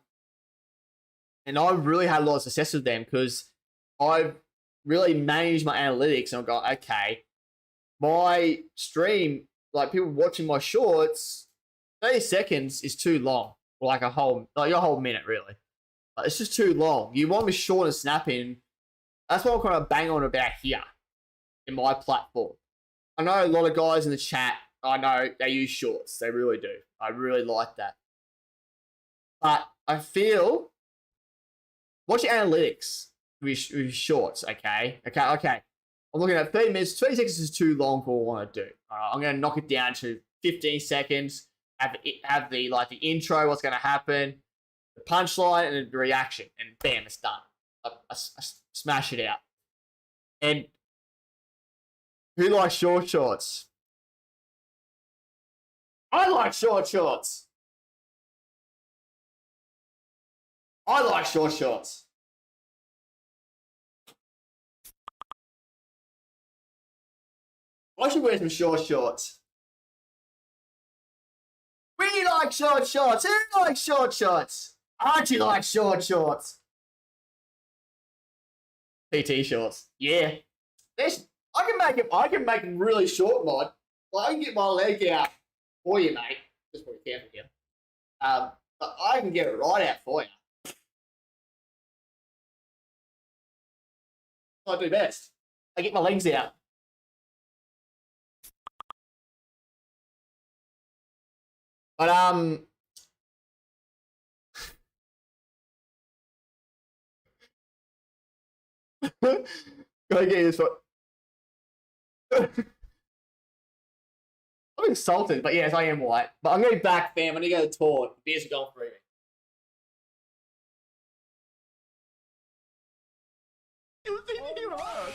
I've really had a lot of success with them because I've really managed my analytics and I've got, okay, my stream, like people watching my shorts, 30 seconds is too long. Like a whole minute, really. Like, it's just too long. You want me short and snapping. That's what I'm kind of bang on about here in my platform. I know a lot of guys in the chat, I know they use shorts. They really do. I really like that. But I feel, watch your analytics with shorts, okay? Okay. I'm looking at 30 minutes. 20 seconds is too long for what I want to do. I'm going to knock it down to 15 seconds. Have the intro, what's going to happen, the punchline, and the reaction, and bam, it's done. I smash it out. And who likes short shorts? I like short shorts. I like short shorts. I should wear some short shorts. We like short shorts. Who likes short shorts? Archie likes short shorts. PT shorts. Yeah. I can make them really short, mod. Well, I can get my leg out for you, mate. Just be careful here. But I can get it right out for you. I do best. I get my legs out. But gotta get this one. I'm insulted, but yes, I am white. But I'm gonna be back, fam. I'm gonna go to the tour. The beers are going for me. It was in your heart.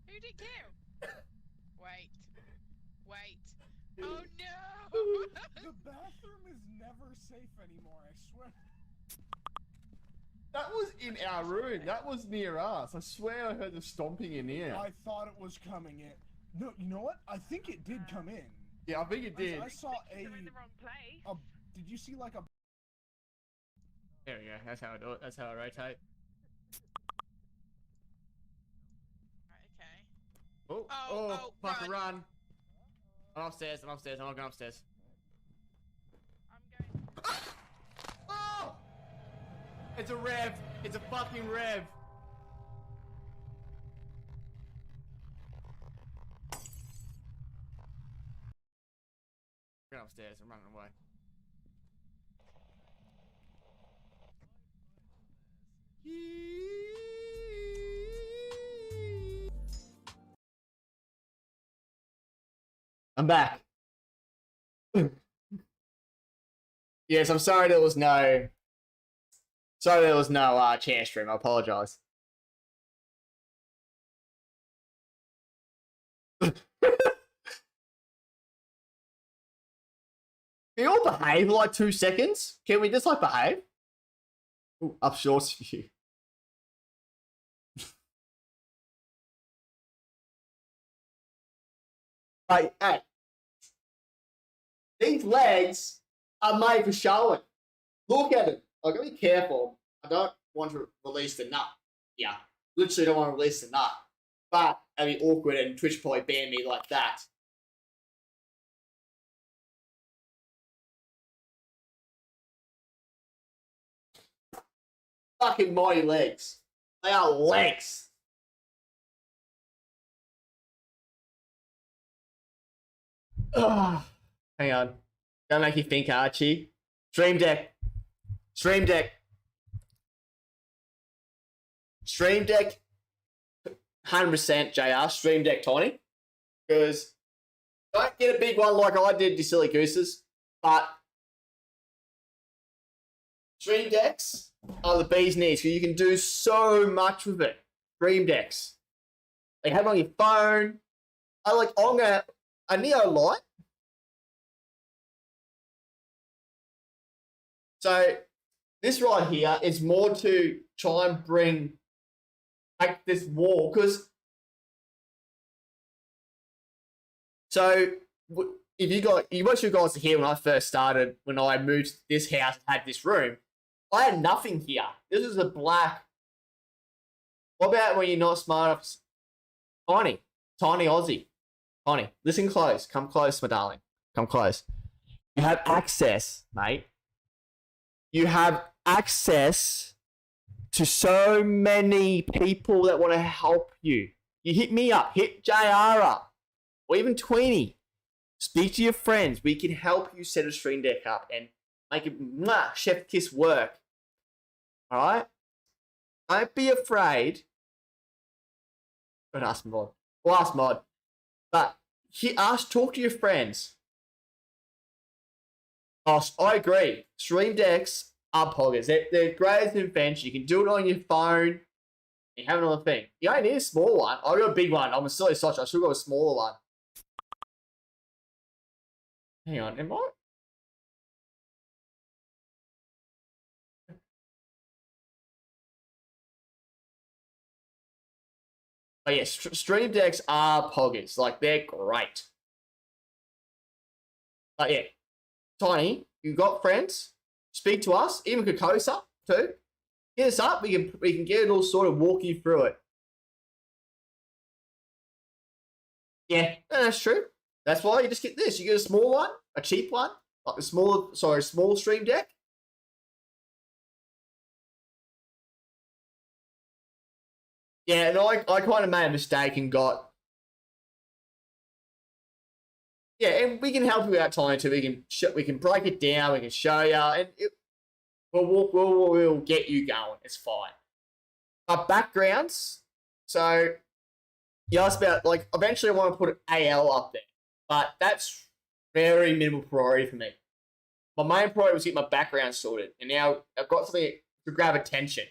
Who did kill? Wait. Oh no! The bathroom is never safe anymore, I swear. That was in our room. That was near us. I swear I heard the stomping in here. I thought it was coming in. No, you know what? I think it did come in. Yeah, I think it did. I saw They're in the wrong place. Did you see like a... There we go. That's how I do it. That's how I rotate. Right, okay. Oh, fuck, run. I'm upstairs. I'm not going upstairs. I'm going. Oh! It's a rev. It's a fucking rev. I'm going upstairs. I'm running away. I'm back. Yes, I'm sorry there was no chair stream. I apologize. Can you all behave for like 2 seconds? Can we just like behave? Ooh, up shorts for you. Hey, these legs are made for showing. Look at it. I gotta be careful. I don't want to release the nut. Yeah, literally don't want to release the nut. But that'd be awkward, and Twitch probably ban me like that. Fucking mighty legs. They are legs. Ugh. Hang on. Don't make you think, Archie. Stream Deck. Stream Deck. Stream Deck. 100% JR. Stream Deck Tiny. Because don't get a big one like I did, you silly gooses. But Stream Decks are the bee's knees. You can do so much with it. Stream Decks. Like have it on your phone. A Neo Light. So this right here is more to try and bring back this wall because if you watch you guys here when I first started, when I moved to this house and had this room, I had nothing here. This is a black. What about when you're not smart enough? Tiny Aussie. Tiny, listen close. Come close, my darling. Come close. You have access, mate. You have access to so many people that want to help you. You hit me up, hit JR up, or even Tweenie. Speak to your friends. We can help you set a Stream Deck up and make it chef kiss work. All right? Don't be afraid. Don't ask Mod. Well, ask Mod. But talk to your friends. Oh, I agree. Stream Decks are poggers. They're great as an invention. You can do it on your phone. You have another thing. You don't need a small one. I got a big one. I'm a silly sausage. I should have got a smaller one. Hang on, am I? But yeah, Stream Decks are poggers. Like, they're great. But yeah, Tiny, you got friends? Speak to us, even Kokosa too. Hit us up. We can get it all sorted, walk you through it. Yeah, that's true. That's why you just get this. You get a small one, a cheap one, like a small Stream Deck. Yeah, and I kind of made a mistake and got. Yeah, and we can help you out, Tiny, too. We can break it down. We can show you, and we'll get you going. It's fine. But backgrounds. So you asked about eventually I want to put an AL up there, but that's very minimal priority for me. My main priority was to get my background sorted, and now I've got something to grab attention.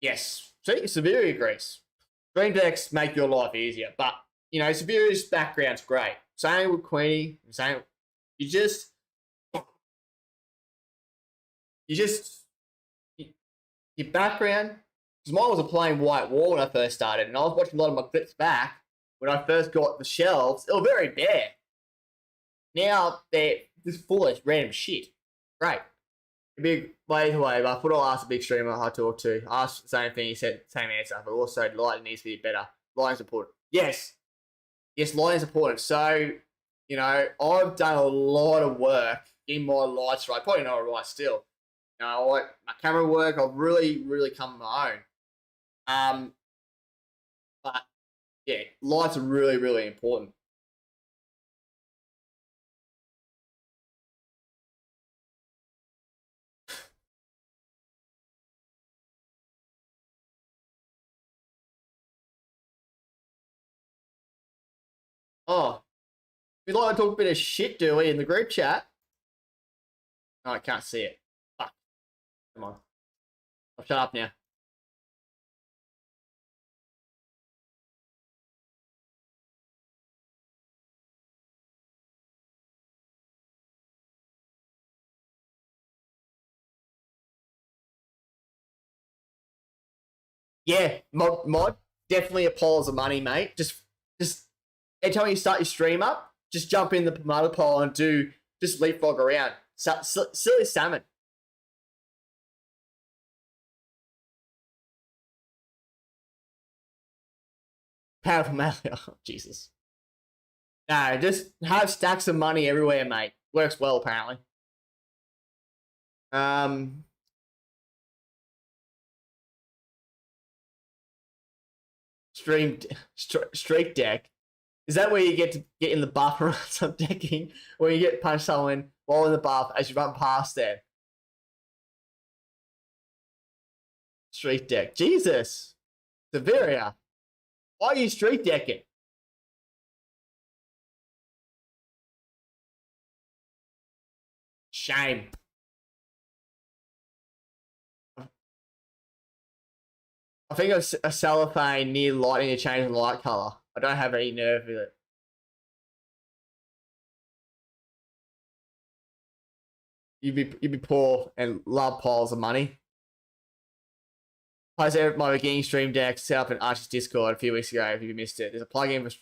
Yes, see, Severi agrees. Stream Decks make your life easier, but Severi's background's great. Same with Queenie. Your background. Because mine was a plain white wall when I first started, and I was watching a lot of my clips back when I first got the shelves. They were very bare. Now they're just full of random shit. Great. By the way, I thought I'll ask a big streamer I talked to. Asked the same thing, he said same answer, but also lighting needs to be better. Lighting's important. Yes, lighting's important. So, I've done a lot of work in my lights right. Probably not right still. My camera work, I've really, really come my own. But yeah, lights are really, really important. Oh, we'd like to talk a bit of shit, do we, in the group chat? No, I can't see it. Fuck. Come on. I'll shut up now. Yeah, mod definitely a pile of money, mate. Just every time you start your stream up, just jump in the mother pile and just leapfrog around. Silly salmon. paraphernalia. Oh, Jesus. No, just have stacks of money everywhere, mate. Works well, apparently. Streak deck. Is that where you get to get in the buff or some decking, where you get punch someone while in the buff as you run past them? Streak deck. Jesus. Severia. Why are you streak decking? Shame. I think a cellophane near lighting to change the light color. I don't have any nerve with it. You'd be poor and love piles of money. Plays my beginning stream deck set up in Archie's Discord a few weeks ago. If you missed it, there's a plugin for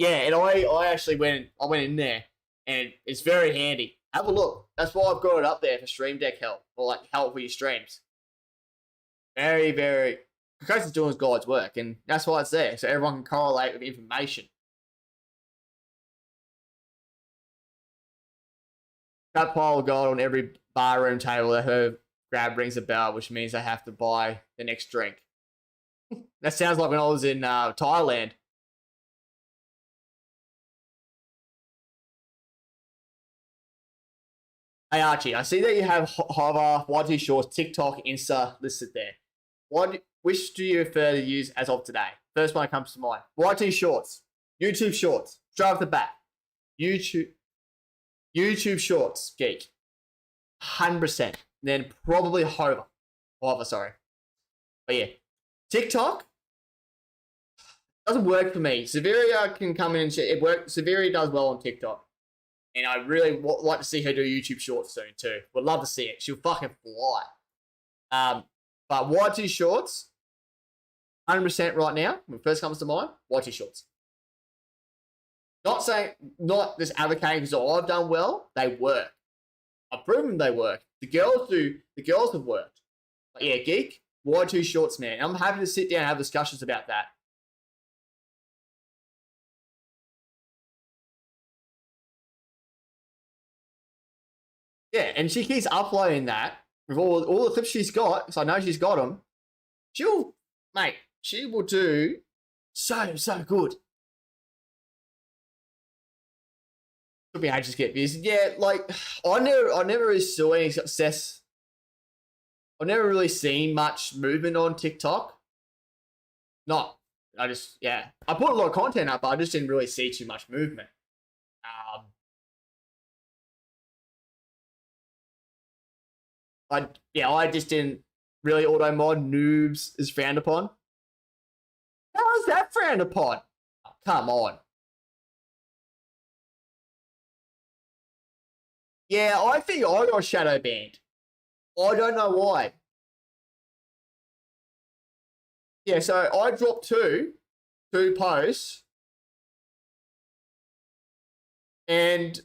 and I actually went in there and it's very handy. Have a look. That's why I've got it up there for stream deck help or like help for your streams. Very, very. Because it's doing God's work, and that's why it's there, so everyone can correlate with information. That pile of gold on every barroom table that her grab rings a bell, which means they have to buy the next drink. That sounds like when I was in Thailand. Hey Archie, I see that you have Hover, YT Shorts, TikTok, Insta listed there. Which do you prefer to use as of today? First one that comes to mind. YT Shorts. YouTube Shorts. Straight off the bat. YouTube Shorts, geek. 100%. Then probably Hover, sorry. But yeah. TikTok doesn't work for me. Severia can come in and it works. Severia does well on TikTok. And I really like to see her do YouTube Shorts soon too. Would love to see it. She'll fucking fly. But YT Shorts, 100% right now, when it first comes to mind, YT Shorts. Not just advocating because I've done well, they work. I've proven they work. The girls have worked. But yeah, geek, YT Shorts, man. I'm happy to sit down and have discussions about that. Yeah, and she keeps uploading that with all the clips she's got, so I know she's got them. She will do so good. Could be ages to get views. Yeah, like I never really saw any success. I've never really seen much movement on TikTok. I put a lot of content up, but I just didn't really see too much movement. I just didn't really auto mod. Noobs is frowned upon. How is that frowned upon? Oh, come on. Yeah, I think I got shadow banned. I don't know why. Yeah, so I dropped two posts, and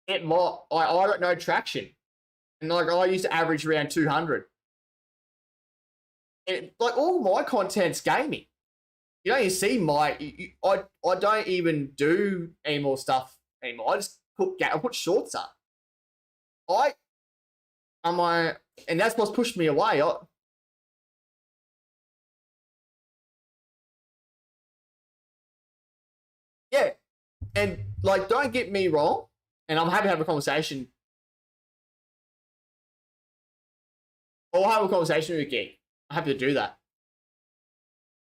I got no traction. And like I used to average around 200. And like all my content's gaming. You don't even see I don't even do any more stuff anymore. I just put shorts up. And that's what's pushed me away. Yeah, and like don't get me wrong, and I'm happy to have a conversation. I'll have a conversation with you, Geek. I'm happy to do that.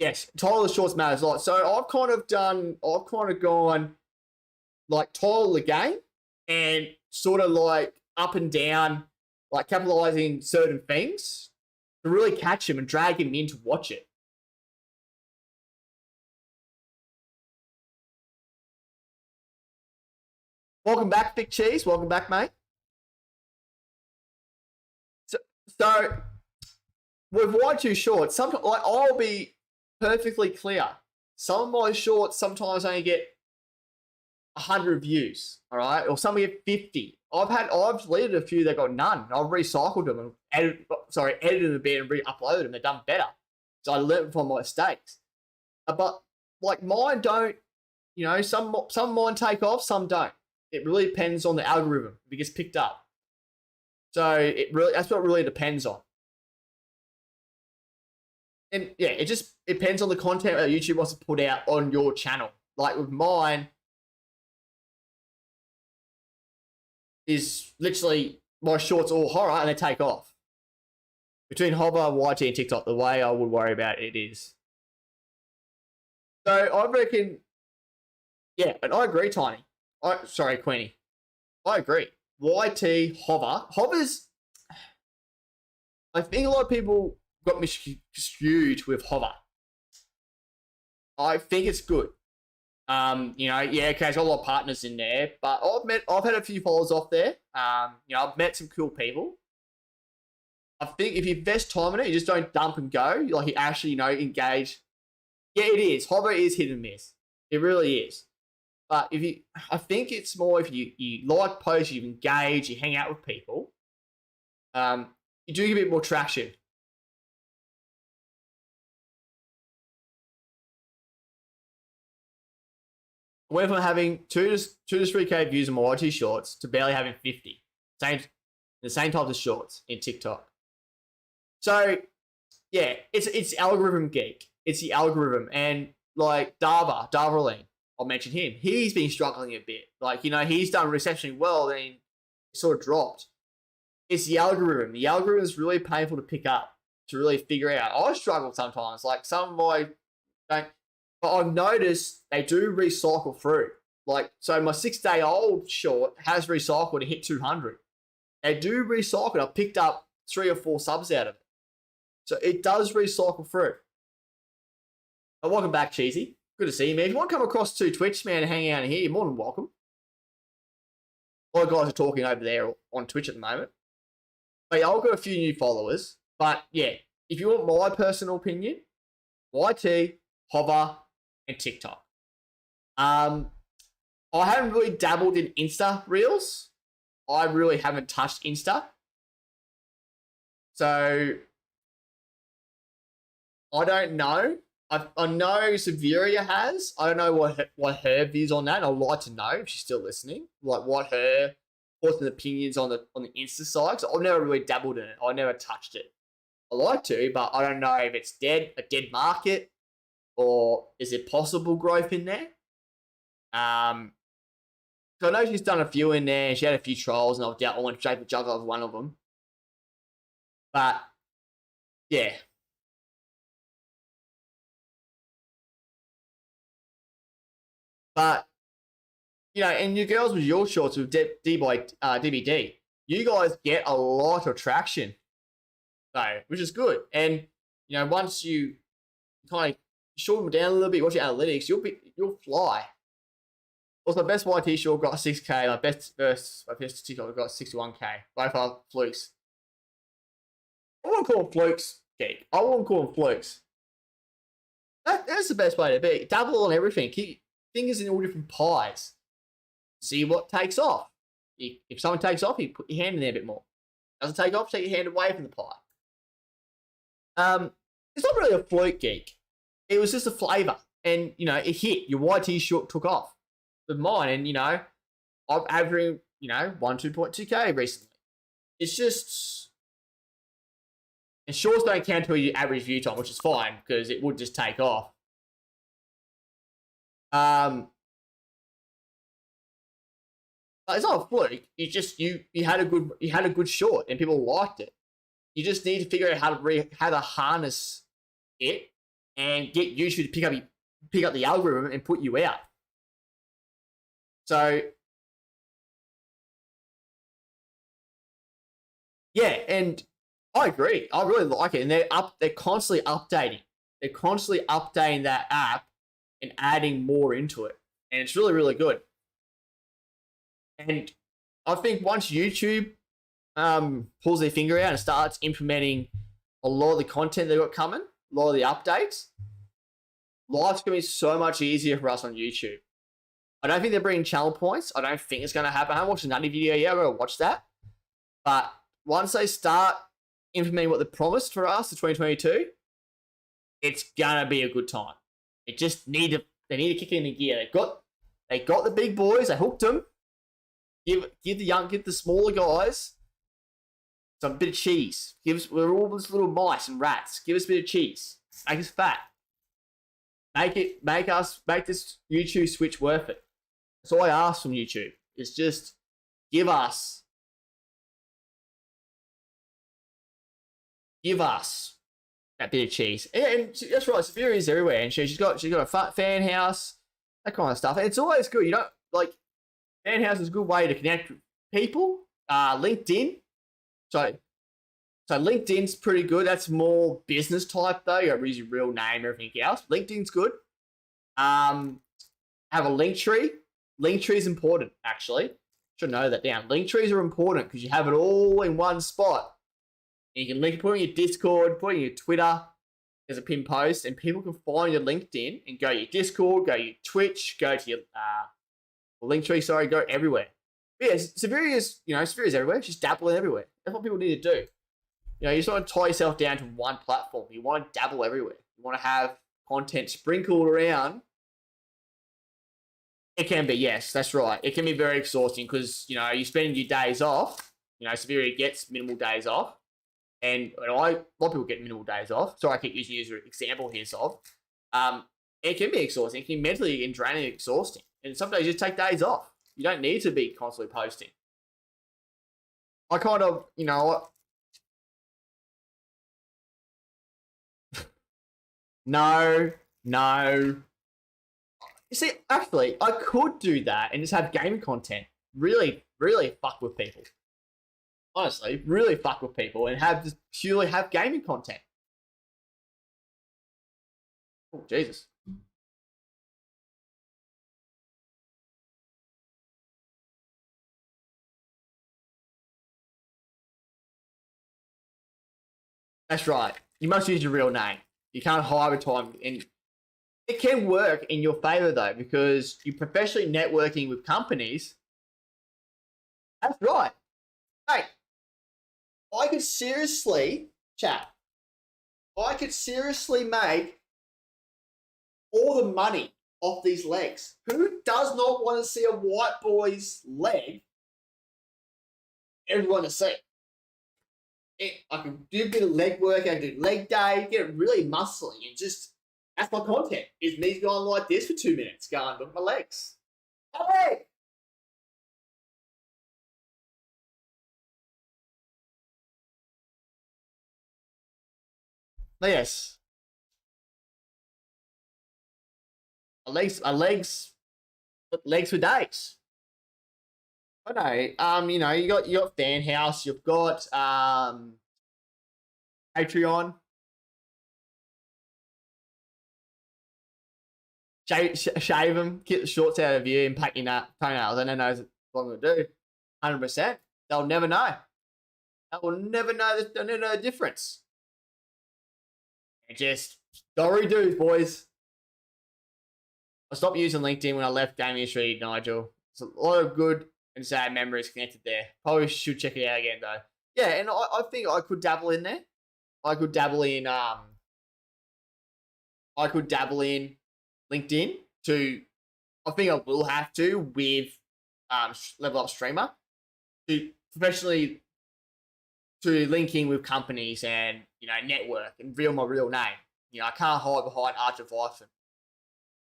Yes, title of shorts matters a lot. So I've kind of gone like title of the game and sort of like up and down, like capitalizing certain things to really catch him and drag him in to watch it. Welcome back, Big Cheese. Welcome back, mate. So with YT Shorts, sometimes like I'll be perfectly clear. Some of my shorts sometimes only get 100 views, all right, or some get 50. I've deleted a few that got none. I've recycled them and edited them a bit and re-uploaded them. They've done better. So I learned from my mistakes. But like mine don't, some of mine take off, some don't. It really depends on the algorithm if it gets picked up. So that's what it really depends on. And yeah, it just depends on the content that YouTube wants to put out on your channel. Like with mine, is literally my shorts all horror and they take off. Between Hover, YT, and TikTok, the way I would worry about it is. So I reckon, yeah, and I agree, Tiny. Sorry, Queenie. I agree. YT, Hover's, I think a lot of people got miscued with Hover. I think it's good. Yeah, okay, it's got a lot of partners in there, but I've had a few followers off there. I've met some cool people. I think if you invest time in it, you just don't dump and go. Like you actually, engage. Yeah, it is. Hover is hit and miss. It really is. But I think it's more if you like posts, you engage, you hang out with people. You do get a bit more traction. Went from having 2 to 3K views on my YT shorts to barely having 50. The same types of shorts in TikTok. So, yeah, it's algorithm geek. It's the algorithm. And like Darvaline, I'll mention him. He's been struggling a bit. Like, he's done exceptionally well, then sort of dropped. It's the algorithm. The algorithm is really painful to pick up, to really figure out. I struggle sometimes. Like some of my don't. But I've noticed they do recycle through. Like, so my 6-day-old short has recycled to hit 200. They do recycle. I picked up 3 or 4 subs out of it. So it does recycle through. But welcome back, Cheesy. Good to see you, man. If you want to come across to Twitch, man, and hang out in here, you're more than welcome. A lot of guys are talking over there on Twitch at the moment. But yeah, I've got a few new followers. But yeah, if you want my personal opinion, YT, Hover, and TikTok. I haven't really dabbled in Insta Reels. I really haven't touched Insta. So, I don't know. I know Severia has. I don't know what her views on that. I'd like to know if she's still listening. Like what her thoughts and opinions on the Insta side. So I've never really dabbled in it. I never touched it. I like to, but I don't know if it's a dead market. Or is it possible growth in there? So I know she's done a few in there. She had a few trials, and I've dealt with Shape of Juggler as one of them. But yeah, but and you girls with your shorts with DBD, you guys get a lot of traction, so which is good. And once you kind of shorten them down a little bit, watch your analytics, you'll fly. Also, best YT short got 6K. Like best TikTok got 61K. Both are flukes. I wouldn't call them flukes, geek. I wouldn't call them flukes. That's the best way to be. Double on everything. Keep fingers in all different pies. See what takes off. If someone takes off, you put your hand in there a bit more. Doesn't take off, take your hand away from the pie. It's not really a fluke, geek. It was just a flavour. And, it hit. Your YT short took off. With mine, and, I'm averaging, 2.2K recently. It's just... And shorts don't count to your average view time, which is fine, because it would just take off. But it's not a fluke. You just you had a good short, and people liked it. You just need to figure out how to harness it and get YouTube to pick up the algorithm and put you out. So yeah, and I agree. I really like it, and they're constantly updating. They're constantly updating that app and adding more into it, and it's really, really good. And I think once YouTube pulls their finger out and starts implementing a lot of the content they've got coming, a lot of the updates, life's going to be so much easier for us on YouTube. I don't think they're bringing channel points. I don't think it's going to happen. I haven't watched a Nutty video yet. I've got to watch that. But once they start implementing what they promised for us in 2022, it's going to be a good time. They need to kick in the gear. They got the big boys. They hooked them. Give the smaller guys some bit of cheese. We're all these little mice and rats. Give us a bit of cheese. Make us fat. Make this YouTube switch worth it. That's all I ask from YouTube. Is just give us that bit of cheese. And that's right, Severia's everywhere, and she's got a fan house, that kind of stuff. And it's always good. You know, like fan house is a good way to connect with people. LinkedIn. So LinkedIn's pretty good. That's more business type though. You got to use your real name, everything else. LinkedIn's good. Have a link tree. Link tree is important, actually. Should know that down. Link trees are important because you have it all in one spot. And you can link, put it in your Discord, put it in your Twitter as a pinned post, and people can find your LinkedIn and go to your Discord, go to your Twitch, go to your link tree. Sorry, go everywhere. But yeah, Severia's everywhere. She's dabbling everywhere. That's what people need to do. You know, you just want to tie yourself down to one platform. You want to dabble everywhere. You want to have content sprinkled around. It can be, yes, that's right. It can be very exhausting because, you know, you're spending your days off. You know, Severia gets minimal days off. And a lot of people get minimal days off. So I keep using you as an example here, Sov. It can be exhausting. It can be mentally and draining and exhausting. And some days you just take days off. You don't need to be constantly posting. I kind of, you know... No. You see, actually, I could do that and just have gaming content. Really, really fuck with people. Honestly, really fuck with people and just purely have gaming content. Oh, Jesus. That's right. You must use your real name. You can't hide with time. And it can work in your favor, though, because you're professionally networking with companies. That's right. Hey, I could seriously make all the money off these legs. Who does not want to see a white boy's leg? Everyone to see. I can do a bit of leg work, I can do leg day, get it really muscly, and just, that's my content. Is me going like this for 2 minutes, going, look at my legs. Hey! Yes. Legs for days. I know. You know, you got Fan House, you've got Patreon. Shave them, get the shorts out of you, and pack your toenails. And then knows what I'm gonna do. 100%. They'll never know. They will never know. They'll never know the difference. And just story dudes, boys. I stopped using LinkedIn when I left gaming industry, Nigel. There's a lot of good and sad memories connected there. Probably should check it out again though. Yeah, and I think I could dabble in there. I could dabble in LinkedIn to, I think I will have to with Level Up Streamer to professionally to linking with companies and, you know, network and reveal my real name. You know, I can't hide behind Archer Vice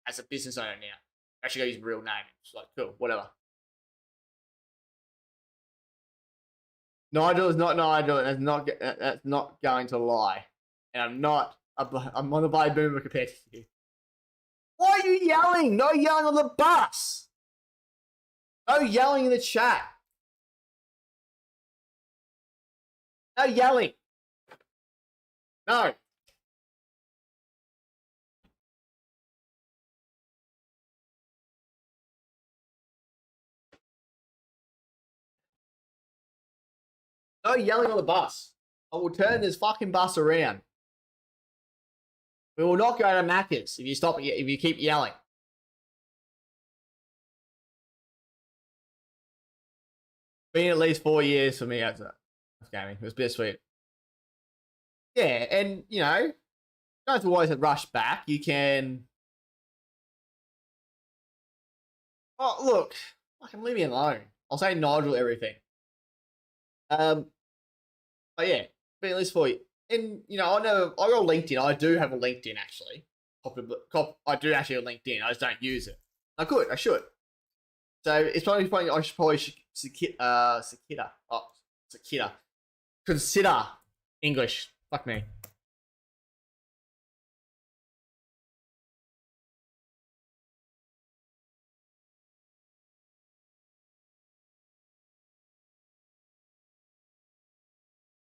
as a business owner now. I actually gotta use my real name. It's like, cool, whatever. Nigel is not Nigel, and that's not going to lie. And I'm on the by boomer compared to you. Why are you yelling? No yelling on the bus. No yelling in the chat. No yelling. No. No yelling on the bus. I will turn this fucking bus around. We will not go to Macca's if you keep yelling. Been at least 4 years for me as gaming. It was bittersweet. Yeah, and you know, you don't have to always rush back. You can Oh, look, I can leave me alone. I'll say Nigel everything. Um, but yeah, be a list for you. And I know I got LinkedIn. I do have a LinkedIn actually. I do actually have a LinkedIn. I just don't use it. I could. I should. So it's probably funny. I should probably consider English. Fuck me.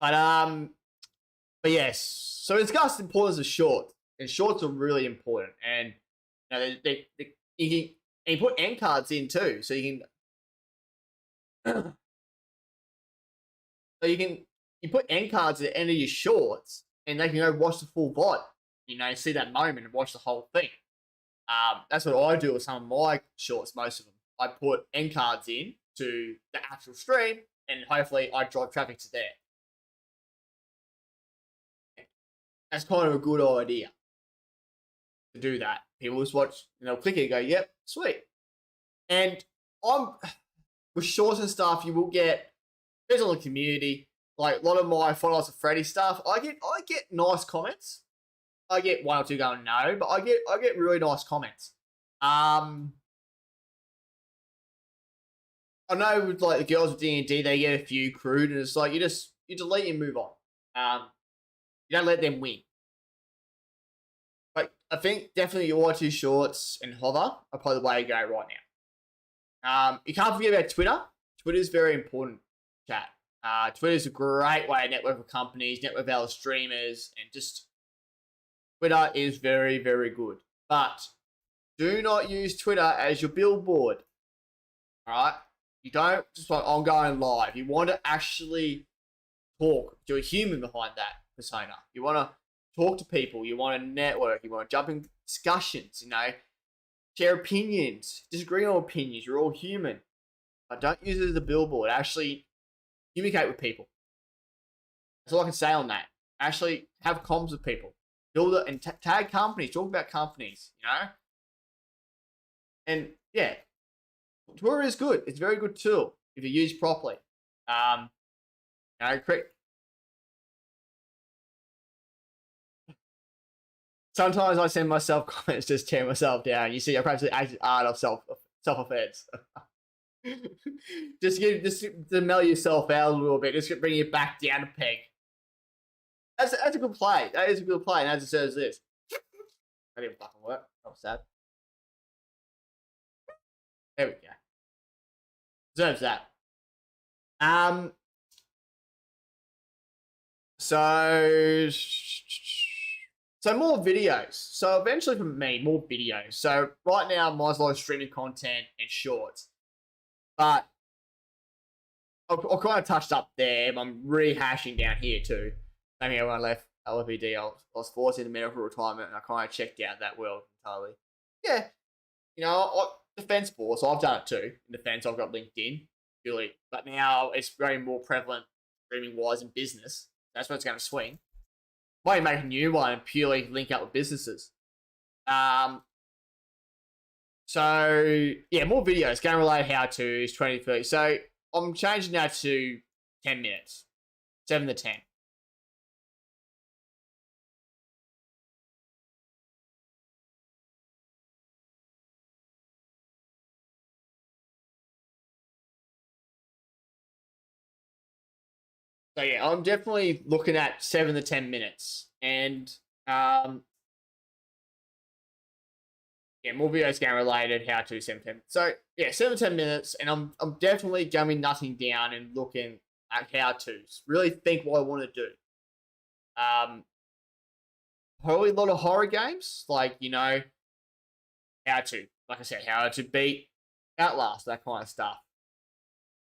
But but yes. So it's got the importance of shorts, and shorts are really important. And you put end cards in too, so you can you put end cards at the end of your shorts, and they can go watch the full VOD. See that moment and watch the whole thing. That's what I do with some of my shorts. Most of them, I put end cards in to the actual stream, and hopefully, I drive traffic to there. That's kind of a good idea to do that. People just watch, click it and go, "Yep, sweet." And I'm with shorts and stuff. You will get depends on the community. Like a lot of my followers of Freddy stuff, I get nice comments. I get one or two going no, but I get really nice comments. I know with like the girls with D&D, they get a few crude, and it's like you delete and move on. You don't let them win. But I think definitely your two shorts and hover are probably the way to go right now. You can't forget about Twitter. Twitter is very important, chat. Twitter is a great way to network with companies, network with other streamers, and just Twitter is very, very good. But do not use Twitter as your billboard. Alright? You don't just like, I'm going live. You want to actually talk to a human behind that persona. You want to talk to people. You want to network. You want to jump in discussions, share opinions, disagree on opinions. You're all human. But don't use it as a billboard. Actually communicate with people. That's all I can say on that. Actually have comms with people. Build it and tag companies. Talk about companies, And yeah, Twitter is good. It's a very good tool if you use properly. Sometimes I send myself comments just tear myself down. You see, I practice the art of self-offense. just to mellow yourself out a little bit. Just bring you back down a peg. That's a good play. That is a good play, and as it says this. That didn't fucking work. That was sad. There we go. Deserves that. So more videos. So eventually for me, more videos. So right now, mine's a lot of streaming content and shorts. But I kind of touched up there, but I'm rehashing down here too. Same here when I left LFED, I was forced into medical retirement, and I kind of checked out that world entirely. Yeah, defense sports, so I've done it too. In defense, I've got LinkedIn, purely, but now it's very more prevalent streaming-wise in business. That's where it's going to swing. Might make a new one and purely link up with businesses. So yeah, more videos, game-related how-tos, 20, 30. So I'm changing now to 10 minutes, 7 to 10. So yeah, I'm definitely looking at 7 to 10 minutes, and yeah, more videos game related, how to 7 to 10. So yeah, 7 to 10 minutes, and I'm definitely going to be nutting down and looking at how tos. Really think what I want to do. Probably a lot of horror games, like how to, like I said, how to beat Outlast, that kind of stuff.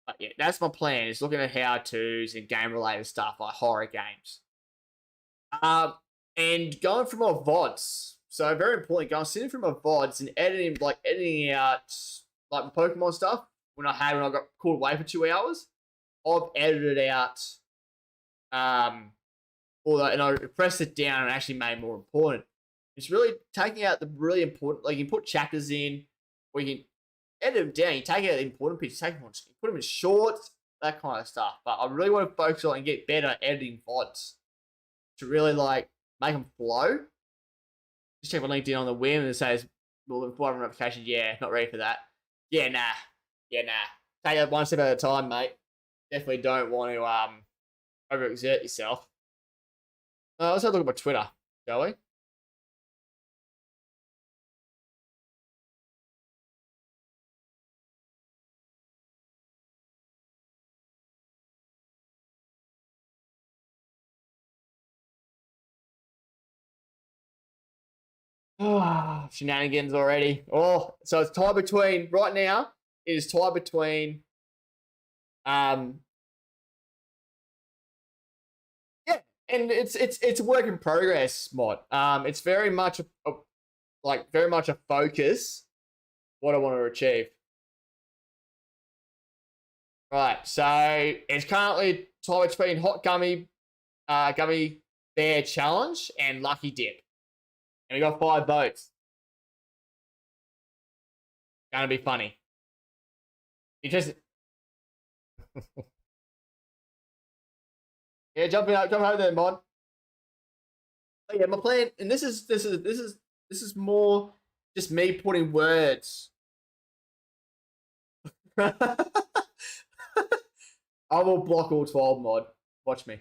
But yeah, that's my plan, is looking at how-tos and game-related stuff like horror games. And going through my VODs. So very important, sitting through my VODs and editing out like my Pokemon stuff when I got called away for 2 hours. I've edited out all that, and I pressed it down and actually made it more important. It's really taking out the really important, like you can put chapters in, or you can edit them down. You take out the important pictures, put them in shorts, that kind of stuff. But I really want to focus on and get better at editing VODs to really like make them flow. Just check my LinkedIn on the whim and it says, well, the notification, yeah, not ready for that. Yeah, nah. Take it one step at a time, mate. Definitely don't want to overexert yourself. Let's have a look at my Twitter, shall we? Shenanigans already. Oh, so it's tied between right now. It is tied between yeah, and it's a work in progress, mod. It's very much a focus what I want to achieve. Right, so it's currently tied between Hot Gummy Bear Challenge and Lucky Dip. And we got 5 votes. Gonna be funny. You just yeah, jump over there, mod. Oh, yeah, my plan, and this is more just me putting words. I will block all 12, mod. Watch me.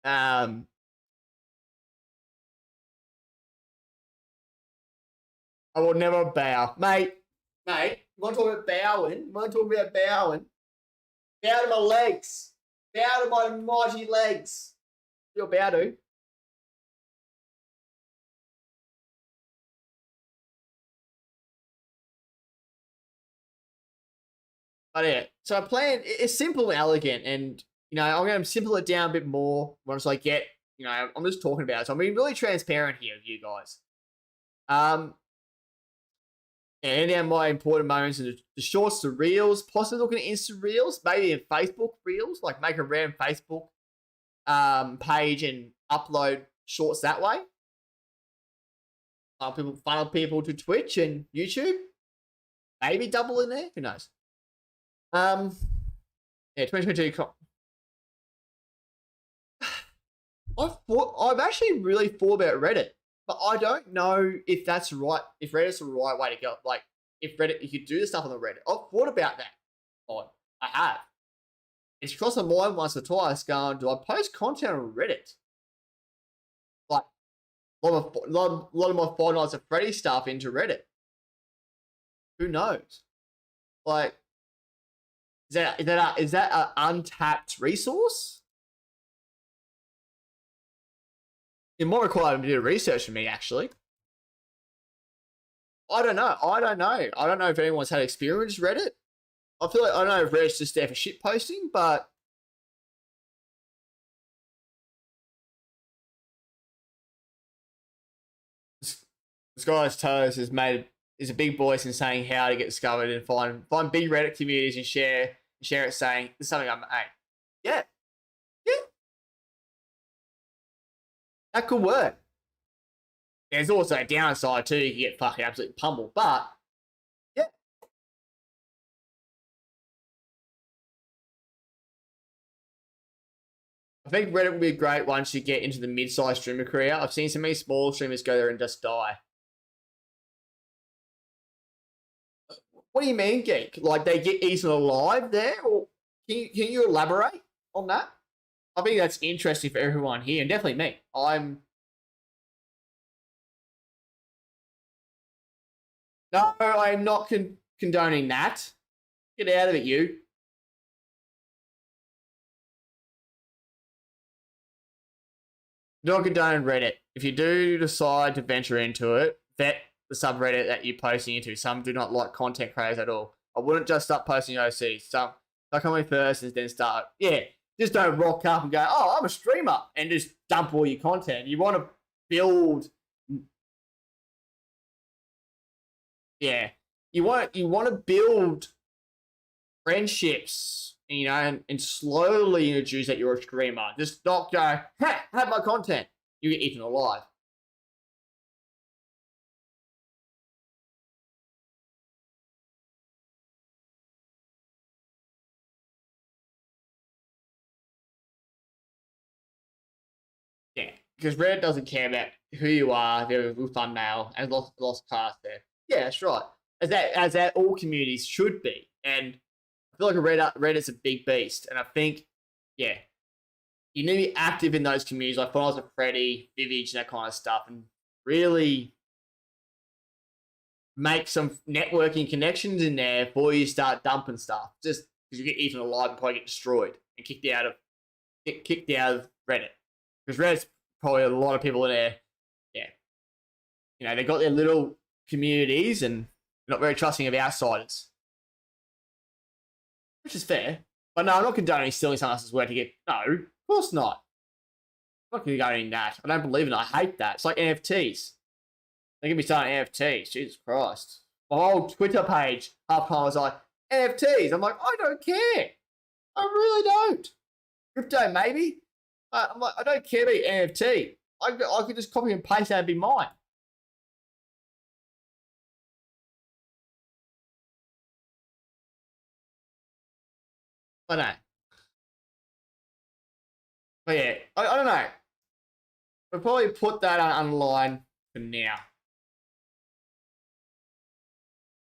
I will never bow. Mate, you want to talk about bowing? Bow to my legs. Bow to my mighty legs. You're bow to. But yeah, so I plan, it's simple and elegant, and, you know, I'm going to simple it down a bit more once I get, you know, I'm just talking about it. So I'm being really transparent here with you guys. And then my important moments and the shorts, the reels, possibly looking at Insta reels, maybe in Facebook reels, like make a random Facebook page and upload shorts that way. Funnel people to Twitch and YouTube. Maybe double in there. Who knows? Yeah, 2022. I've actually really thought about Reddit. But I don't know if that's right, if Reddit's the right way to go. Like, if Reddit, you could do the stuff on the Reddit. I've thought about that. I have. It's crossed my mind once or twice going, do I post content on Reddit? Like, a lot of my Five Nights at Freddy's stuff into Reddit. Who knows? Like, is that an untapped resource? It might require a bit of research from me, actually. I don't know. I don't know if anyone's had experience with Reddit. I feel like I don't know if Reddit's just there for shit posting, but this guy's toes is a big voice in saying how to get discovered and find big Reddit communities and share it, saying this is something I'm yeah. That could work. There's also a downside too. You can get fucking absolutely pummeled, but yeah. I think Reddit would be great once you get into the mid-sized streamer career. I've seen so many small streamers go there and just die. What do you mean, geek? Like they get eaten alive there? Or can you elaborate on that? I think that's interesting for everyone here, and definitely me. I'm not condoning that. Get out of it, you. Not condoning Reddit. If you do decide to venture into it, vet the subreddit that you're posting into. Some do not like content creators at all. I wouldn't just start posting OC. Some come in first and then start. Yeah. Just don't rock up and go, oh, I'm a streamer, and just dump all your content. You want to build, yeah. You want to build friendships, you know, and slowly introduce that you're a streamer. Just not go, hey, have my content. You get eaten alive. because Reddit doesn't care about who you are, their little thumbnail, and lost class there. Yeah, that's right. As that all communities should be. And I feel like Reddit's a big beast. And I think, yeah, you need to be active in those communities. Like when I was at Freddy, Vivage, and that kind of stuff, and really make some networking connections in there before you start dumping stuff. Just because you get eaten alive and probably get destroyed and kicked out of Reddit. Because Reddit's probably a lot of people in there. Yeah, you know, they got their little communities and not very trusting of outsiders, which is fair. But no, I'm not condoning stealing someone else's work to get. No, of course not. I'm not condoning that. I don't believe in it. I hate that. It's like NFTs. They can be starting NFTs. Jesus Christ. My whole Twitter page, half time was like, NFTs. I'm like, I don't care. I really don't. Crypto, maybe. I'm like, I don't care about NFT. I could just copy and paste that and be mine. I know. But yeah, I don't know. We'll probably put that online for now.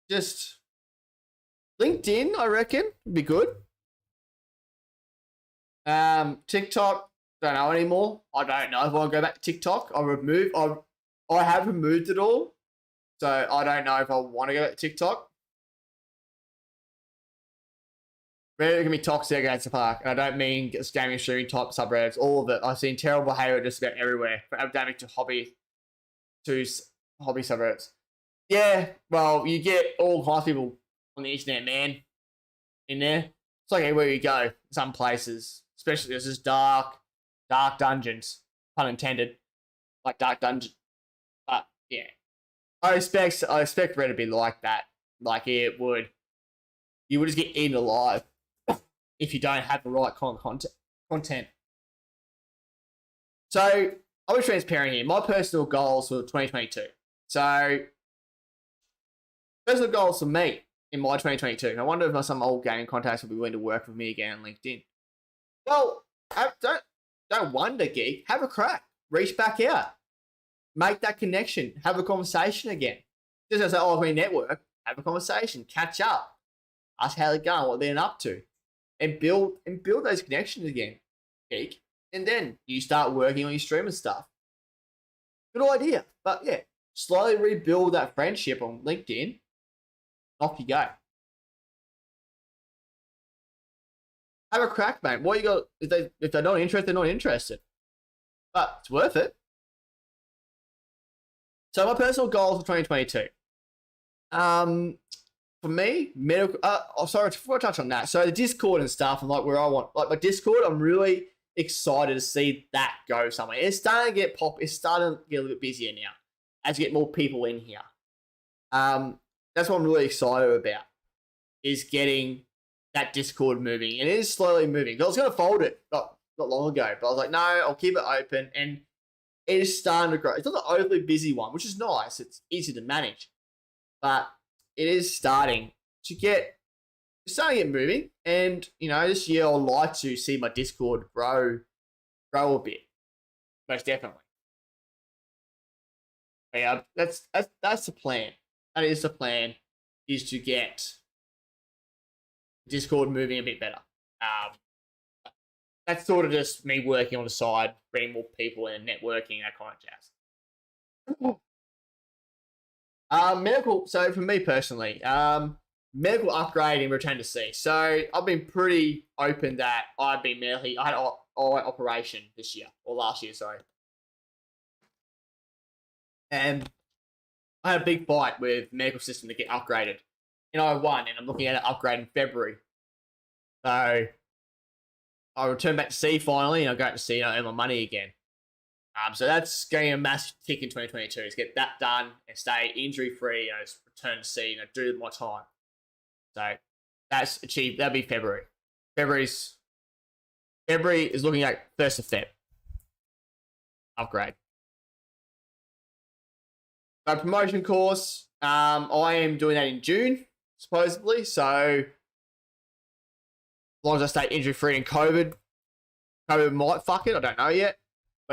Just LinkedIn, I reckon, would be good. TikTok, don't know anymore. I don't know if I'll go back to TikTok. I have removed it all. So I don't know if I want to go back to TikTok. Reddit can be toxic against the park, and I don't mean gaming streaming type subreddits, all of it. I've seen terrible behavior just about everywhere, from academic to hobby subreddits. Yeah, well, you get all kinds of people on the internet, man, in there. It's like everywhere you go, some places, especially there's just dark dungeons, pun intended, like dark dungeon. But yeah, I expect Reddit to be like that. Like you would just get eaten alive if you don't have the right kind of content. So I'll be transparent here. My personal goals for 2022. So personal goals for me in my 2022. And I wonder if some old gaming contacts will be willing to work with me again on LinkedIn. Well, don't wonder, geek. Have a crack. Reach back out. Make that connection. Have a conversation again. Just as say, oh, we network. Have a conversation. Catch up. Ask how they're going, what they're up to, and build those connections again, geek. And then you start working on your streaming stuff. Good idea. But yeah, slowly rebuild that friendship on LinkedIn. Off you go. Have a crack, mate. What you got? If they're not interested, they're not interested. But it's worth it. So my personal goals for 2022. For me, medical. Sorry, before I touch on that. So the Discord and stuff, and like where I want, like my Discord, I'm really excited to see that go somewhere. It's starting to get It's starting to get a little bit busier now as you get more people in here. That's what I'm really excited about, is getting that Discord moving. And it is slowly moving. I was going to fold it not long ago, but I was like, no, I'll keep it open. And it is starting to grow. It's not an overly busy one, which is nice. It's easy to manage. But it is starting to get moving. And, you know, this year I'd like to see my Discord grow a bit. Most definitely. But yeah, that's the plan. That is the plan, is to get Discord moving a bit better. That's sort of just me working on the side, bringing more people in, networking, that kind of jazz. Medical. So for me personally, medical upgrade in Return to Sea. So I've been pretty open that I had an eye operation this year, or last year, sorry. And I had a big fight with medical system to get upgraded. And I won, and I'm looking at an upgrade in February. So I'll return back to sea finally, and I'll go to sea and I'll earn my money again. So that's getting a massive tick in 2022, is get that done and stay injury-free, and just return to sea and do my time. So that's achieved. That'll be February. February is looking at 1st of Feb. Upgrade. My promotion course, I am doing that in June, supposedly. So as long as I stay injury-free and COVID might fuck it. I don't know yet.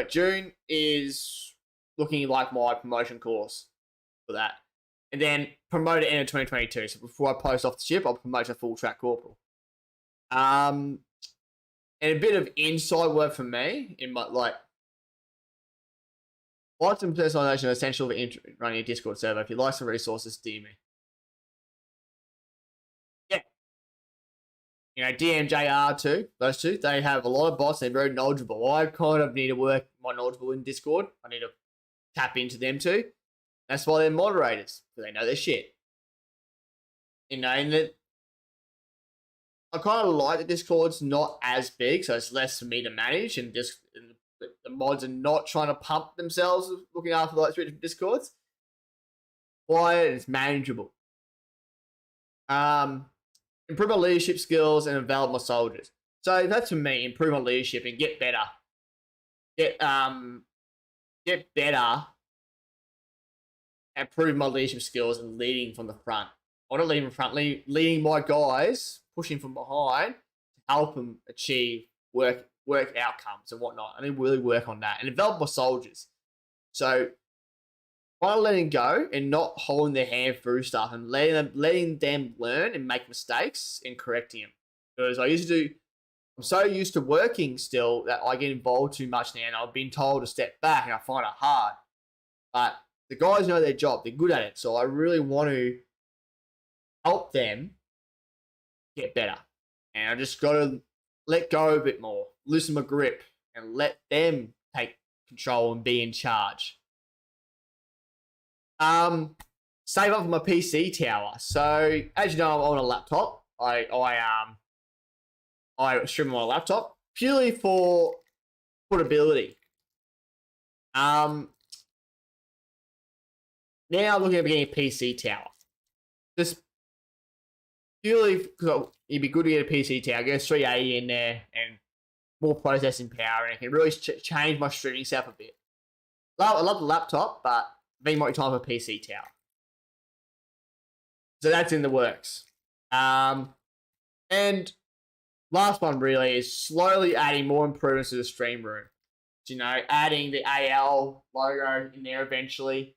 But June is looking like my promotion course for that. And then promote at end of 2022. So before I post off the ship, I'll promote to full track corporal. And a bit of inside work for me in my like lots of personalization are essential for running a Discord server. If you like some resources, DM me. Yeah. You know, DMJR too, those two, they have a lot of bots, they're very knowledgeable. I kind of need to work my knowledgeable in Discord. I need to tap into them too. That's why they're moderators, because they know their shit. You know, and that I kind of like that Discord's not as big, so it's less for me to manage, and just the mods are not trying to pump themselves looking after like 3 different Discords. Quiet, it's manageable. Improve my leadership skills and develop my soldiers. So that's for me, improve my leadership and get better. Get better. Improve my leadership skills and leading from the front. I want to lead from front, leading my guys, pushing from behind to help them achieve work outcomes and whatnot. I need to really work on that and develop my soldiers. So I letting go and not holding their hand through stuff and letting them learn and make mistakes and correcting them. Because I'm so used to working still that I get involved too much now, and I've been told to step back and I find it hard. But the guys know their job, they're good at it. So I really want to help them get better. And I just got to let go a bit more, loosen my grip, and let them take control and be in charge. Save up for my PC tower. So as you know, I'm on a laptop. I stream on my laptop purely for portability. Now I'm looking at getting a PC tower. Just purely because it'd be good to get a PC tower. Get a 380 in there and more processing power, and it can really change my streaming setup a bit. I love the laptop, but it might be time for a PC tower. So that's in the works. And last one really is slowly adding more improvements to the stream room. You know, adding the AL logo in there eventually.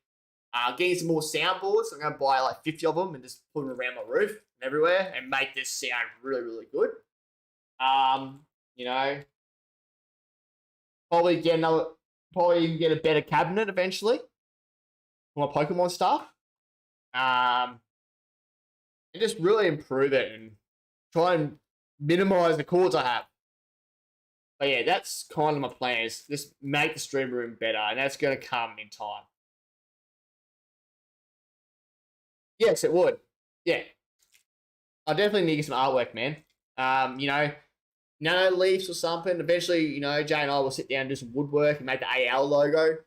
Getting some more soundboards. I'm going to buy like 50 of them and just put them around my roof and everywhere and make this sound really, really good. You know, probably even get a better cabinet eventually for my Pokemon stuff. And just really improve it and try and minimize the cords I have. But yeah, that's kind of my plan, is just make the stream room better, and that's going to come in time. Yes, it would. Yeah. I definitely need some artwork, man. You know, nano leaves or something. Eventually, you know, Jay and I will sit down and do some woodwork and make the AL logo.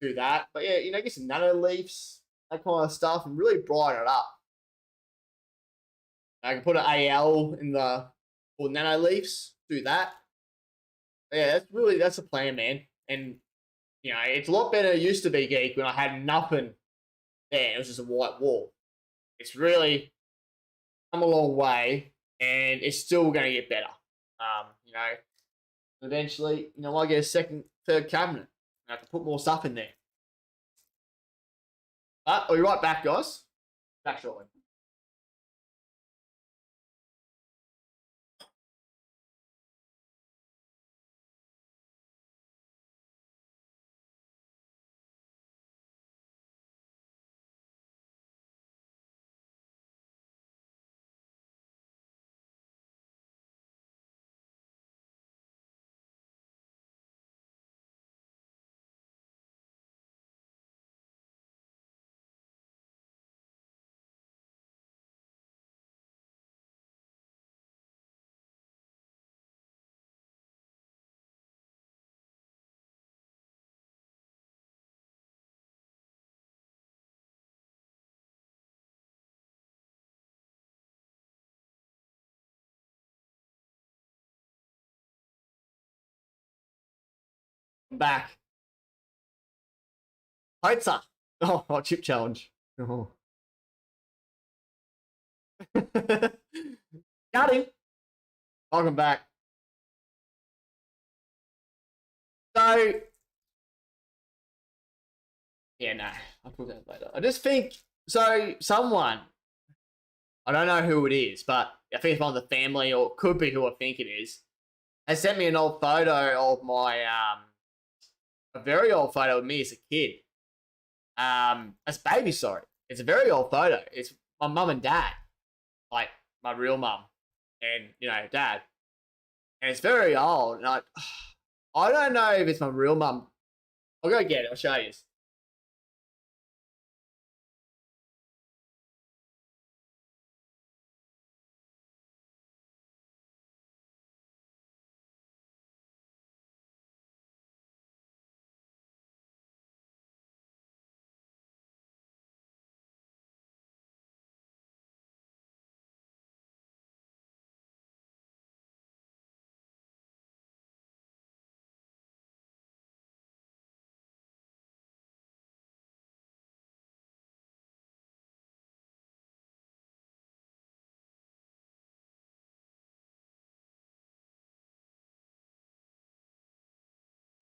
Do that. But yeah, you know, get some nano leaves, that kind of stuff, and really brighten it up. I can put an AL in the nano leaves. Do that. But yeah, that's the plan, man. And you know, it's a lot better than it used to be, Geek, when I had nothing there. It was just a white wall. It's really come a long way, and it's still going to get better. You know, eventually, you know, I get a third cabinet. I have to put more stuff in there. But I'll be right back, guys. Back shortly. Back. Pizza. Oh, chip challenge. Oh. Got him. Welcome back. So, So, yeah, no, I'll put that later. I just think so. Someone, I don't know who it is, but I think it's one of the family, or it could be who I think it is, has sent me an old photo of my a very old photo of me as a kid. As baby, sorry. It's a very old photo. It's my mum and dad, like my real mum, and dad. And it's very old. And I don't know if it's my real mum. I'll go get it. I'll show you.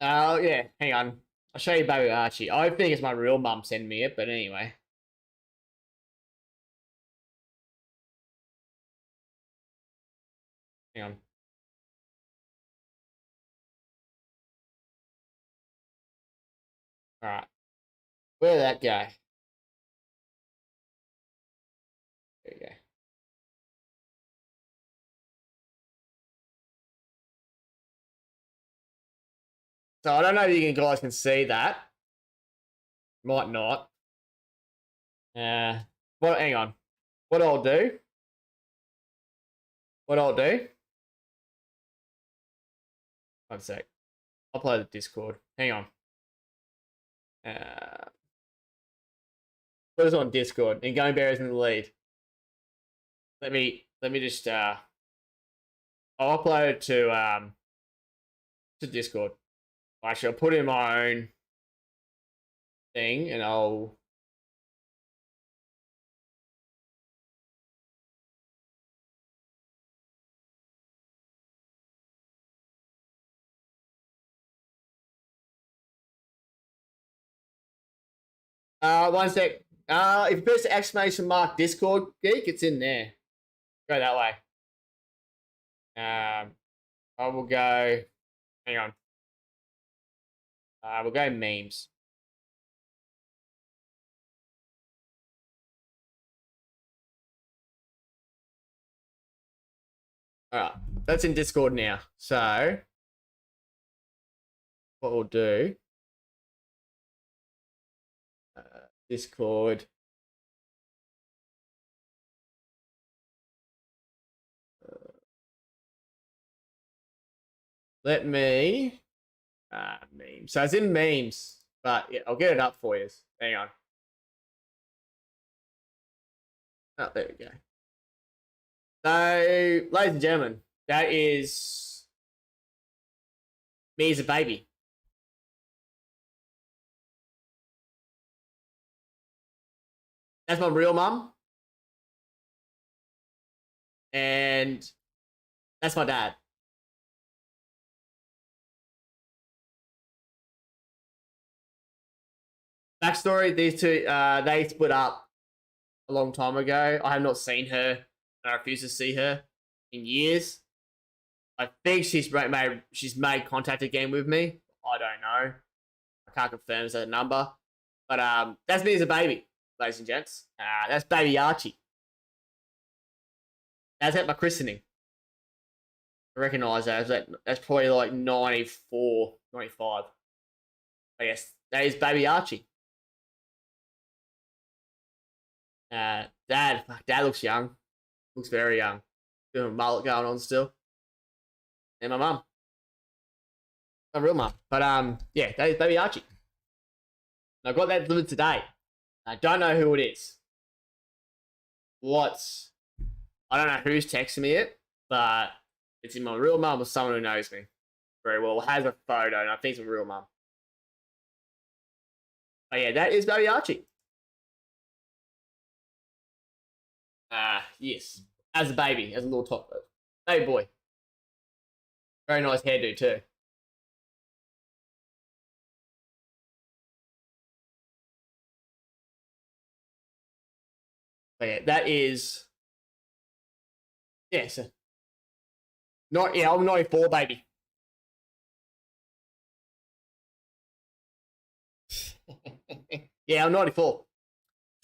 Oh yeah, hang on. I'll show you baby Archie. I think it's my real mum sending me it, but anyway. Hang on. All right. Where did that go? There you go. So I don't know if you guys can see that. Might not. Well, hang on. What I'll do. What I'll do. One sec. I'll play the Discord. Hang on. Put us on Discord and Going Bears in the lead. Let me just I'll upload it to Discord. Actually, I'll put in my own thing and I'll one sec. If you press the exclamation mark Discord geek, it's in there. Go that way. I will go. Hang on. We'll go memes. All right, that's in Discord now. So what we'll do? Discord. Let me memes. So it's in memes, but yeah, I'll get it up for you. Hang on. Oh, there we go. So, ladies and gentlemen, that is me as a baby. That's my real mum. And that's my dad. Backstory, these two, they split up a long time ago. I have not seen her, and I refuse to see her in years. I think she's made contact again with me. I don't know. I can't confirm that number. But that's me as a baby, ladies and gents. That's baby Archie. That's at my christening. I recognise that. That's probably like 94, 95. I guess that is baby Archie. Dad looks young. Looks very young. Doing a mullet going on still. And my mum. My real mum. But yeah, that is baby Archie. And I got that delivered today. I don't know who it is. I don't know who's texting me it, but it's in my real mum or someone who knows me very well. It has a photo, and I think it's a real mum. But yeah, that is baby Archie. Yes. As a baby, as a little toddler. Baby boy. Very nice hairdo too. But yeah, that is. Yes. I'm 94, baby. Yeah, I'm 94.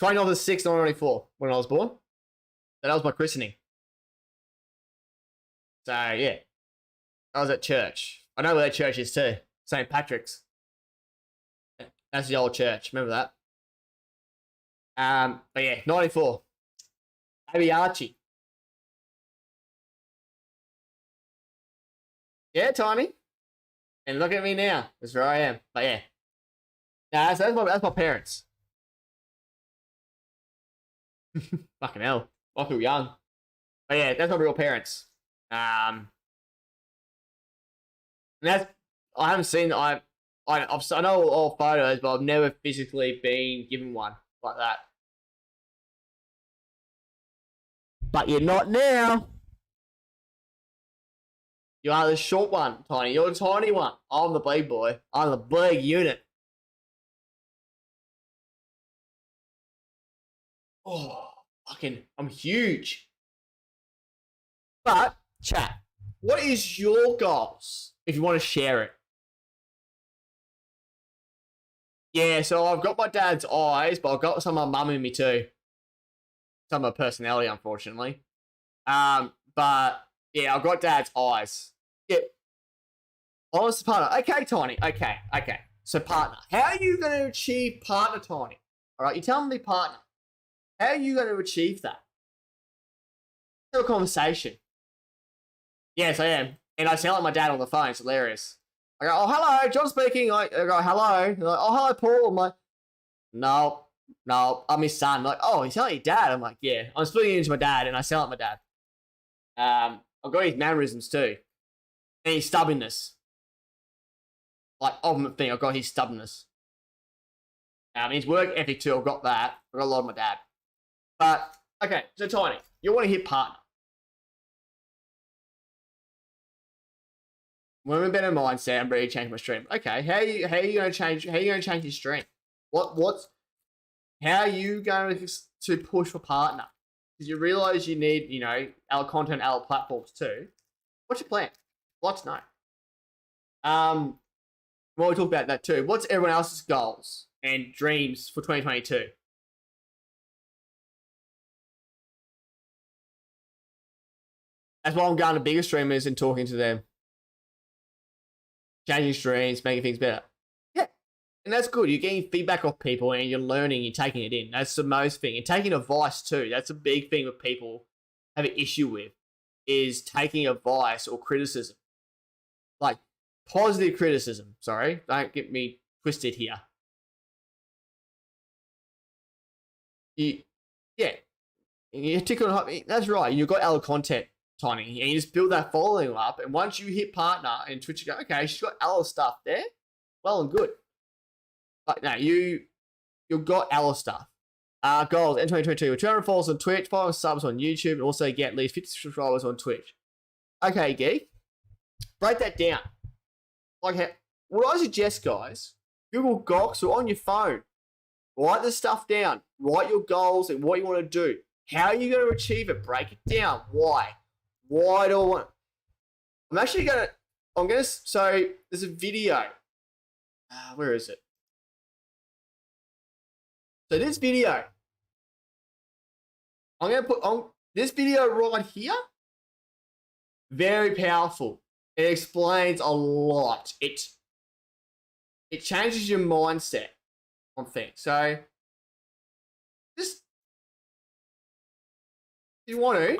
29th of the 6th, 1994, when I was born. That was my christening. So, yeah. I was at church. I know where that church is too. St. Patrick's. That's the old church. Remember that? But yeah, 94. Baby Archie. Yeah, Tiny. And look at me now. That's where I am. But yeah. Nah, that's my parents. Fucking hell. I feel young. But yeah, that's my real parents. And that's I haven't seen I know all photos, but I've never physically been given one like that. But you're not now. You are the short one, Tiny. You're the tiny one. I'm the big boy. I'm the big unit. Oh, fucking, I'm huge. But, chat, what is your goals if you want to share it? Yeah, so I've got my dad's eyes, but I've got some of my mum in me too. Some of my personality, unfortunately. But yeah, I've got dad's eyes. Yeah. Honest partner. Okay, Tiny. Okay. So partner. How are you going to achieve partner, Tiny? All right, you tell me partner. How are you going to achieve that? Have a conversation. Yes, I am. And I sound like my dad on the phone. It's hilarious. I go, oh, hello, John speaking. I go, hello. Like, oh, hello, Paul. I'm like, no, I'm his son. I'm like, oh, you sound like your dad. I'm like, yeah. I'm splitting into my dad, and I sound like my dad. I've got his mannerisms too. And his stubbornness. Like, ultimate thing, I've got his stubbornness. His work ethic too, I've got that. I've got a lot of my dad. But, okay, so Tiny, you want to hit partner. When I'm in a better mindset, I'm ready to change my stream. Okay, how are you going to change your stream? How are you going to push for partner? Because you realise you need, our content, our platforms too. What's your plan? Lots to know. Well, we talk about that too. What's everyone else's goals and dreams for 2022? That's why I'm going to bigger streamers and talking to them. Changing streams, making things better. Yeah. And that's good. You're getting feedback off people and you're learning, you're taking it in. That's the most thing. And taking advice too. That's a big thing that people have an issue with, is taking advice or criticism. Like, positive criticism. Sorry. Don't get me twisted here. Yeah. You tick on, that's right. You've got our content, Tiny, and you just build that following up. And once you hit partner and Twitch, you go, okay, she's got our stuff there. Well and good. But no, you've got our stuff. Goals in 2022. 200 followers on Twitch, 500 subs on YouTube, and also get at least 50 subscribers on Twitch. Okay, Geek. Break that down. Like, what I suggest, guys, Google Docs or on your phone. Write the stuff down. Write your goals and what you want to do. How are you going to achieve it? Break it down. Why? Why do I want... So, there's a video. Where is it? So this video, I'm going to put on this video right here. Very powerful. It explains a lot. It changes your mindset on things. So, just if you want to,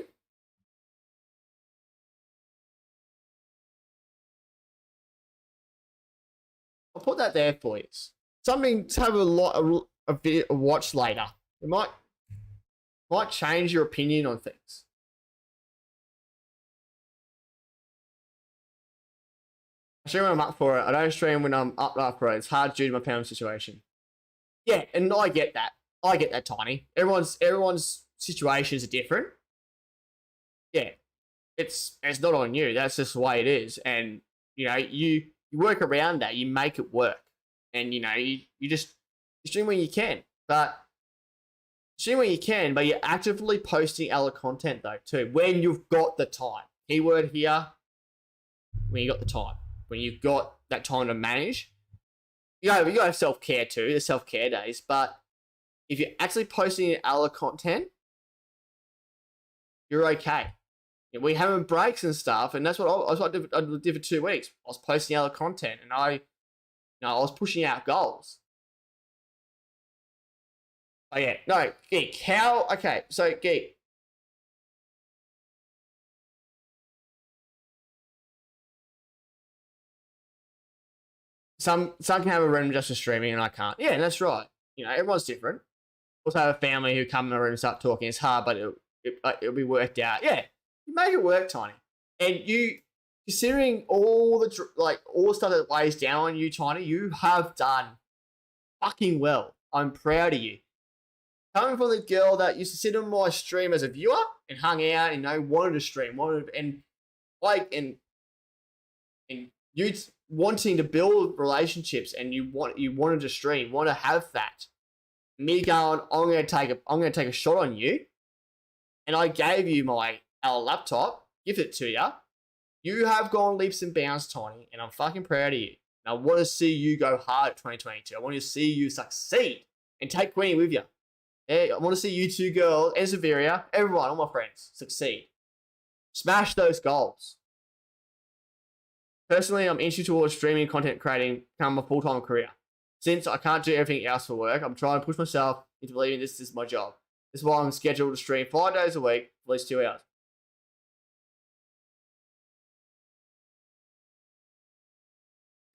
I'll put that there for you. Something to have a watch later. It might change your opinion on things. I stream when I'm up for it. I don't stream when I'm up for it. It's hard due to my family situation. Yeah, and I get that. I get that, Tiny. Everyone's situations are different. Yeah, it's not on you. That's just the way it is. And you work around that. You make it work. And you stream when you can. But stream when you can, but you're actively posting other content though too when you've got the time. Keyword here, when you got the time, when you've got that time to manage. You gotta have self-care too. There's self-care days, but if you're actually posting other content, you're okay. We having breaks and stuff, and that's what I did for 2 weeks. I was posting other content, and I was pushing out goals. Oh yeah, no, Geek. How? Okay, so Geek. Some can have a room just for streaming, and I can't. Yeah, that's right. Everyone's different. Also have a family who come in the room and start talking. It's hard, but it'll be worked out. Yeah, you make it work, Tiny. And you, considering all the stuff that weighs down on you, Tiny, you have done fucking well. I'm proud of you. Coming from the girl that used to sit on my stream as a viewer and hung out and wanted to stream, and you wanting to build relationships, and you wanted to stream, want to have that. Me going, I'm gonna take a shot on you, and I gave you our laptop, give it to you. You have gone leaps and bounds, Tiny, and I'm fucking proud of you. And I want to see you go hard at 2022. I want to see you succeed and take Queenie with you. Yeah, I want to see you two girls and Severia, everyone, all my friends, succeed. Smash those goals. Personally, I'm interested towards streaming content creating become a full-time career. Since I can't do everything else for work, I'm trying to push myself into believing this is my job. This is why I'm scheduled to stream 5 days a week for at least 2 hours.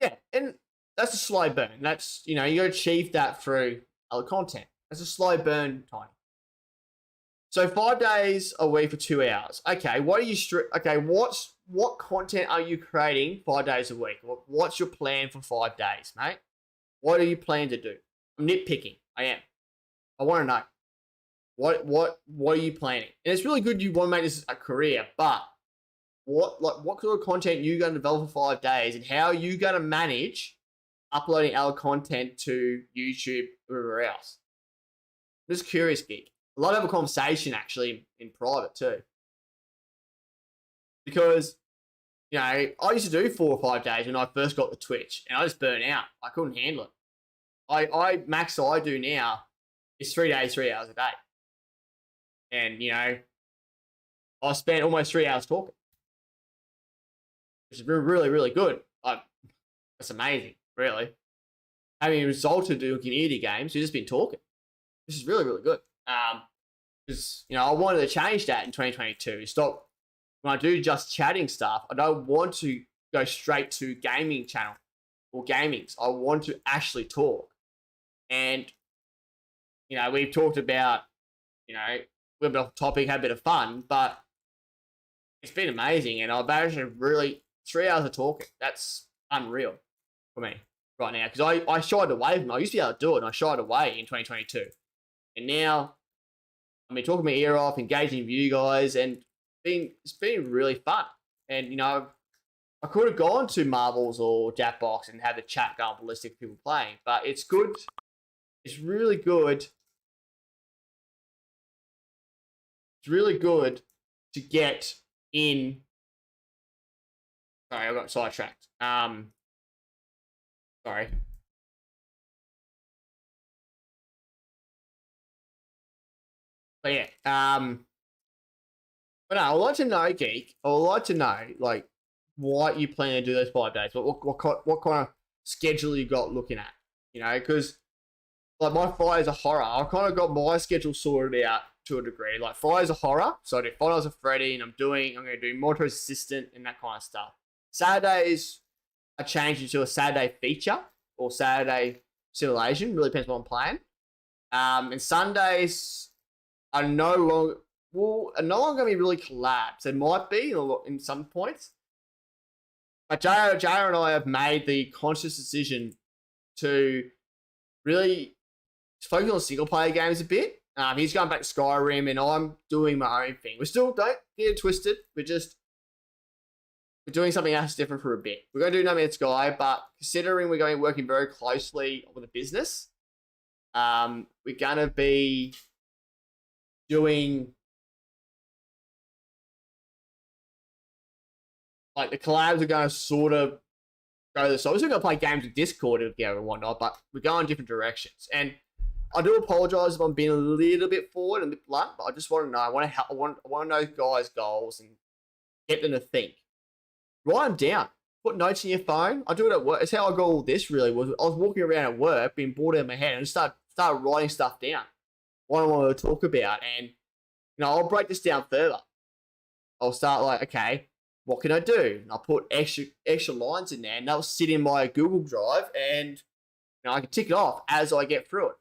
Yeah, and that's a slow burn. That's, you got to achieve that through other content. That's a slow burn, Tiny. So 5 days a week for 2 hours. Okay, what content are you creating 5 days a week? What's your plan for 5 days, mate? What are you planning to do? I'm nitpicking. I am. I want to know. What are you planning? And it's really good you want to make this a career, but what sort of content are you going to develop for 5 days, and how are you going to manage uploading our content to YouTube or wherever else? I'm just curious, Geek. A lot of a conversation actually in private too. Because, I used to do 4 or 5 days when I first got the Twitch, and I just burnt out. I couldn't handle it. Max I do now is 3 days, 3 hours a day. And, I spent almost 3 hours talking. Which is really, really good. That's amazing, really. Having resulted to community games, we've just been talking. This is really, really good. Because, I wanted to change that in 2022. Stop. When I do just chatting stuff, I don't want to go straight to gaming channel or gamings. I want to actually talk. And, we've talked about, we're a bit off topic, had a bit of fun, but it's been amazing. And I've actually really, 3 hours of talking, that's unreal for me right now. Because I shied away from it. I used to be able to do it, and I shied away in 2022. And now, talking my ear off, engaging with you guys, and it's been really fun. And, I could have gone to Marbles or Jackbox and had the chat going ballistic with people playing, but it's good. It's really good. It's really good to get in. Sorry, I got sidetracked. Sorry. But yeah, but no, I'd like to know, Geek. I would like to know, what you plan to do those 5 days. What kind of schedule you got looking at? Because my Fridays are horror. I've kind of got my schedule sorted out to a degree. Like Fridays are horror, so I do Five Nights at Freddy, and I'm going to do Montrose Assistant and that kind of stuff. Saturdays, I change into a Saturday feature or Saturday simulation. Really depends what I'm playing. And Sundays are no longer going to be really collabs. They might be in some points. But JR and I have made the conscious decision to really focus on single player games a bit. He's going back to Skyrim, and I'm doing my own thing. We still don't get it twisted. We're doing something else different for a bit. We're going to do No Man's Sky, but considering we're going to be working very closely with a business, we're going to be doing like the collabs are going to sort of go this. So we're still going to play games with Discord together and whatnot, but we're going different directions. And I do apologize if I'm being a little bit forward and a bit blunt, but I just want to know. I want to help. I want to know guys' goals and get them to think. Write them down. Put notes in your phone. I do it at work. It's how I got all this. Really was. I was walking around at work, being bored out of my head, and just start writing stuff down. What I want to talk about, and I'll break this down further. I'll start like, okay, what can I do? And I'll put extra lines in there, and they'll sit in my Google Drive, and I can tick it off as I get through it.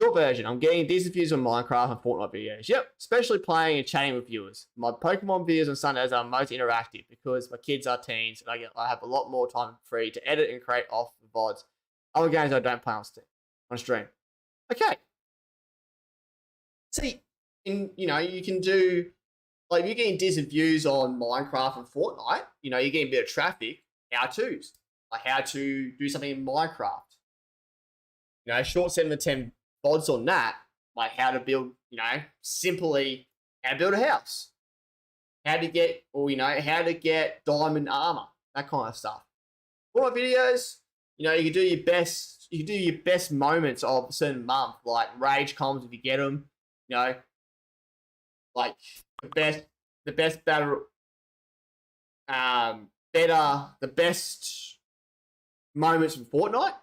Short version, I'm getting decent views on Minecraft and Fortnite videos. Yep, especially playing and chatting with viewers. My Pokemon videos on Sundays are most interactive because my kids are teens and I have a lot more time free to edit and create off the VODs. Other games I don't play on stream. Okay. See, you can do, like, if you're getting decent views on Minecraft and Fortnite, you're getting a bit of traffic, how-tos. Like how to do something in Minecraft. Short 7 to 10 VODs on that, like how to build, simply how to build a house, how to get, how to get diamond armor, that kind of stuff. For my videos, you can do your best. You can do your best moments of a certain month, like rage comms if you get them. Like the best battle, the best moments from Fortnite.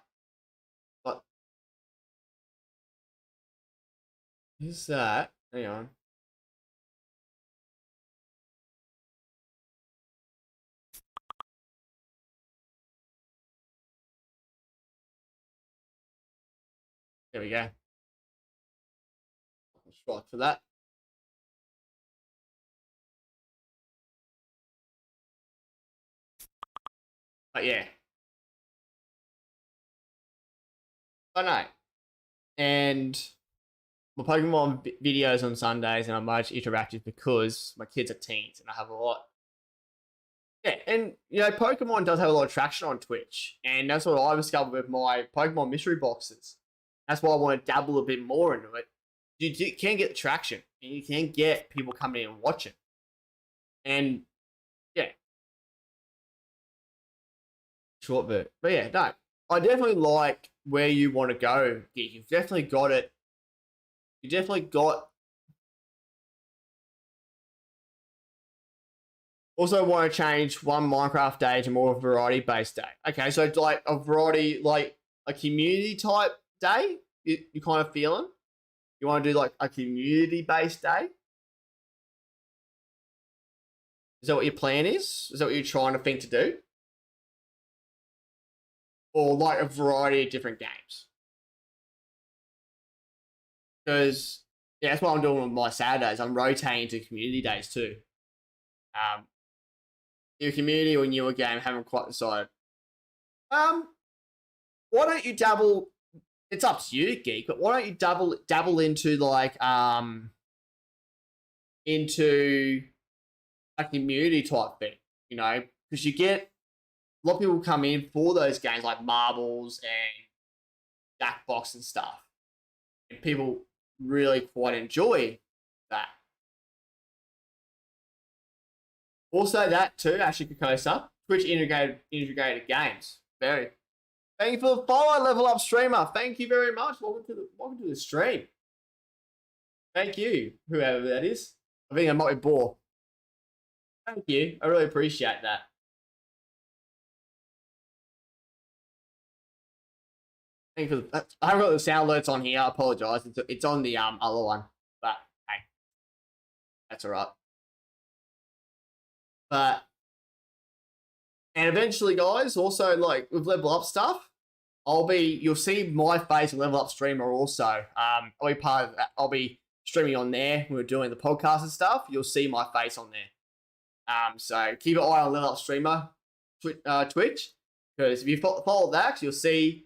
Who's that? Hang on. There we go. Strike for that. But yeah. I know. And my Pokemon videos on Sundays and I'm much interactive because my kids are teens and I have a lot. Yeah, and Pokemon does have a lot of traction on Twitch, and that's what I've discovered with my Pokemon mystery boxes. That's why I want to dabble a bit more into it. You can get the traction, and you can get people coming in and watching. And yeah, short bit, but yeah, no, I definitely like where you want to go, Geek. You've definitely got it. You definitely got. Also want to change one Minecraft day to more of a variety-based day. Okay, so like a variety, like a community type day, you kind of feeling? You want to do like a community-based day? Is that what your plan is? Is that what you're trying to think to do? Or like a variety of different games? Because yeah, that's what I'm doing with my Saturdays. I'm rotating to community days too. Your community or newer game, haven't quite decided. Why don't you dabble? It's up to you, Geek. But why don't you dabble into like into a community type thing? Because you get a lot of people come in for those games like marbles and Jackbox and stuff, and people really quite enjoy that. Also, that too, Ashley Kokosa, Twitch integrated games. Very. Thank you for the follow, Level Up Streamer. Thank you very much. Welcome to the stream. Thank you, whoever that is. I think I might be Boar. Thank you. I really appreciate that. Thank you for the, I haven't got the sound alerts on here. I apologise. It's on the other one, but hey, that's alright. But and eventually, guys, also like with Level Up stuff, you'll see my face and Level Up Streamer also. I'll be part of that. I'll be streaming on there when we're doing the podcast and stuff. You'll see my face on there. So keep an eye on Level Up Streamer Twitch, because if you follow that, you'll see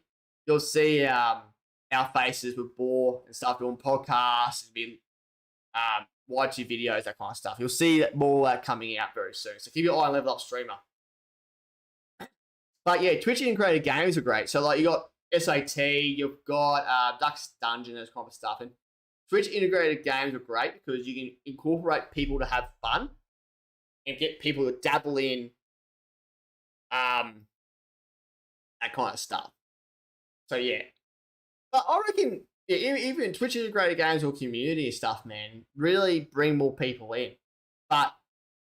our faces with Boar and stuff doing podcasts and be YT videos, that kind of stuff. You'll see more of that coming out very soon. So keep your eye on Level Up Streamer. But yeah, Twitch integrated games are great. So like you got SAT, you've got Duck's Dungeon, those kind of stuff. And Twitch integrated games are great because you can incorporate people to have fun and get people to dabble in that kind of stuff. So yeah, but I reckon even Twitch integrated games or community stuff, man, really bring more people in. But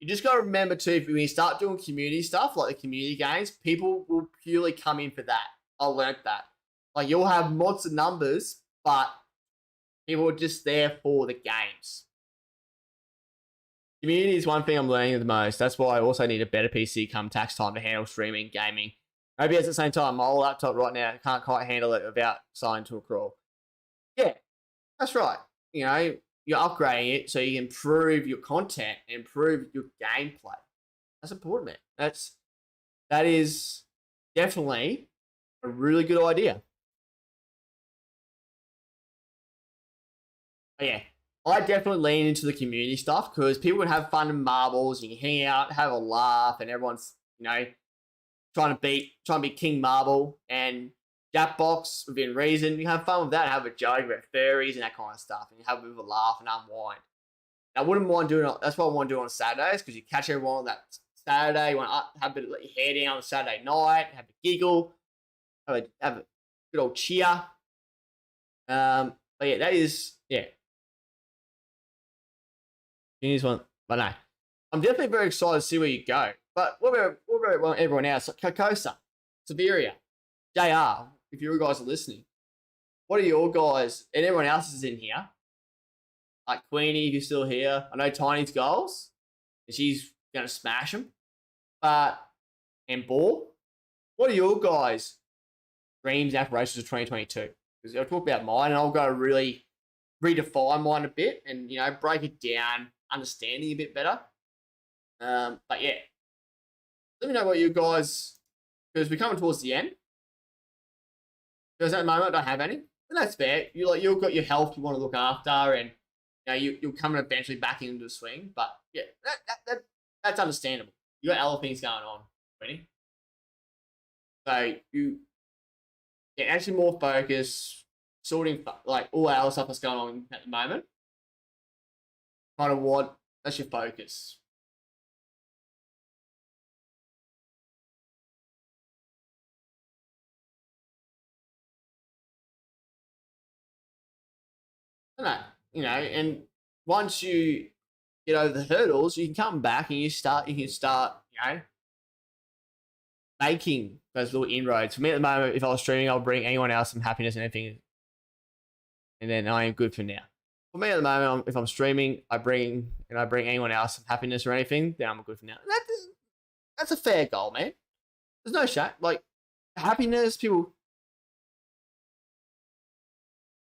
you just got to remember too, when you start doing community stuff like the community games, people will purely come in for that. I learned that. Like you'll have lots of numbers, but people are just there for the games. Community is one thing I'm learning the most. That's why I also need a better PC come tax time to handle streaming, gaming. Maybe at the same time, my old laptop right now can't quite handle it without signing to a crawl. Yeah, that's right. You know, you're upgrading it so you can improve your content, improve your gameplay. That's important, man. That is definitely a really good idea. But yeah, I definitely lean into the community stuff because people would have fun in marbles. You can hang out, have a laugh, and everyone's trying to be King Marble and Jackbox within reason. You have fun with that, have a joke about furries and that kind of stuff, and you have a bit of a laugh and unwind. I wouldn't mind doing it. That's what I want to do on Saturdays because you catch everyone on that Saturday. You want to have a bit of let your hair down on Saturday night, have a giggle, have a good old cheer. But yeah, that is Here's one, but no, I'm definitely very excited to see where you go. But what about everyone else? Carcosa, Severia, JR, if you guys are listening, what are your guys and everyone else is in here? Like Queenie, if you're still here. I know Tiny's goals, and she's going to smash them. And Ball, what are your guys' dreams, aspirations of 2022? Because I'll talk about mine, and I'll go really redefine mine a bit and, break it down, understanding a bit better. But yeah, let me know what you guys, because we're coming towards the end. Because at the moment I don't have any, and that's fair. You've got your health you want to look after, and you'll come eventually back into the swing. But yeah, that's understandable. You got other things going on, Benny. So you actually more focus, sorting like all our stuff that's going on at the moment. Kind of that's your focus. No, and once you get over the hurdles, you can come back and you can start, making those little inroads. For me at the moment, if I was streaming, I'll bring anyone else some happiness and everything, and then I am good for now. For me at the moment, if I'm streaming, I bring anyone else some happiness or anything, then I'm good for now. That's a fair goal, man. There's no shame. Like happiness, people.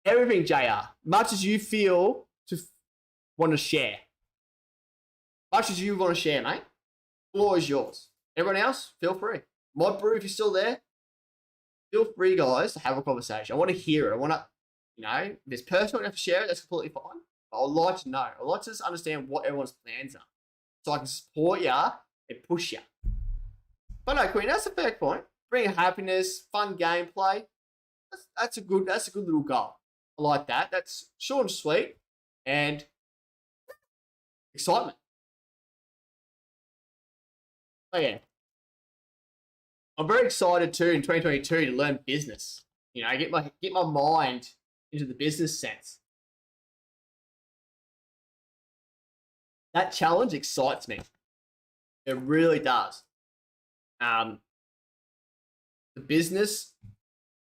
Everything, JR. Much as you feel to want to share. Much as you want to share, mate. The floor is yours. Everyone else, feel free. Mod Brew, if you're still there, feel free, guys, to have a conversation. I want to hear it. I want to, if it's personal enough to share it, that's completely fine. But I'd like to know. I'd like to just understand what everyone's plans are. So I can support you and push you. But no, Queen, that's a fair point. Bring happiness, fun gameplay. That's a good little goal. I like that. That's short and sweet and excitement. Oh yeah. I'm very excited too in 2022 to learn business. Get my mind into the business sense. That challenge excites me. It really does. The business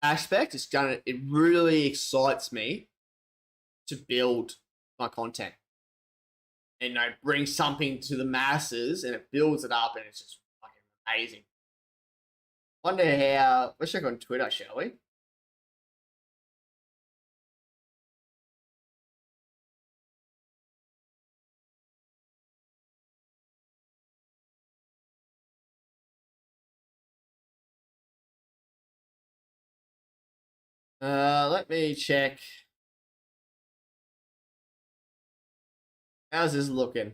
aspect it really excites me to build my content and bring something to the masses, and it builds it up, and it's just fucking amazing. Wonder how. Let's check on Twitter, shall we? Let me check. How's this looking?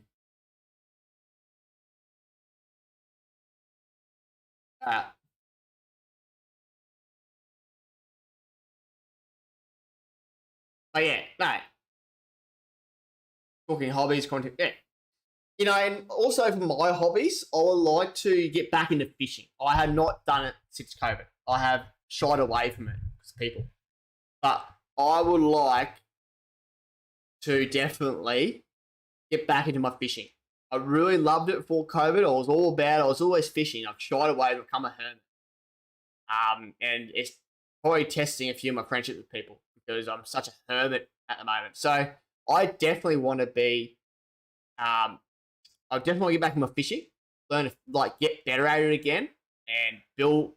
Oh yeah, no. talking hobbies, content. Yeah. You know, and also for my hobbies, I would like to get back into fishing. I had not done it since COVID. I have shied away from it because of people. But I would like to definitely get back into my fishing. I really loved it before COVID. I was all about it. I was always fishing. I've shied away to become a hermit. And it's probably testing a few of my friendships with people because I'm such a hermit at the moment. So I definitely want to be, I definitely want to get back into my fishing, learn to like get better at it again and build,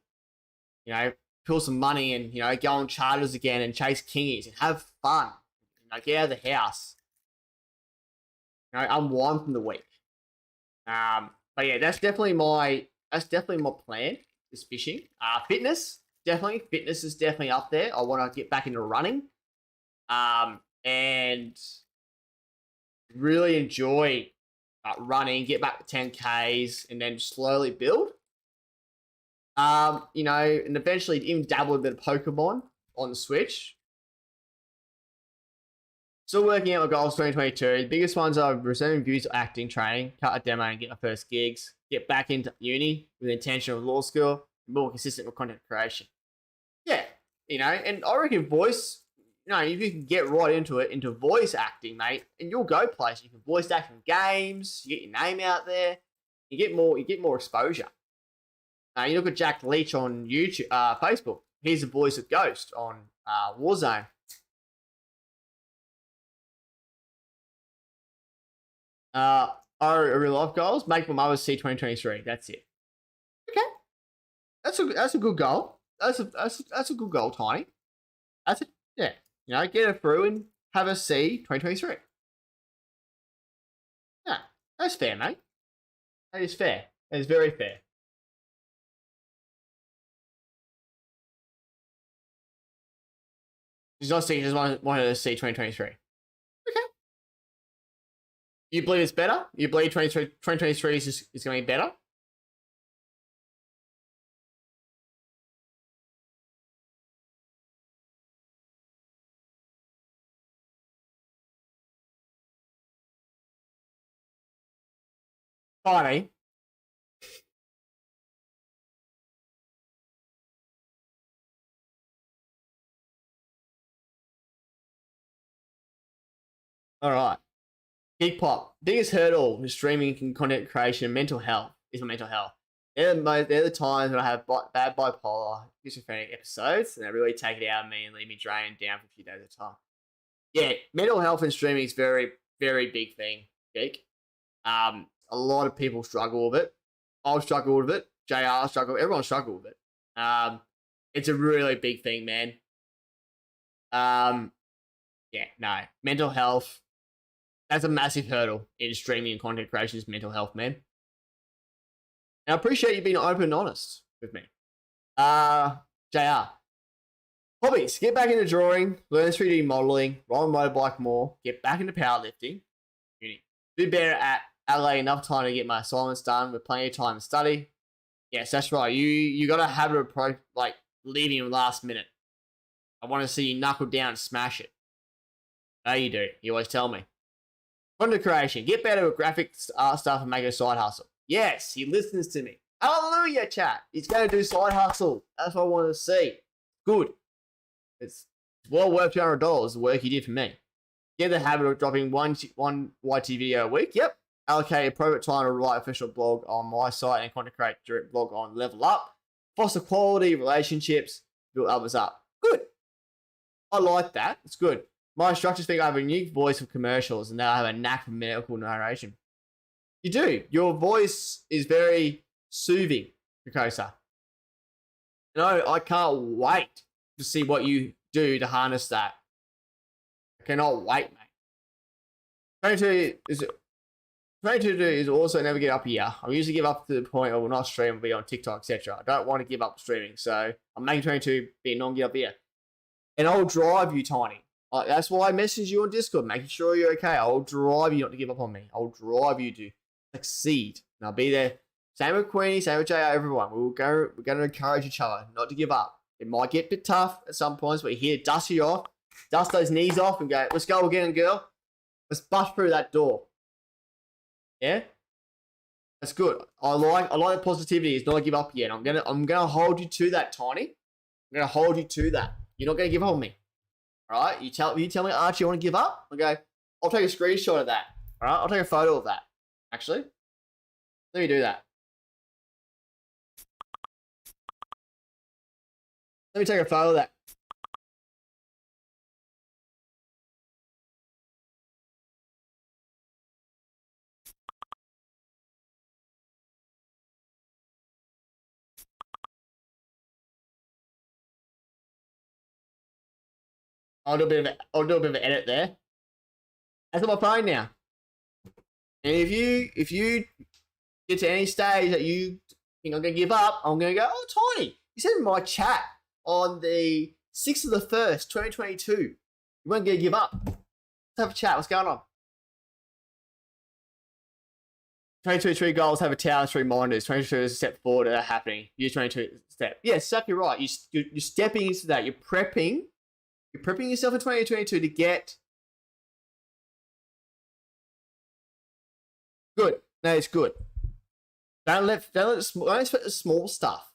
you know, pull some money and, you know, go on charters again and chase kingies and have fun. You know, get out of the house. You know, unwind from the week. But yeah, that's definitely my plan is fishing. Fitness is definitely up there. I want to get back into running. And really enjoy running, get back to 10Ks and then slowly build. You know, and eventually even dabble a bit of Pokemon on the Switch. Still working out my goals 2022. The biggest ones are resuming views of acting training, cut a demo and get my first gigs, get back into uni with the intention of law school, and more consistent with content creation. Yeah, you know, and I reckon voice, you know, if you can get right into it, into voice acting, mate, and you'll go places. You can voice act in games, you get your name out there, you get more exposure. You look at Jack Leach on YouTube, Facebook. He's the voice of Ghost on Warzone. Our real life goals: make my mother see 2023. That's it. Okay, that's a good goal. That's a good goal, Tiny. That's it. Yeah, you know, get her through and have her see 2023. Yeah, that's fair, mate. That is fair. That is very fair. She's not seeing. She just wanted to see 2023. Okay. You believe it's better? You believe 2023 is going to be better? Funny. All right. Geek Pop. Biggest hurdle with streaming and content creation and mental health is my mental health. They're the times when I have bad bipolar, schizophrenic episodes, and they really take it out of me and leave me drained down for a few days at a time. Yeah, mental health and streaming is very, very big thing, Geek. A lot of people struggle with it. I'll struggle with it. JR struggle. Everyone struggle with it. It's a really big thing, man. Yeah, no. Mental health. That's a massive hurdle in streaming and content creation is mental health, man. And I appreciate you being open and honest with me. JR. Hobbies. Get back into drawing, learn 3D modeling, ride a motorbike more, get back into powerlifting. Uni. Do better at LA, enough time to get my assignments done with plenty of time to study. Yes, that's right. You got to have a like leaving last minute. I want to see you knuckle down and smash it. No, you do. You always tell me. Content creation. Get better with graphic art stuff and make it a side hustle. Yes, he listens to me. Hallelujah, chat. He's going to do side hustle. That's what I want to see. Good. It's well worth $200, the work he did for me. Get the habit of dropping one YT video a week. Yep. Allocate appropriate time to write official blog on my site and content create direct blog on Level Up. Foster quality relationships. Build others up. Good. I like that. It's good. My instructors think I have a unique voice for commercials and now I have a knack for medical narration. You do. Your voice is very soothing, Kokosa. No, I can't wait to see what you do to harness that. I cannot wait, mate. 22 is also never get up here. I usually give up to the point I will not stream or be on TikTok, etc. I don't want to give up streaming, so I'm making 22 be a non-get up here. And I'll drive you, Tiny. That's why I message you on Discord, making sure you're okay. I'll drive you not to give up on me. I'll drive you to succeed. And I'll be there. Same with Queenie, same with JR, everyone. We're going to encourage each other not to give up. It might get a bit tough at some points, but you're here to dust you off, dust those knees off and go, let's go again, girl. Let's bust through that door. Yeah? That's good. I like the positivity. It's not give up yet. I'm gonna hold you to that, Tiny. I'm gonna hold you to that. You're not gonna give up on me. Alright? You tell me, Archie, you wanna give up? Okay. I'll take a screenshot of that. Alright? I'll take a photo of that. Actually. Let me do that. Let me take a photo of that. I'll do a bit of an edit there. That's on my phone now. And if you get to any stage that you think I'm gonna give up, I'm gonna go, oh Tiny, you said in my chat on the 6th of the 1st, 2022, you weren't gonna give up. Let's have a chat. What's going on? 2023 goals have a tower, 3 monitors. 22 is a step forward to that happening. Use 22 step. Yeah, exactly right. You're stepping into that. You're prepping yourself in 2022 to get good. No, it's good. Don't expect the small stuff.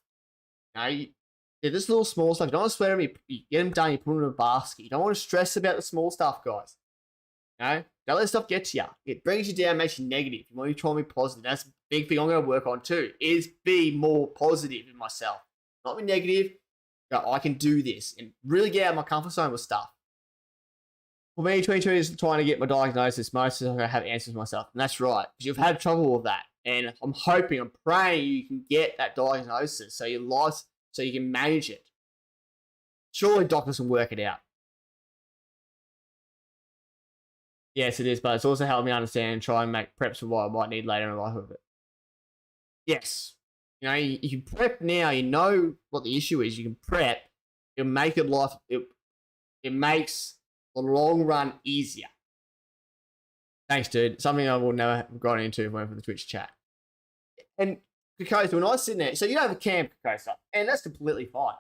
This little small stuff. You don't want to sweat them. You get them done. You put them in a basket. You don't want to stress about the small stuff, guys. Don't let stuff get to you. It brings you down, makes you negative. You want to try and be positive. That's a big thing I'm going to work on too. Is be more positive in myself. Not be negative. Go, I can do this and really get out of my comfort zone with stuff. For me, 2022 is trying to get my diagnosis. Most of I'm going to have answers myself. And that's right. Because you've had trouble with that. And I'm praying you can get that diagnosis so you can manage it. Surely doctors can work it out. Yes, it is, but it's also helped me understand and try and make preps for what I might need later in life with it. Yes. You can prep now, you know what the issue is, you can prep, it'll make it makes the long run easier. Thanks, dude. Something I will never have gone into if I went for the Twitch chat. And Kokosa, when I was sitting there, so you don't have a cam, Kokosa, and that's completely fine.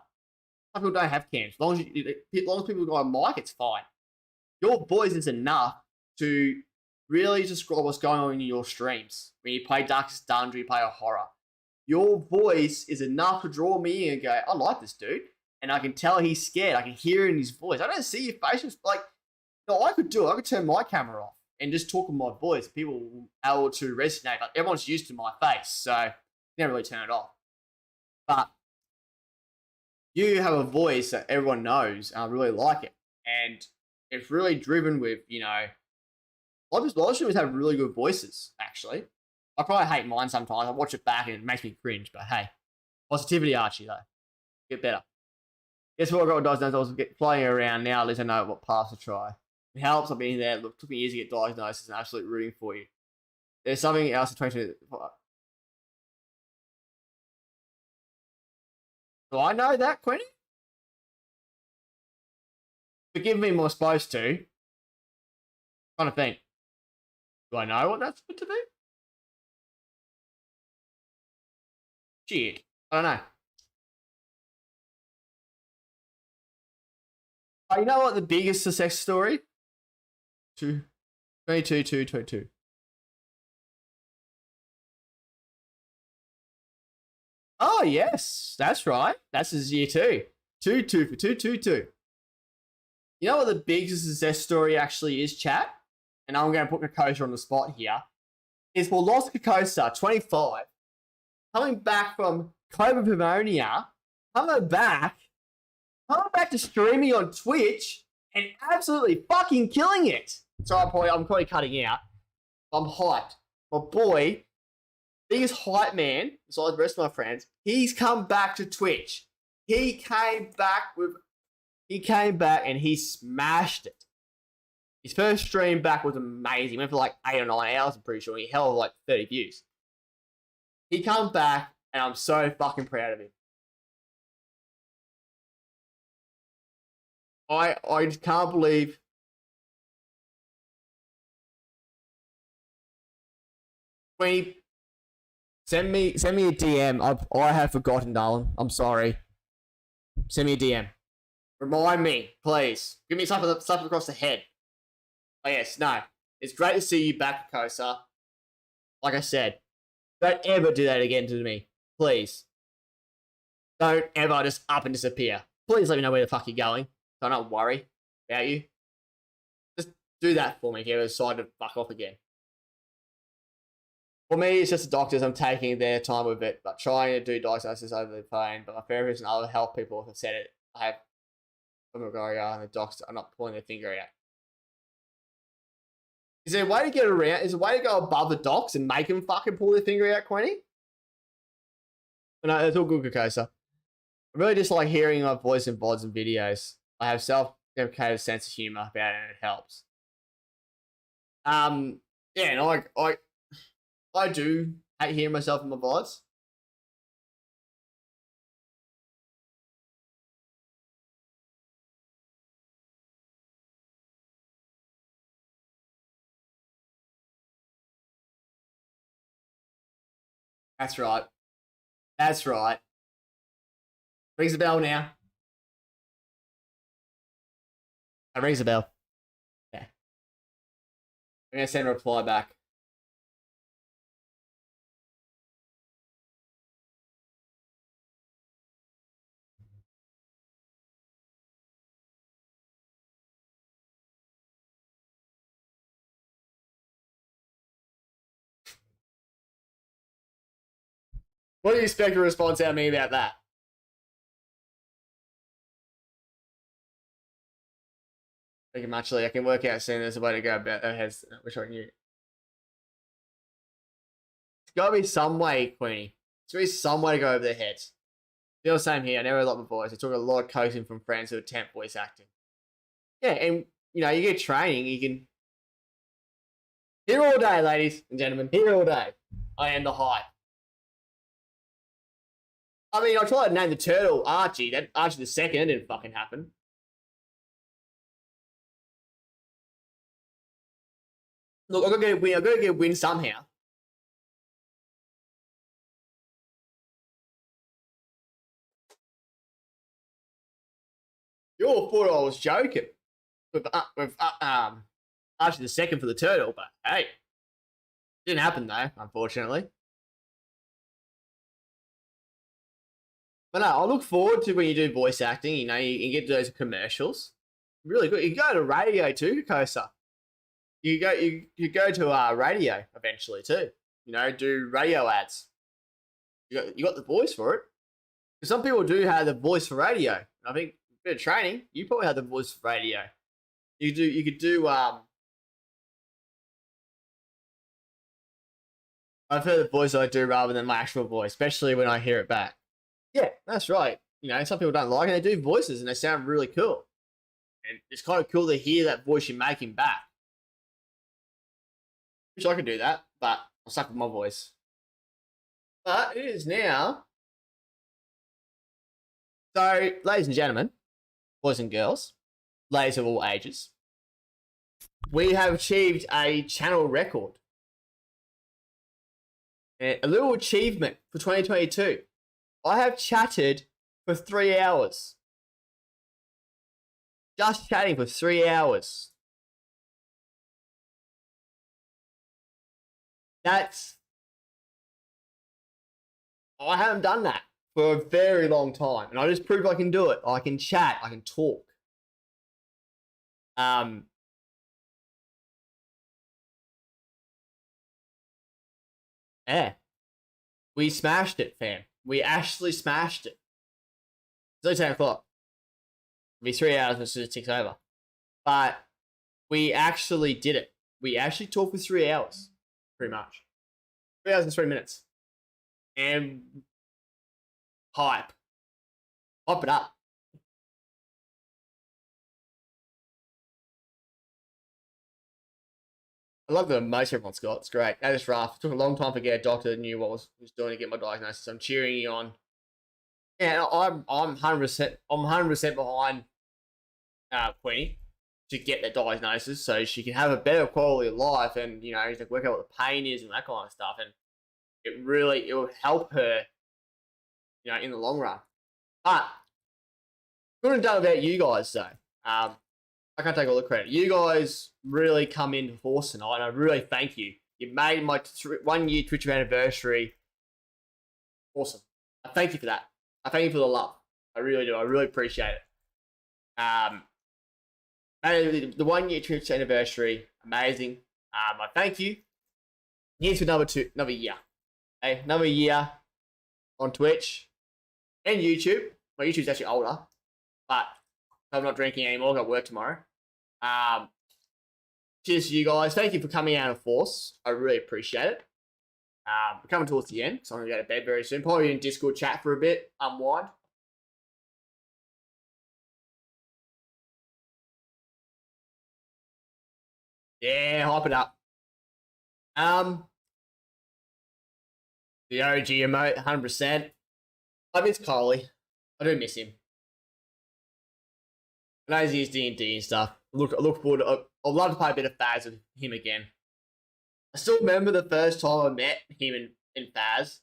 Some people don't have cams. As long as people got a mic, it's fine. Your voice is enough to really describe what's going on in your streams. When you play Darkest Dungeon, you play a horror. Your voice is enough to draw me in and go, I like this dude. And I can tell he's scared. I can hear it in his voice. I don't see your facial. Like, I could do it. I could turn my camera off and just talk with my voice. People will be able to resonate. Like, everyone's used to my face, so never really turn it off. But you have a voice that everyone knows, and I really like it. And it's really driven with, a lot of streamers have really good voices, actually. I probably hate mine sometimes. I watch it back and it makes me cringe, but hey. Positivity, Archie, though. Get better. Guess what I got diagnosed? I was playing around now, at least I know what path to try. It helps. I've been there. Look, it took me years to get diagnosed and absolutely rooting for you. There's something else in 2020. Do I know that, Queenie? Forgive me, more supposed to. Trying to think. Do I know what that's meant to be? Shit. I don't know. Oh, you know what the biggest success story? 22. Oh, yes. That's right. That's his year 2. 2 for 2. You know what the biggest success story actually is, chat? And I'm going to put Kokosa on the spot here. Is for Lost Kokosa, 25, coming back from COVID pneumonia, coming back to streaming on Twitch and absolutely fucking killing it. So I'm probably cutting out. I'm hyped. My boy, biggest hype man, besides the rest of my friends, he's come back to Twitch. He came back and he smashed it. His first stream back was amazing. He went for like 8 or 9 hours, I'm pretty sure. He held like 30 views. He come back and I'm so fucking proud of him. I just can't believe send me a DM. I have forgotten, darling. I'm sorry. Send me a DM. Remind me, please. Give me something across the head. Oh yes, no. It's great to see you back, Kosa. Like I said, don't ever do that again to me. Please. Don't ever just up and disappear. Please let me know where the fuck you're going. So I don't worry about you. Just do that for me if you ever decide to fuck off again. For me, it's just the doctors. I'm taking their time with it, but trying to do diagnosis over the phone. But my therapist and other health people have said it. I have fibromyalgia and the docs are not pulling their finger out. Is there a way to get around? Is there a way to go above the docs and make them fucking pull their finger out, Queenie? No, it's all good, Kokosa. I really just like hearing my voice in VODs and videos. I have self-deprecated sense of humor about it and it helps. Yeah, and I do hate hearing myself in my VODs. That's right. That's right. Rings the bell now. It rings a bell. Yeah. I'm going to send a reply back. What do you expect a response out of me about that? Thank you much, Lee. I can work out soon. There's a way to go about that. I wish I knew. It's got to be some way, Queenie. There's got to be some way to go over their heads. Feel the same here. I never like my voice. I took a lot of coaching from friends who attempt voice acting. Yeah, and you know, you get training, you can here all day, ladies and gentlemen. Here all day. I am the hype. I mean, I tried to name the turtle Archie. That Archie the second, it didn't fucking happen. Look, I've got to get a win. I've got to get a win somehow. You all thought I was joking with Archie the second for the turtle, but hey, didn't happen though, unfortunately. But no, I look forward to when you do voice acting. You know, you get those commercials. Really good. You go to radio too, Kosa. You go to radio eventually too. You know, do radio ads. You got the voice for it. Some people do have the voice for radio. I think a bit of training, you probably have the voice for radio. You could do I've heard the voice I do rather than my actual voice, especially when I hear it back. Yeah, that's right. You know, some people don't like it. They do voices and they sound really cool. And it's kind of cool to hear that voice you're making back. Wish I could do that, but I'm stuck with my voice. But it is now. So, ladies and gentlemen, boys and girls, ladies of all ages, we have achieved a channel record. A little achievement for 2022. I have chatted for 3 hours. Just chatting for 3 hours. I haven't done that for a very long time. And I just proved I can do it. I can chat. I can talk. Yeah. We smashed it, fam. We actually smashed it. It's only 10 o'clock. It'll be 3 hours when it ticks over. But we actually did it. We actually talked for 3 hours. Pretty much. 3 hours and 3 minutes. And hype. Hype it up. I love the emotion everyone's got. It's great. That is rough. It took a long time to get a doctor that knew what was doing to get my diagnosis. I'm cheering you on. Yeah, I'm 100%. I'm 100% behind Queenie to get that diagnosis so she can have a better quality of life and you know like work out what the pain is and that kind of stuff. And it will help her, you know, in the long run. But couldn't have done without you guys though. I can't take all the credit. You guys really come into force tonight, and I really thank you. You made my 1 year Twitch anniversary awesome. I thank you for that. I thank you for the love. I really do. I really appreciate it. The 1 year Twitch anniversary, amazing. I thank you. Here's to another year. Okay, another year on Twitch and YouTube. My YouTube's actually older, but I'm not drinking anymore. I've got work tomorrow. Cheers to you guys. Thank you for coming out of force. I really appreciate it. We're coming towards the end, so I'm going to go to bed very soon. Probably in Discord chat for a bit, unwind. Yeah, hype it up. The OG emote, 100%. I miss Coley. I do miss him. I know he's D&D and stuff. I look forward to, I'd love to play a bit of Faz with him again. I still remember the first time I met him in Faz.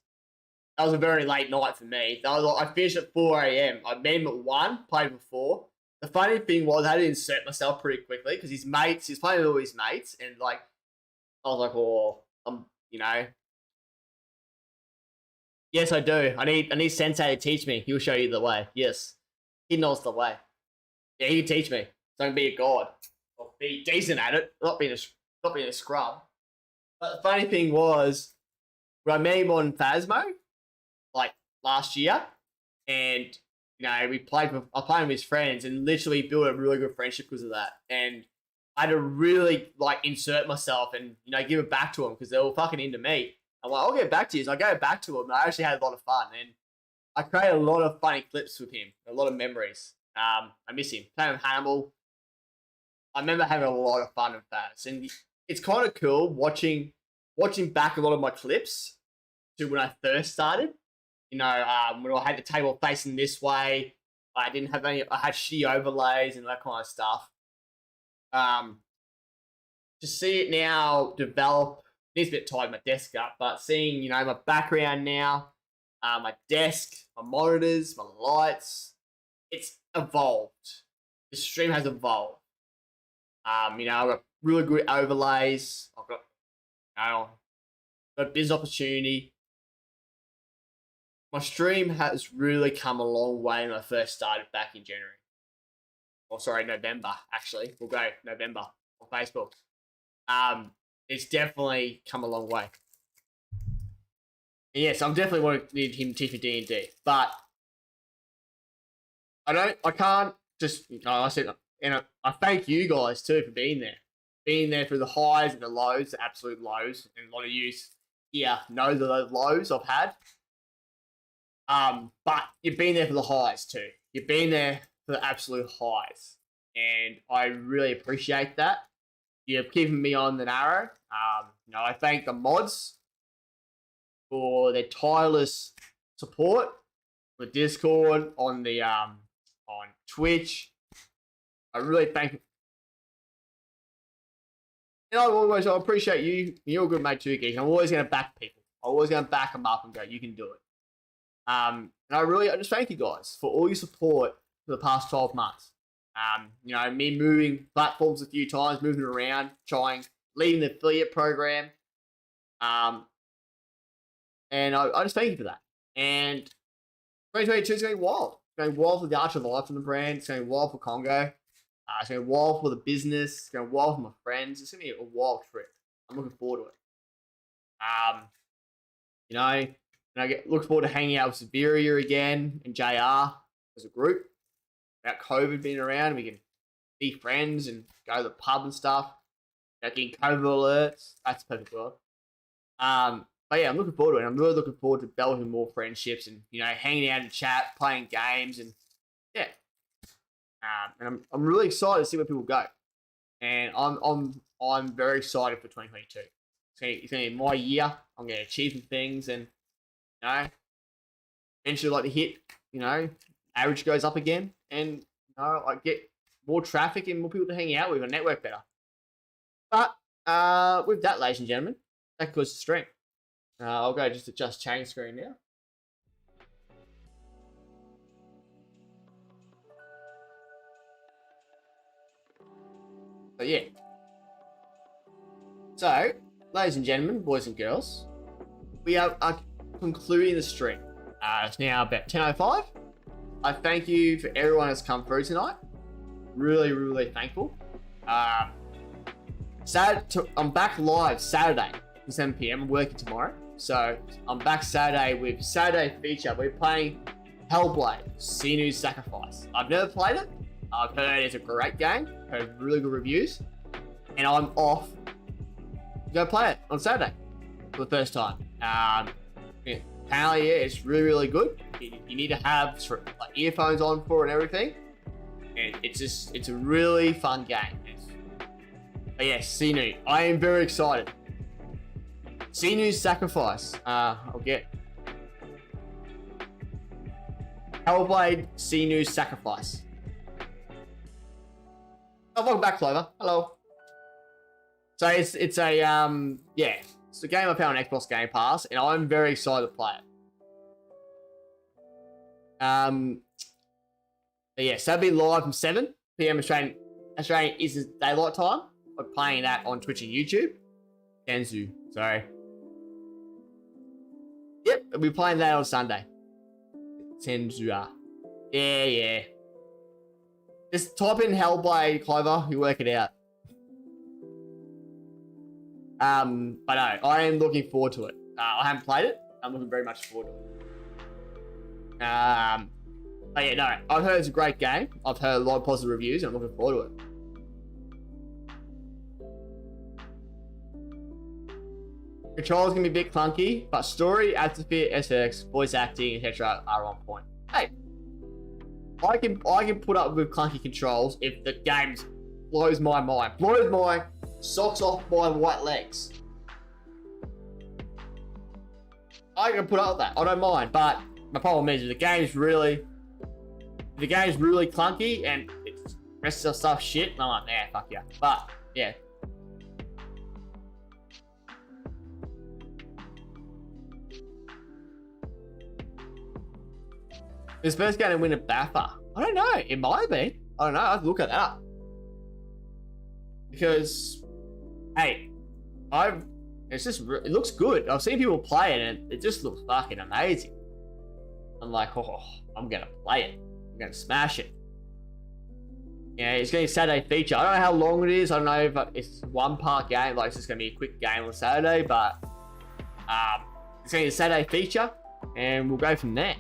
That was a very late night for me. I finished at 4 a.m. I met him at 1, played before. The funny thing was I had to insert myself pretty quickly because his mates, he's playing with all his mates, and like, I was like, oh, you know. Yes, I do. I need Sensei to teach me. He'll show you the way. Yes. He knows the way. Yeah, he can teach me. So I can be a god. Or be decent at it. Not being a scrub. But the funny thing was, when I met him on Phasmo, like last year, and you know, I played with his friends and literally built a really good friendship because of that. And I had to really like insert myself and, you know, give it back to them because they were fucking into me. I'm like, I'll get back to you. So I go back to him and I actually had a lot of fun. And I created a lot of funny clips with him, a lot of memories. I miss him. Playing with Hannibal. I remember having a lot of fun with that. And it's kind of cool watching back a lot of my clips to when I first started. You know, when I had the table facing this way, I didn't have any. I had shitty overlays and that kind of stuff. To see it now develop, it's a bit tight my desk up, but seeing, you know, my background now, my desk, my monitors, my lights, it's evolved. The stream has evolved. You know, I've got really good overlays. I've got, you know, got business opportunity. My stream has really come a long way when I first started back in January. Or sorry, November, actually. We'll go November on Facebook. It's definitely come a long way. And yes, I'm definitely wanting him to teach me D&D, but I can't just, you know, I said, and I thank you guys too for being there through the highs and the lows, the absolute lows, and a lot of you here know those lows I've had. But you've been there for the highs too. You've been there for the absolute highs, and I really appreciate that. You're keeping me on the narrow. You know, I thank the mods for their tireless support, for Discord, on the on Twitch. I really thank. You know, I appreciate you. You're a good mate too, Geek. I'm always going to back people. I'm always going to back them up and go, you can do it. And I just thank you guys for all your support for the past 12 months. You know, me moving platforms a few times, moving around, leading the affiliate program. And I just thank you for that. And 2022 is going wild. It's going wild for the Archer Life from the brand. It's going wild for Congo. It's going wild for the business. It's going wild for my friends. It's going to be a wild trip. I'm looking forward to it. You know, and I look forward to hanging out with Siberia again and JR as a group. About COVID being around, we can be friends and go to the pub and stuff. About getting COVID alerts. That's a perfect world. But yeah, I'm looking forward to it. I'm really looking forward to developing more friendships and, you know, hanging out in chat, playing games, and yeah. And I'm really excited to see where people go. And I'm very excited for 2022. It's gonna be my year. I'm gonna achieve some things, and you know, eventually like to hit, you know, average goes up again, and you know, I get more traffic and more people to hang out with and network better. But with that, ladies and gentlemen, that concludes the stream. I'll go just adjust change screen now. But yeah. So, ladies and gentlemen, boys and girls, we are concluding the stream. It's now about 10:05. I thank you for everyone that's come through tonight. Really, really thankful. I'm back live Saturday at 7 p.m. I'm working tomorrow. So I'm back Saturday with Saturday feature. We're playing Hellblade: Senua's Sacrifice. I've never played it. I've heard it's a great game. Heard really good reviews. And I'm off to go play it on Saturday for the first time. Apparently, yeah, it's really, really good. You need to have like earphones on for it and everything. And it's a really fun game. But yeah, Senua. I am very excited. Senua's Sacrifice. I'll get Hellblade: Senua's Sacrifice. Oh, welcome back, Clover. Hello. So it's a yeah, it's a game I found on Xbox Game Pass, and I'm very excited to play it. But yeah, so it'll be live from 7 p.m. Australian is daylight time. We're playing that on Twitch and YouTube. Kenzu, sorry. Yep, we'll be playing that on Sunday. Tenzua. Yeah. Just type in Hellblade, Clover, you work it out. But no, I am looking forward to it. I haven't played it. I'm looking very much forward to it. But yeah, no, I've heard it's a great game. I've heard a lot of positive reviews, and I'm looking forward to it. Controls can be a bit clunky, but story, atmosphere, SX, voice acting, etc. are on point. Hey, I can put up with clunky controls if the game blows my mind, blows my socks off my white legs. I can put up with that. I don't mind, but my problem is the game's really clunky and it's rest of stuff shit. I'm like, nah, fuck yeah. But yeah. This first going to win a BAFTA. I don't know. It might have been. I don't know. I have to look at that up. Because, hey, it looks good. I've seen people play it and it just looks fucking amazing. I'm like, oh, I'm going to play it. I'm going to smash it. Yeah, it's going to be a Saturday feature. I don't know how long it is. I don't know if it's one part game. Like, it's just going to be a quick game on Saturday. But it's going to be a Saturday feature. And we'll go from there.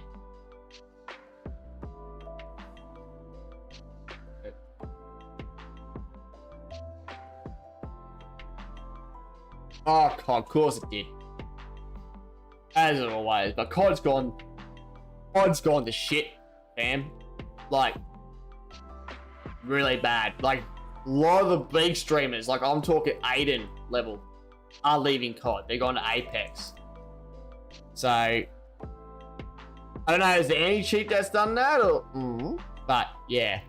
Oh, COD, of course it did. As always, but COD's gone to shit, fam. Like, really bad. Like, a lot of the big streamers, like I'm talking Aiden level, are leaving COD. They're going to Apex. So, I don't know, is there any cheat that's done that? Or, but, yeah.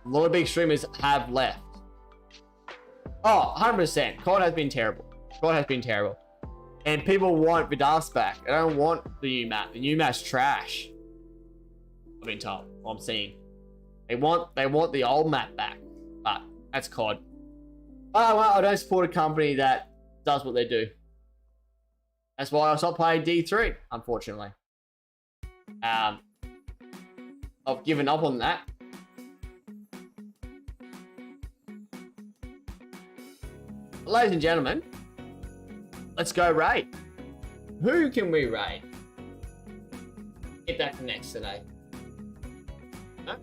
A lot of big streamers have left. Oh, 100%. COD has been terrible. COD has been terrible. And people want Vidas back. I don't want the new map. The new map's trash. I've been told. I'm seeing. They want the old map back. But that's COD. Oh well, I don't support a company that does what they do. That's why I stopped playing D3, unfortunately. I've given up on that. Ladies and gentlemen, let's go raid. Who can we raid? Get that connects today. Huh?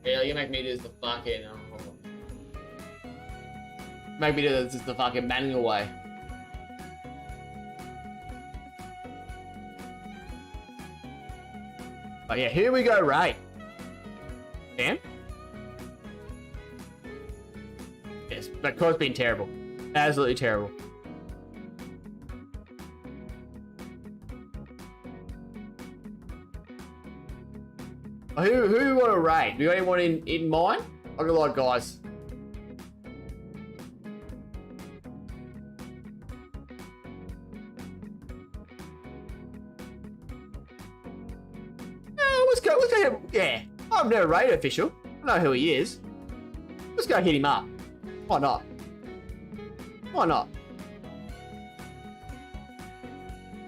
Yeah, you make me do the fucking... make me do the fucking manual way. But yeah, here we go raid. Damn. Yes, but COD's been terrible. Absolutely terrible. Who do we want to raid? Do you got anyone in mind? I got a lot of guys. Let's go. Yeah, I've never raided official. I know who he is. let's go hit him up. Why not? Why not?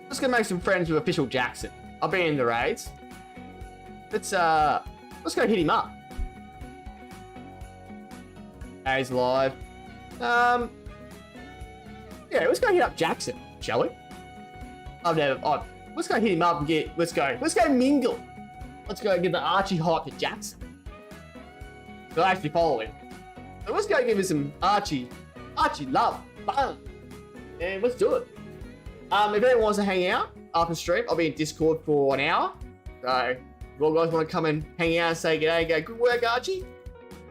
Let's go make some friends with Official Jackson. I'll be in the raids. Let's go hit him up. He's live. Yeah, let's go hit up Jackson, shall we? Let's go hit him up and let's go mingle. Let's go get the Archie hype to Jackson. He'll actually follow him. So let's go give him some Archie love, fun. And let's do it. If anyone wants to hang out after stream, I'll be in Discord for an hour. So if you all guys want to come and hang out and say g'day, go good work, Archie.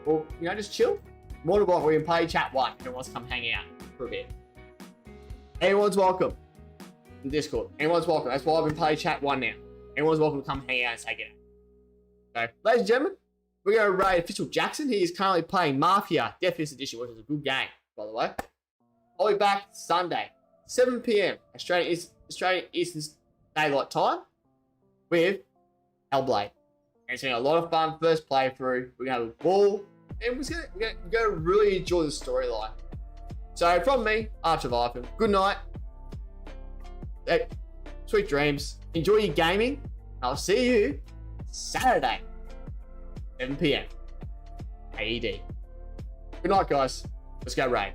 Or, just chill. More than welcome, we can play chat 1 if anyone wants to come hang out for a bit. Anyone's welcome in Discord. Anyone's welcome. That's why I've been playing chat 1 now. Anyone's welcome to come hang out and say g'day. So, ladies and gentlemen, we're going to raid Official Jackson. He is currently playing Mafia Death Fist Edition, which is a good game, by the way. I'll be back Sunday, 7 p.m. Australian Eastern Daylight Time with Hellblade. And it's going to be a lot of fun. First playthrough. We're going to have a ball. And we're going to really enjoy the storyline. So from me, Archer Viper, good night. Hey, sweet dreams. Enjoy your gaming. I'll see you Saturday, 7 p.m. AED. Good night, guys. Let's go raid.